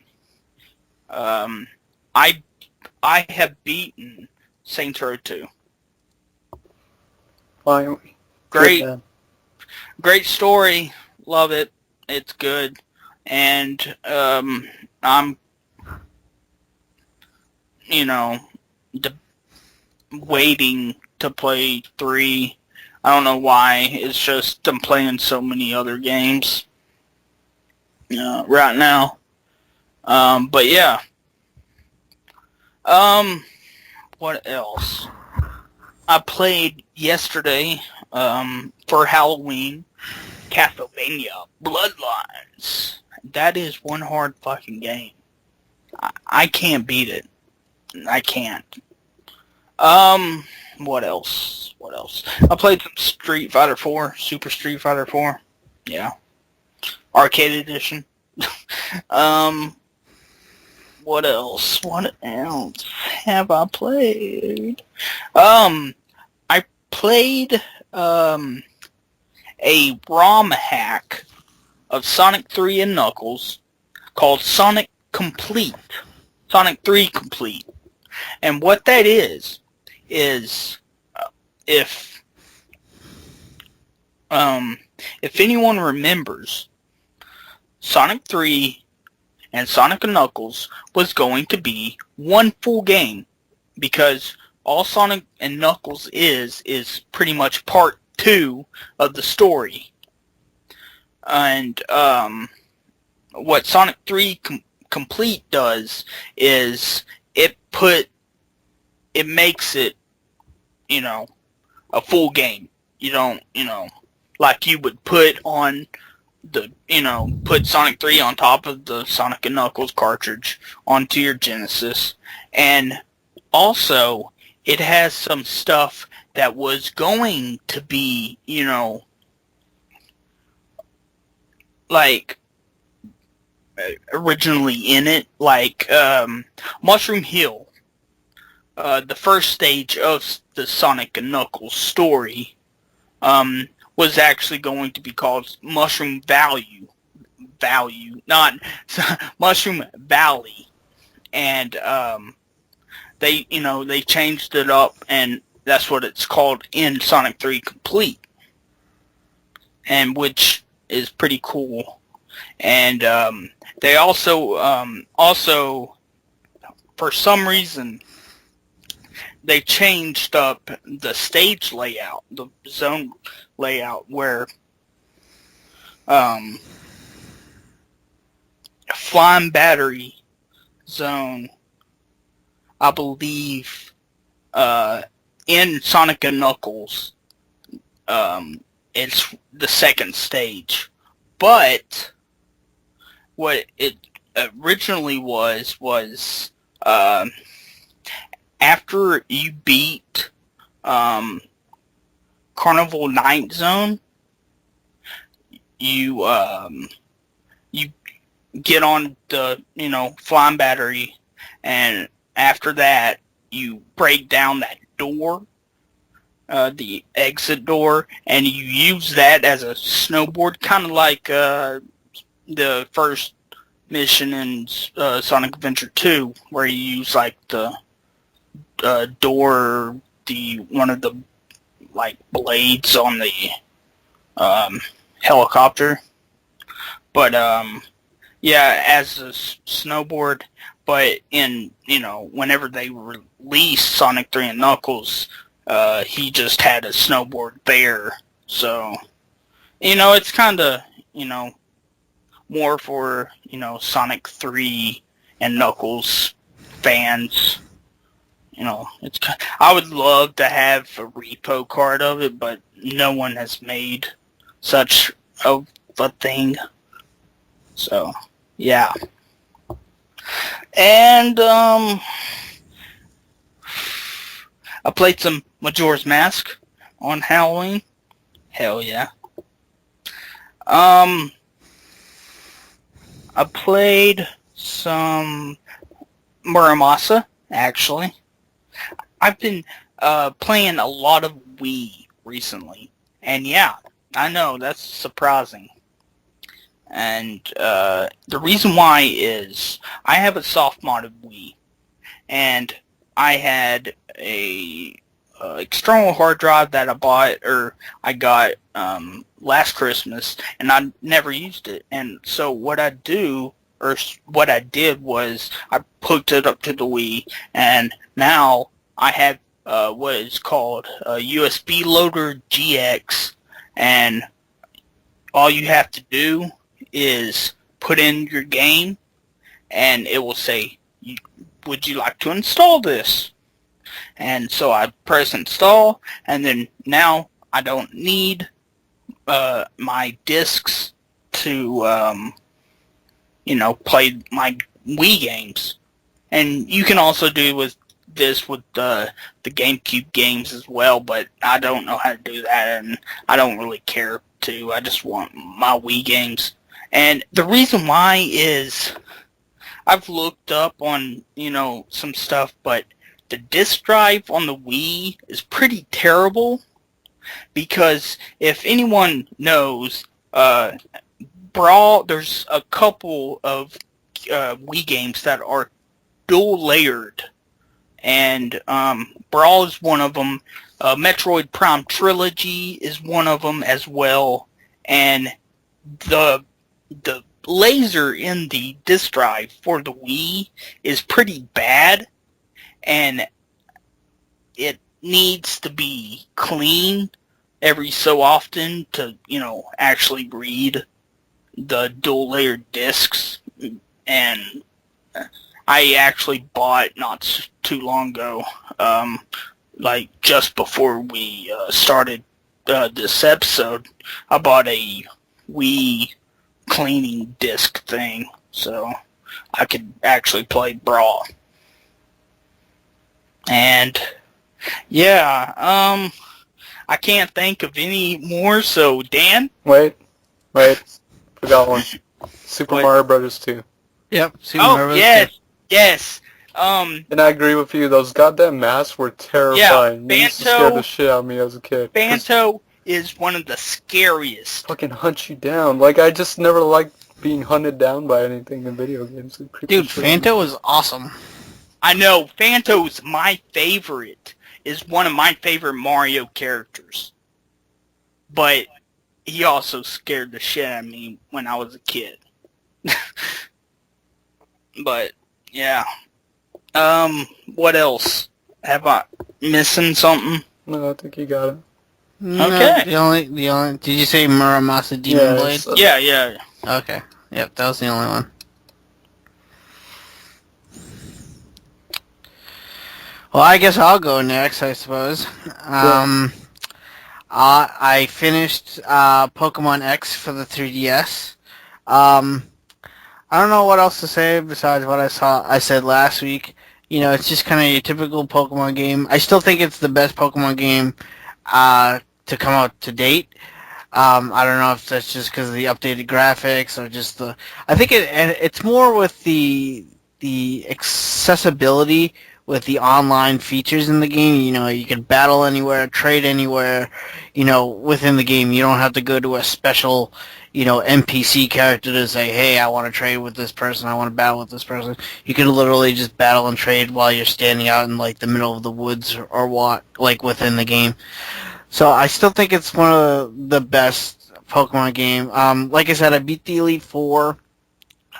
I have beaten Saints Row 2. Finally. Great, Good, man. great story. Love it. It's good, and I'm waiting to play 3. I don't know why. It's just I'm playing so many other games right now. But yeah. What else? I played yesterday for Halloween Castlevania Bloodlines. That is one hard fucking game. I can't beat it. I can't. What else? What else? I played some Street Fighter 4, Super Street Fighter 4. Yeah. Arcade edition. What else? What else have I played? I played a ROM hack of Sonic 3 and Knuckles called Sonic Complete. Sonic 3 Complete. And what that is if anyone remembers, Sonic 3 and Sonic and Knuckles was going to be one full game, because all Sonic and Knuckles is pretty much part 2 of the story. And what Sonic 3 Complete does is it makes it, a full game. You don't, like you would put on put Sonic 3 on top of the Sonic and Knuckles cartridge onto your Genesis. And also, it has some stuff that was going to be, like, originally in it, like, Mushroom Hill. The first stage of the Sonic and Knuckles story, was actually going to be called Mushroom Valley, not Mushroom Valley, and they changed it up, and that's what it's called in Sonic 3 Complete, and which is pretty cool. And they also for some reason they changed up the stage layout, the zone layout, where Flying Battery Zone, I believe, in Sonic and Knuckles, it's the second stage. But what it originally was after you beat Carnival Night Zone, you get on the Flying Battery, and after that you break down that door, the exit door, and you use that as a snowboard, kind of like the first mission in Sonic Adventure 2, where you use like the door, one of the like blades on the helicopter. But yeah, as a snowboard. But in whenever they released Sonic 3 and Knuckles, he just had a snowboard there. So it's kind of more for Sonic 3 and Knuckles fans. It's I would love to have a repo card of it, but no one has made such a thing. So yeah. And I played some Majora's Mask on Halloween. Hell yeah. I played some Muramasa, actually. I've been playing a lot of Wii recently, And yeah, I know, that's surprising. And the reason why is I have a soft modded Wii, and I had a external hard drive that I got last Christmas, and I never used it. And so what I did was I hooked it up to the Wii, and now I have what is called a USB Loader GX, and all you have to do is put in your game, and it will say, would you like to install this? And so I press install, and then now I don't need my discs to, play my Wii games. And you can also do with this with the GameCube games as well, but I don't know how to do that, and I don't really care to. I just want my Wii games. And the reason why is I've looked up on, some stuff, but the disk drive on the Wii is pretty terrible, because if anyone knows, Brawl, there's a couple of Wii games that are dual layered, and Brawl is one of them. Metroid Prime Trilogy is one of them as well, and the laser in the disk drive for the Wii is pretty bad, and it needs to be cleaned every so often to, actually read the dual layered discs. And I actually bought not too long ago, like just before we started this episode, I bought a Wii cleaning disc thing, so I could actually play Brawl. And yeah, I can't think of any more, so Dan? Wait. Forgot one. Super Mario Brothers 2. Yep. Super Mario Bros. Yes. And I agree with you, those goddamn masks were terrifying. They used to scare the shit out of me as a kid. Phanto is one of the scariest. Fucking hunt you down. Like, I just never liked being hunted down by anything in video games. Dude, Phanto was awesome. I know, Phanto's my favorite. Is one of my favorite Mario characters. But he also scared the shit out of me when I was a kid. But, yeah. What else? Have I missing something? No, I think you got it. No, Okay. The only. Did you say Muramasa Demon Blade? Yeah. Okay. Yep, that was the only one. Well, I guess I'll go next, I suppose. I finished Pokemon X for the 3DS. I don't know what else to say besides what I said last week. It's just kind of your typical Pokemon game. I still think it's the best Pokemon game to come out to date. I don't know if that's just because of the updated graphics or just the. I think it's more with the accessibility with the online features in the game. You can battle anywhere, trade anywhere. Within the game, you don't have to go to a special, NPC character to say, hey, I want to trade with this person, I want to battle with this person. You can literally just battle and trade while you're standing out in like the middle of the woods or what, like within the game. So I still think it's one of the best Pokemon game. Like I said, I beat the Elite Four.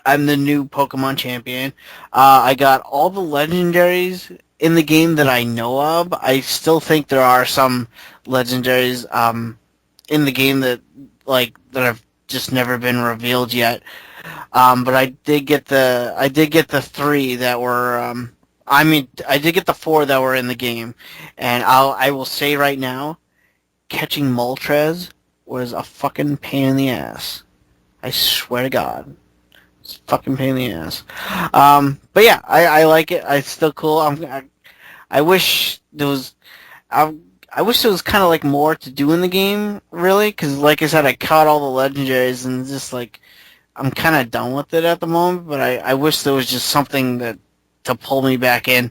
I'm the new Pokemon champion. I got all the legendaries in the game that I know of. I still think there are some legendaries in the game that have just never been revealed yet. But I did get the three that were. I did get the four that were in the game, and I will say right now, catching Moltres was a fucking pain in the ass. I swear to God. It's a fucking pain in the ass. But yeah, I like it. It's still cool. I wish there was. I wish there was kind of like more to do in the game, really, because like I said, I caught all the legendaries and just like I'm kind of done with it at the moment. But I wish there was just something to pull me back in,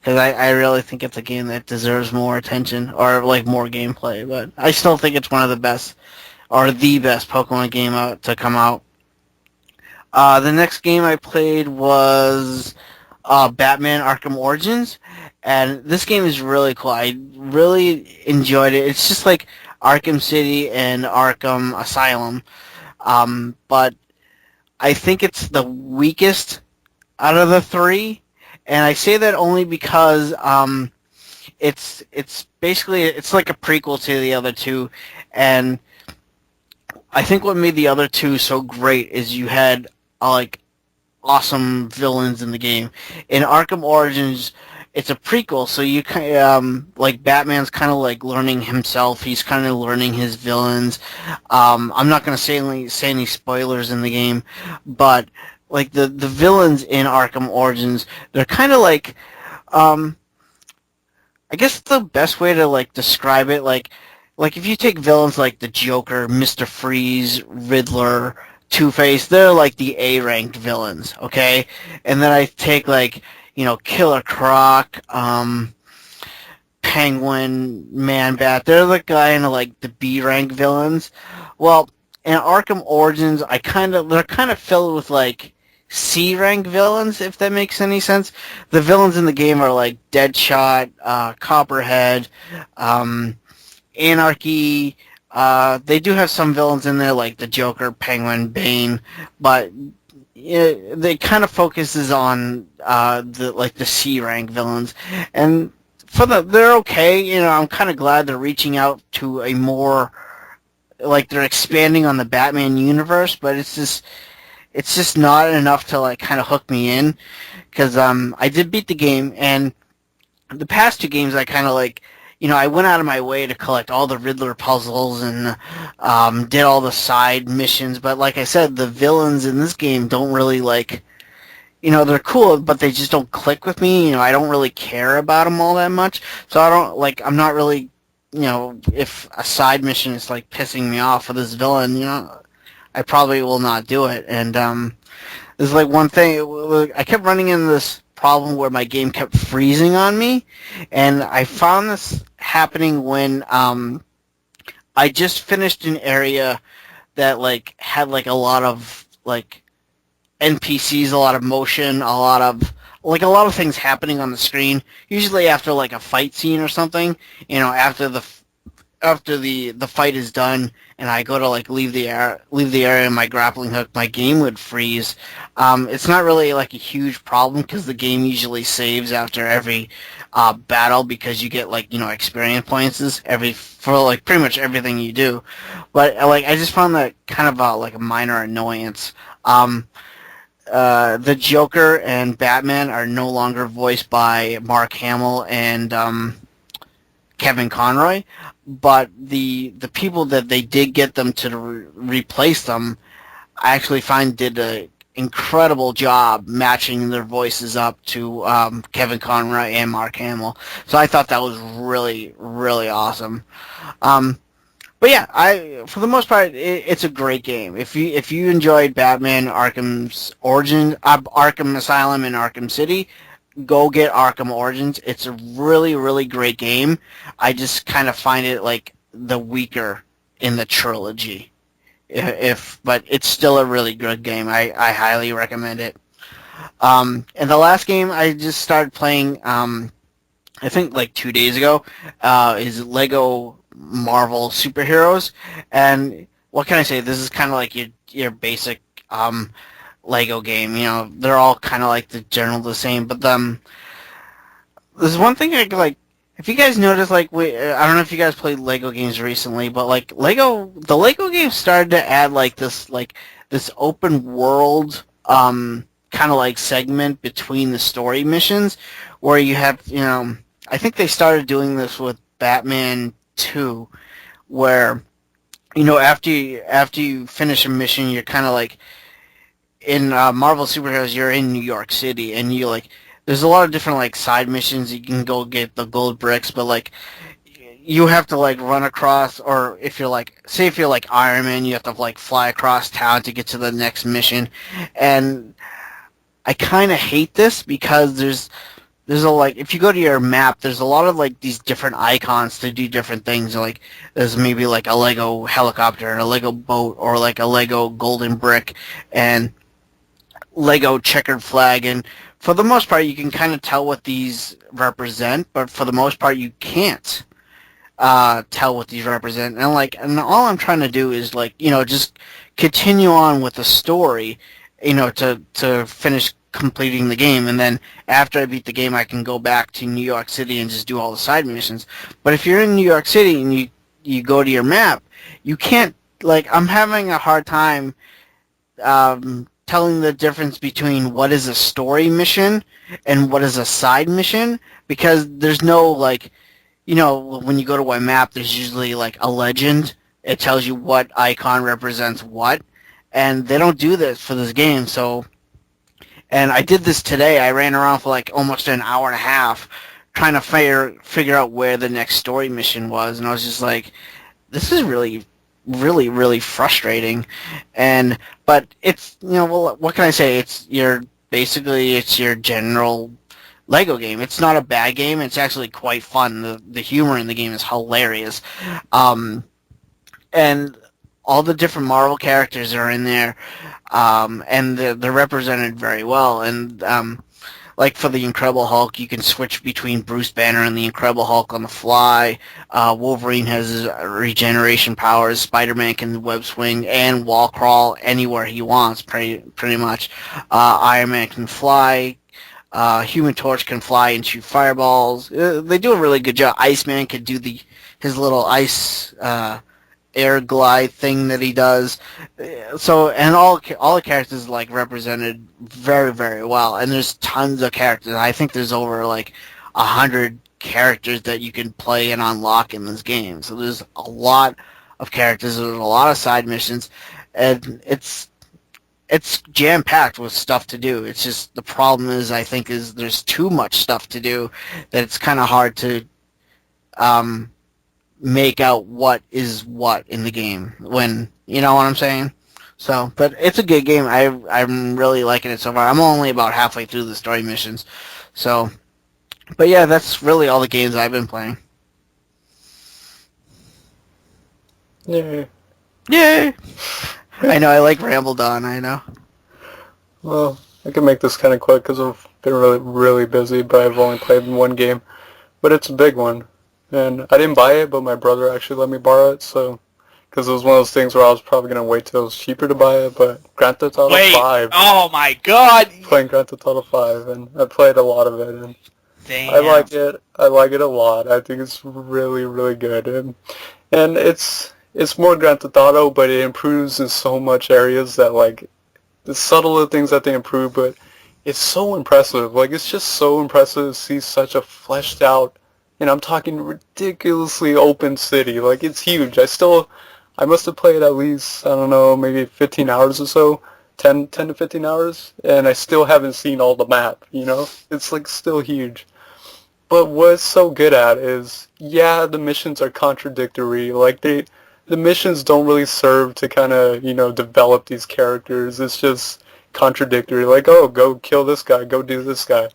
because I really think it's a game that deserves more attention or like more gameplay. But I still think it's one of the best or the best Pokemon game out to come out. The next game I played was Batman Arkham Origins, and this game is really cool. I really enjoyed it. It's just like Arkham City and Arkham Asylum, but I think it's the weakest out of the three, and I say that only because it's basically it's like a prequel to the other two, and I think what made the other two so great is you had like awesome villains in the game. In Arkham Origins, it's a prequel, so you like Batman's kind of like learning himself. He's kind of learning his villains. I'm not going to say any spoilers in the game, but like the villains in Arkham Origins, they're kind of like I guess the best way to like describe it, like if you take villains like the Joker, Mr. Freeze, Riddler, Two-Face, they're like the A-ranked villains, okay? And then I take like, Killer Croc, Penguin, Man-Bat, they're the kind of like the B-ranked villains. Well, in Arkham Origins, they're kind of filled with like C-rank villains, if that makes any sense. The villains in the game are like Deadshot, Copperhead, Anarchy. They do have some villains in there like the Joker, Penguin, Bane, but they kind of focuses on the C-rank villains, and they're okay. I'm kind of glad they're reaching out to a more like they're expanding on the Batman universe, but it's just not enough to like kind of hook me in, because I did beat the game, and the past two games I kind of like, I went out of my way to collect all the Riddler puzzles and did all the side missions, but like I said, the villains in this game don't really like, they're cool, but they just don't click with me. I don't really care about them all that much, so I'm not really, if a side mission is like pissing me off for this villain, I probably will not do it. And there's like one thing, I kept running into this problem where my game kept freezing on me, and I found this happening when I just finished an area that like had like a lot of like NPCs, a lot of motion, a lot of things happening on the screen, usually after like a fight scene or something. After the fight is done and I go to like leave the area in my grappling hook, my game would freeze. It's not really like a huge problem because the game usually saves after every battle, because you get like experience points for like pretty much everything you do. But like I just found that kind of like a minor annoyance. The Joker and Batman are no longer voiced by Mark Hamill and Kevin Conroy, but the people that they did get them to replace them, I actually find did an incredible job matching their voices up to Kevin Conroy and Mark Hamill. So I thought that was really, really awesome. But yeah, for the most part, it's a great game. If you enjoyed Batman Arkham's Origin, Arkham Asylum, and Arkham City, go get Arkham Origins. It's a really, really great game. I just kind of find it like the weaker in the trilogy. But it's still a really good game. I highly recommend it. And the last game I just started playing, I think like 2 days ago, is Lego Marvel Superheroes. And what can I say? This is kind of like your basic Lego game. They're all kind of like the same. But there's one thing I like. If you guys notice, like, I don't know if you guys played Lego games recently, but like the Lego games started to add like this open world kind of like segment between the story missions, where you have I think they started doing this with Batman 2, where after you finish a mission, you're kind of like in Marvel Superheroes, you're in New York City, and there's a lot of different like side missions. You can go get the gold bricks, but like you have to like run across, or if you're like Iron Man, you have to like fly across town to get to the next mission. And I kind of hate this because there's there's a like if you go to your map, there's a lot of like these different icons to do different things. Like there's maybe like a Lego helicopter, a Lego boat, or like a Lego golden brick, and Lego checkered flag. And for the most part, you can kind of tell what these represent, but for the most part, you can't tell what these represent. And all I'm trying to do is like just continue on with the story, to finish completing the game, and then after I beat the game, I can go back to New York City and just do all the side missions. But if you're in New York City and you go to your map, you can't, like, I'm having a hard time telling the difference between what is a story mission and what is a side mission, because there's no, like, when you go to a map, there's usually like a legend. It tells you what icon represents what, and they don't do this for this game. So, and I did this today. I ran around for like almost an hour and a half trying to figure out where the next story mission was, and I was just like, this is really, really, really frustrating. But it's, well, what can I say? It's your general Lego game. It's not a bad game. It's actually quite fun. The humor in the game is hilarious. And all the different Marvel characters are in there, and they're represented very well. And like for the Incredible Hulk, you can switch between Bruce Banner and the Incredible Hulk on the fly. Wolverine has his regeneration powers. Spider-Man can web swing and wall crawl anywhere he wants, pretty much. Iron Man can fly. Human Torch can fly and shoot fireballs. They do a really good job. Iceman could do his little ice air glide thing that he does. So, and all the characters like represented very, very well. And there's tons of characters. I think there's over like 100 characters that you can play and unlock in this game. So there's a lot of characters. There's a lot of side missions, and it's jam-packed with stuff to do. It's just the problem is, I think, is there's too much stuff to do that it's kind of hard to make out what is what in the game, when, you know what I'm saying? So, but it's a good game. I'm really liking it so far. I'm only about halfway through the story missions. So, but yeah, that's really all the games I've been playing. Yay. Yay! I know, I like rambled on, I know. Well, I can make this kind of quick because I've been really, really busy, but I've only played one game. But it's a big one. And I didn't buy it, but my brother actually let me borrow it, so... Because it was one of those things where I was probably going to wait till it was cheaper to buy it, but Grand Theft Auto 5... Oh my god! Playing Grand Theft Auto 5, and I played a lot of it, and... Damn. I like it. I like it a lot. I think it's really, really good. And it's more Grand Theft Auto, but it improves in so much areas that, like... The subtler things that they improve, but it's so impressive. Like, it's just so impressive to see such a fleshed out... And I'm talking ridiculously open city. Like, it's huge. I must have played at least, I don't know, maybe 15 hours or so. 10 to 15 hours. And I still haven't seen all the map, you know? It's, like, still huge. But what it's so good at is, yeah, the missions are contradictory. Like, the missions don't really serve to kind of, you know, develop these characters. It's just contradictory. Like, oh, go kill this guy. Go do this guy.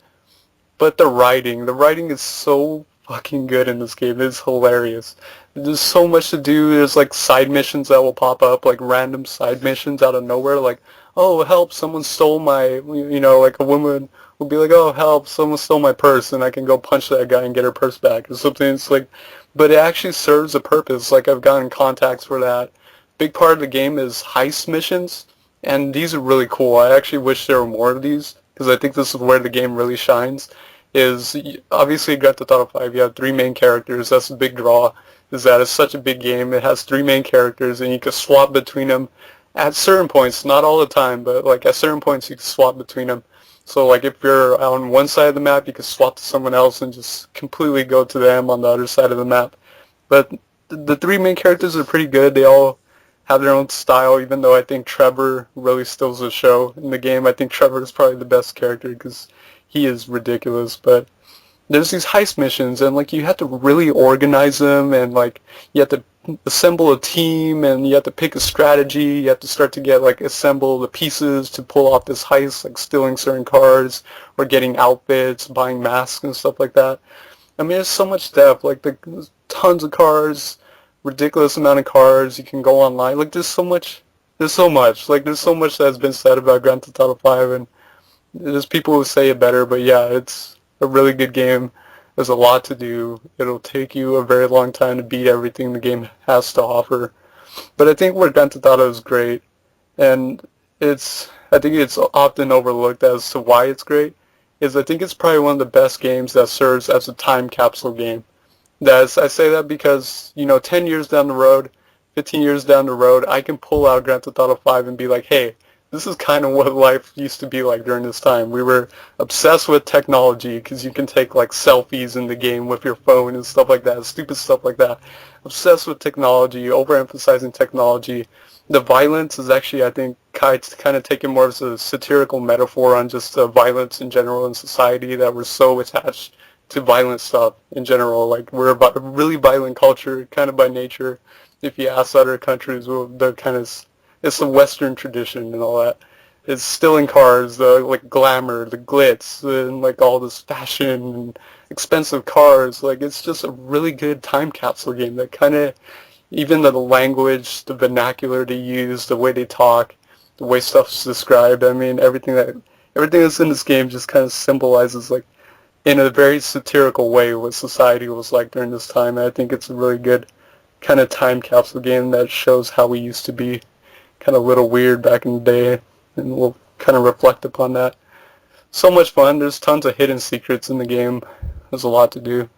But the writing is so fucking good in this game. It's hilarious. There's so much to do. There's like side missions that will pop up, like random side missions out of nowhere, like, oh, help, someone stole my, you know, like a woman will be like, oh, help, someone stole my purse, and I can go punch that guy and get her purse back or something. It's like, but it actually serves a purpose. Like, I've gotten contacts for that. Big part of the game is heist missions, and these are really cool. I actually wish there were more of these, because I think this is where the game really shines. Is obviously Grand Theft Auto 5, you have 3 main characters. That's a big draw, is that it's such a big game. It has 3 main characters, and you can swap between them at certain points, not all the time, but like at certain points you can swap between them. So like if you're on one side of the map, you can swap to someone else and just completely go to them on the other side of the map. But the 3 main characters are pretty good. They all have their own style, even though I think Trevor really steals the show in the game. I think Trevor is probably the best character because he is ridiculous. But there's these heist missions, and like you have to really organize them, and like you have to assemble a team, and you have to pick a strategy. You have to start to get like assemble the pieces to pull off this heist, like stealing certain cars or getting outfits, buying masks and stuff like that. I mean, there's so much depth. Like there's tons of cars, ridiculous amount of cars. You can go online. Like there's so much. There's so much. Like there's so much that's been said about Grand Theft Auto 5, and there's people who say it better. But yeah, it's a really good game. There's a lot to do. It'll take you a very long time to beat everything the game has to offer. But I think where Grand Theft Auto is great, and I think it's often overlooked as to why it's great, is I think it's probably one of the best games that serves as a time capsule game. I say that because, 10 years down the road, 15 years down the road, I can pull out Grand Theft Auto 5 and be like, hey, this is kind of what life used to be like during this time. We were obsessed with technology because you can take like selfies in the game with your phone and stuff like that, stupid stuff like that. Obsessed with technology, overemphasizing technology. The violence is actually, I think, kind of taken more as a satirical metaphor on just violence in general in society, that we're so attached to violent stuff in general. Like we're a really violent culture, kind of by nature. If you ask other countries, well, they're kind of, it's the Western tradition and all that. It's stealing cars, the like glamour, the glitz, and like all this fashion and expensive cars. Like it's just a really good time capsule game that kind of, even the language, the vernacular they use, the way they talk, the way stuff's described. I mean, everything that's in this game just kind of symbolizes, like, in a very satirical way, what society was like during this time. And I think it's a really good kind of time capsule game that shows how we used to be kind of a little weird back in the day, and we'll kind of reflect upon that. So much fun. There's tons of hidden secrets in the game. There's a lot to do.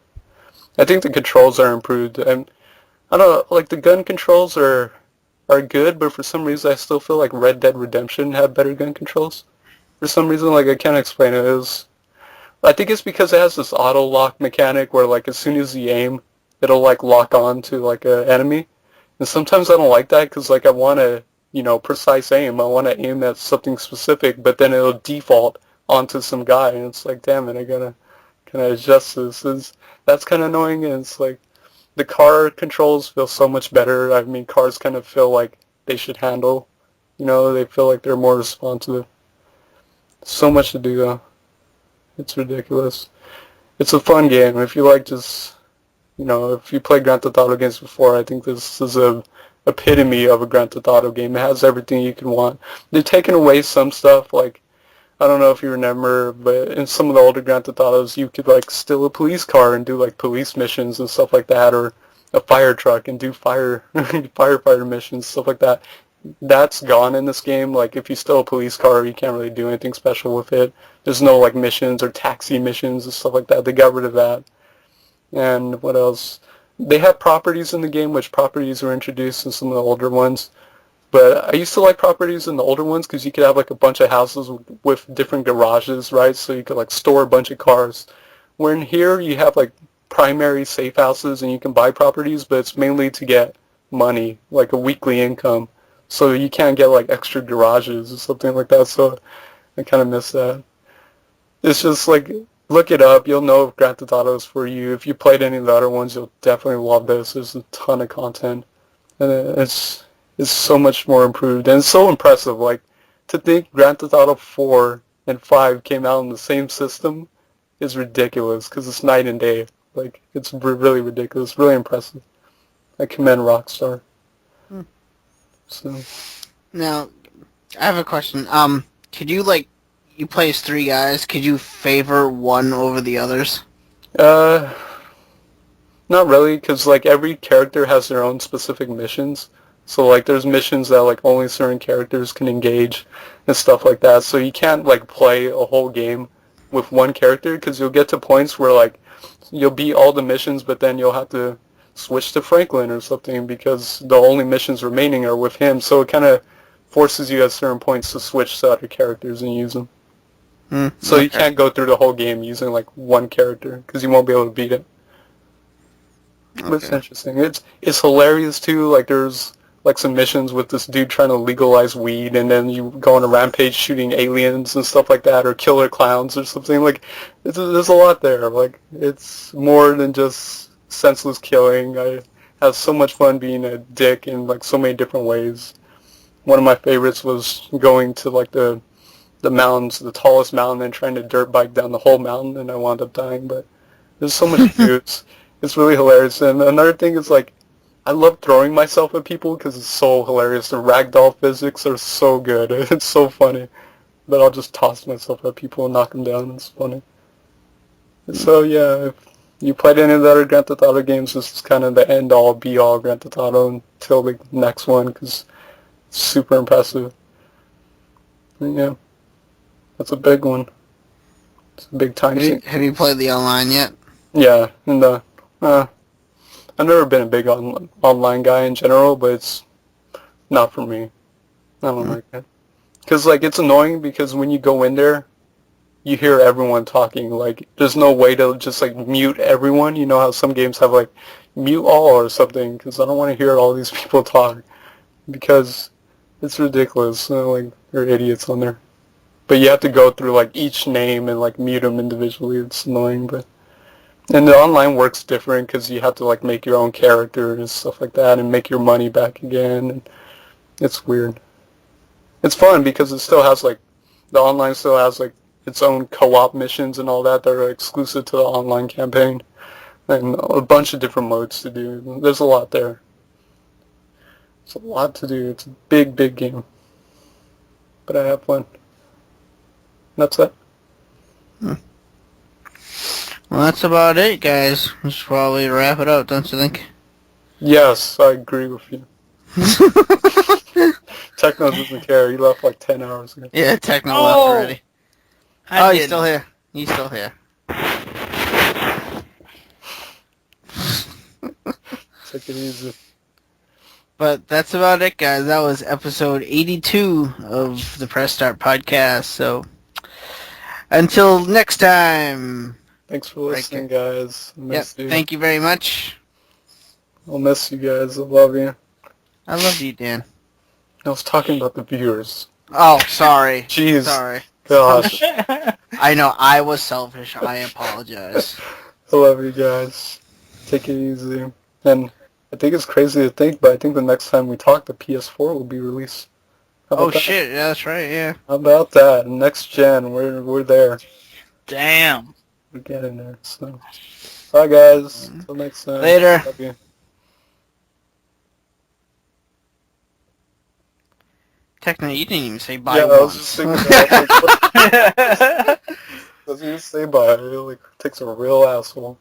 I think the controls are improved. And I don't know, like the gun controls are good, but for some reason I still feel like Red Dead Redemption had better gun controls. For some reason, like I can't explain it. I think it's because it has this auto lock mechanic where like as soon as you aim, it'll like lock on to like an enemy. And sometimes I don't like that because like I want to, precise aim. I want to aim at something specific, but then it'll default onto some guy, and it's like, damn it, I gotta kind of adjust this. That's kind of annoying, and it's like the car controls feel so much better. I mean, cars kind of feel like they should handle, they feel like they're more responsive. So much to do though. It's ridiculous. It's a fun game. If you like just, if you played Grand Theft Auto games before, I think this is a epitome of a Grand Theft Auto game. It has everything you can want. They've taken away some stuff, like, I don't know if you remember, but in some of the older Grand Theft Autos, you could like steal a police car and do like police missions and stuff like that, or a fire truck and do firefighter missions, stuff like that. That's gone in this game. Like if you steal a police car, you can't really do anything special with it. There's no like missions or taxi missions and stuff like that. They got rid of that. And what else? They have properties in the game, which properties were introduced in some of the older ones. But I used to like properties in the older ones because you could have like a bunch of houses with different garages, right? So you could like store a bunch of cars. Where in here you have like primary safe houses and you can buy properties, but it's mainly to get money, like a weekly income. So you can't get like extra garages or something like that. So I kind of miss that. It's just like, look it up. You'll know if Grand Theft Auto is for you. If you played any of the other ones, you'll definitely love this. There's a ton of content. And it's so much more improved, and it's so impressive. Like, to think Grand Theft Auto 4 and 5 came out on the same system is ridiculous, because it's night and day. Like, it's really ridiculous, really impressive. I commend Rockstar. So, Now, I have a question. Could you you play as 3 guys? Could you favor one over the others? not really, because like every character has their own specific missions. So like there's missions that like only certain characters can engage and stuff like that. So you can't like play a whole game with one character, because you'll get to points where like you'll beat all the missions, but then you'll have to switch to Franklin or something because the only missions remaining are with him. So it kind of forces you at certain points to switch to other characters and use them. So you can't go through the whole game using like one character because you won't be able to beat it. But it's interesting. It's hilarious too. Like there's like some missions with this dude trying to legalize weed, and then you go on a rampage shooting aliens and stuff like that, or killer clowns or something. Like there's a lot there. Like it's more than just senseless killing. has so much fun being a dick in like so many different ways. One of my favorites was going to like the mountains, the tallest mountain, and trying to dirt bike down the whole mountain, and I wound up dying. But there's so much to do. It's really hilarious. And another thing is like, I love throwing myself at people because it's so hilarious. The ragdoll physics are so good. It's so funny. But I'll just toss myself at people and knock them down. It's funny. So yeah, if you played any of the other Grand Theft Auto games, this is kind of the end-all, be-all Grand Theft Auto until the next one, because it's super impressive. And yeah, that's a big one. It's a big time sink. Have you played the online yet? Yeah, and I've never been a big online guy in general, but it's not for me. I don't like it. Because, like, it's annoying because when you go in there, you hear everyone talking. Like, there's no way to just, like, mute everyone. You know how some games have, like, mute all or something, because I don't want to hear all these people talk. Because it's ridiculous. Like, they're idiots on there. But you have to go through, like, each name and, like, mute them individually. It's annoying, but... And the online works different because you have to, like, make your own character and stuff like that and make your money back again. And it's weird. It's fun because it still has, like, the online still has, like, its own co-op missions and all that are exclusive to the online campaign. And a bunch of different modes to do. There's a lot there. It's a lot to do. It's a big, big game. But I have fun. That's it. Well, that's about it, guys. We should probably wrap it up, don't you think? Yes, I agree with you. Techno doesn't care. He left like 10 hours ago. Yeah, Techno left already. I He's didn't. still here. He's still here. Take it easy. But that's about it, guys. That was episode 82 of the Press Start podcast. So, until next time. Thanks for listening, guys. I miss you. Thank you very much. I'll miss you guys. I love you. I love you, Dan. I was talking about the viewers. Oh, sorry. Jeez. Sorry. Gosh. I know, I was selfish. I apologize. I love you guys. Take it easy. And I think it's crazy to think, but I think the next time we talk, the PS4 will be released. How about that? Shit. Yeah, that's right, yeah. How about that? Next gen, we're there. Damn. We're getting there. So, bye guys. Until next time. Later. Love you. Techno, you didn't even say bye Yeah, I was just once. thinking. I was going to say bye. It like takes a real asshole.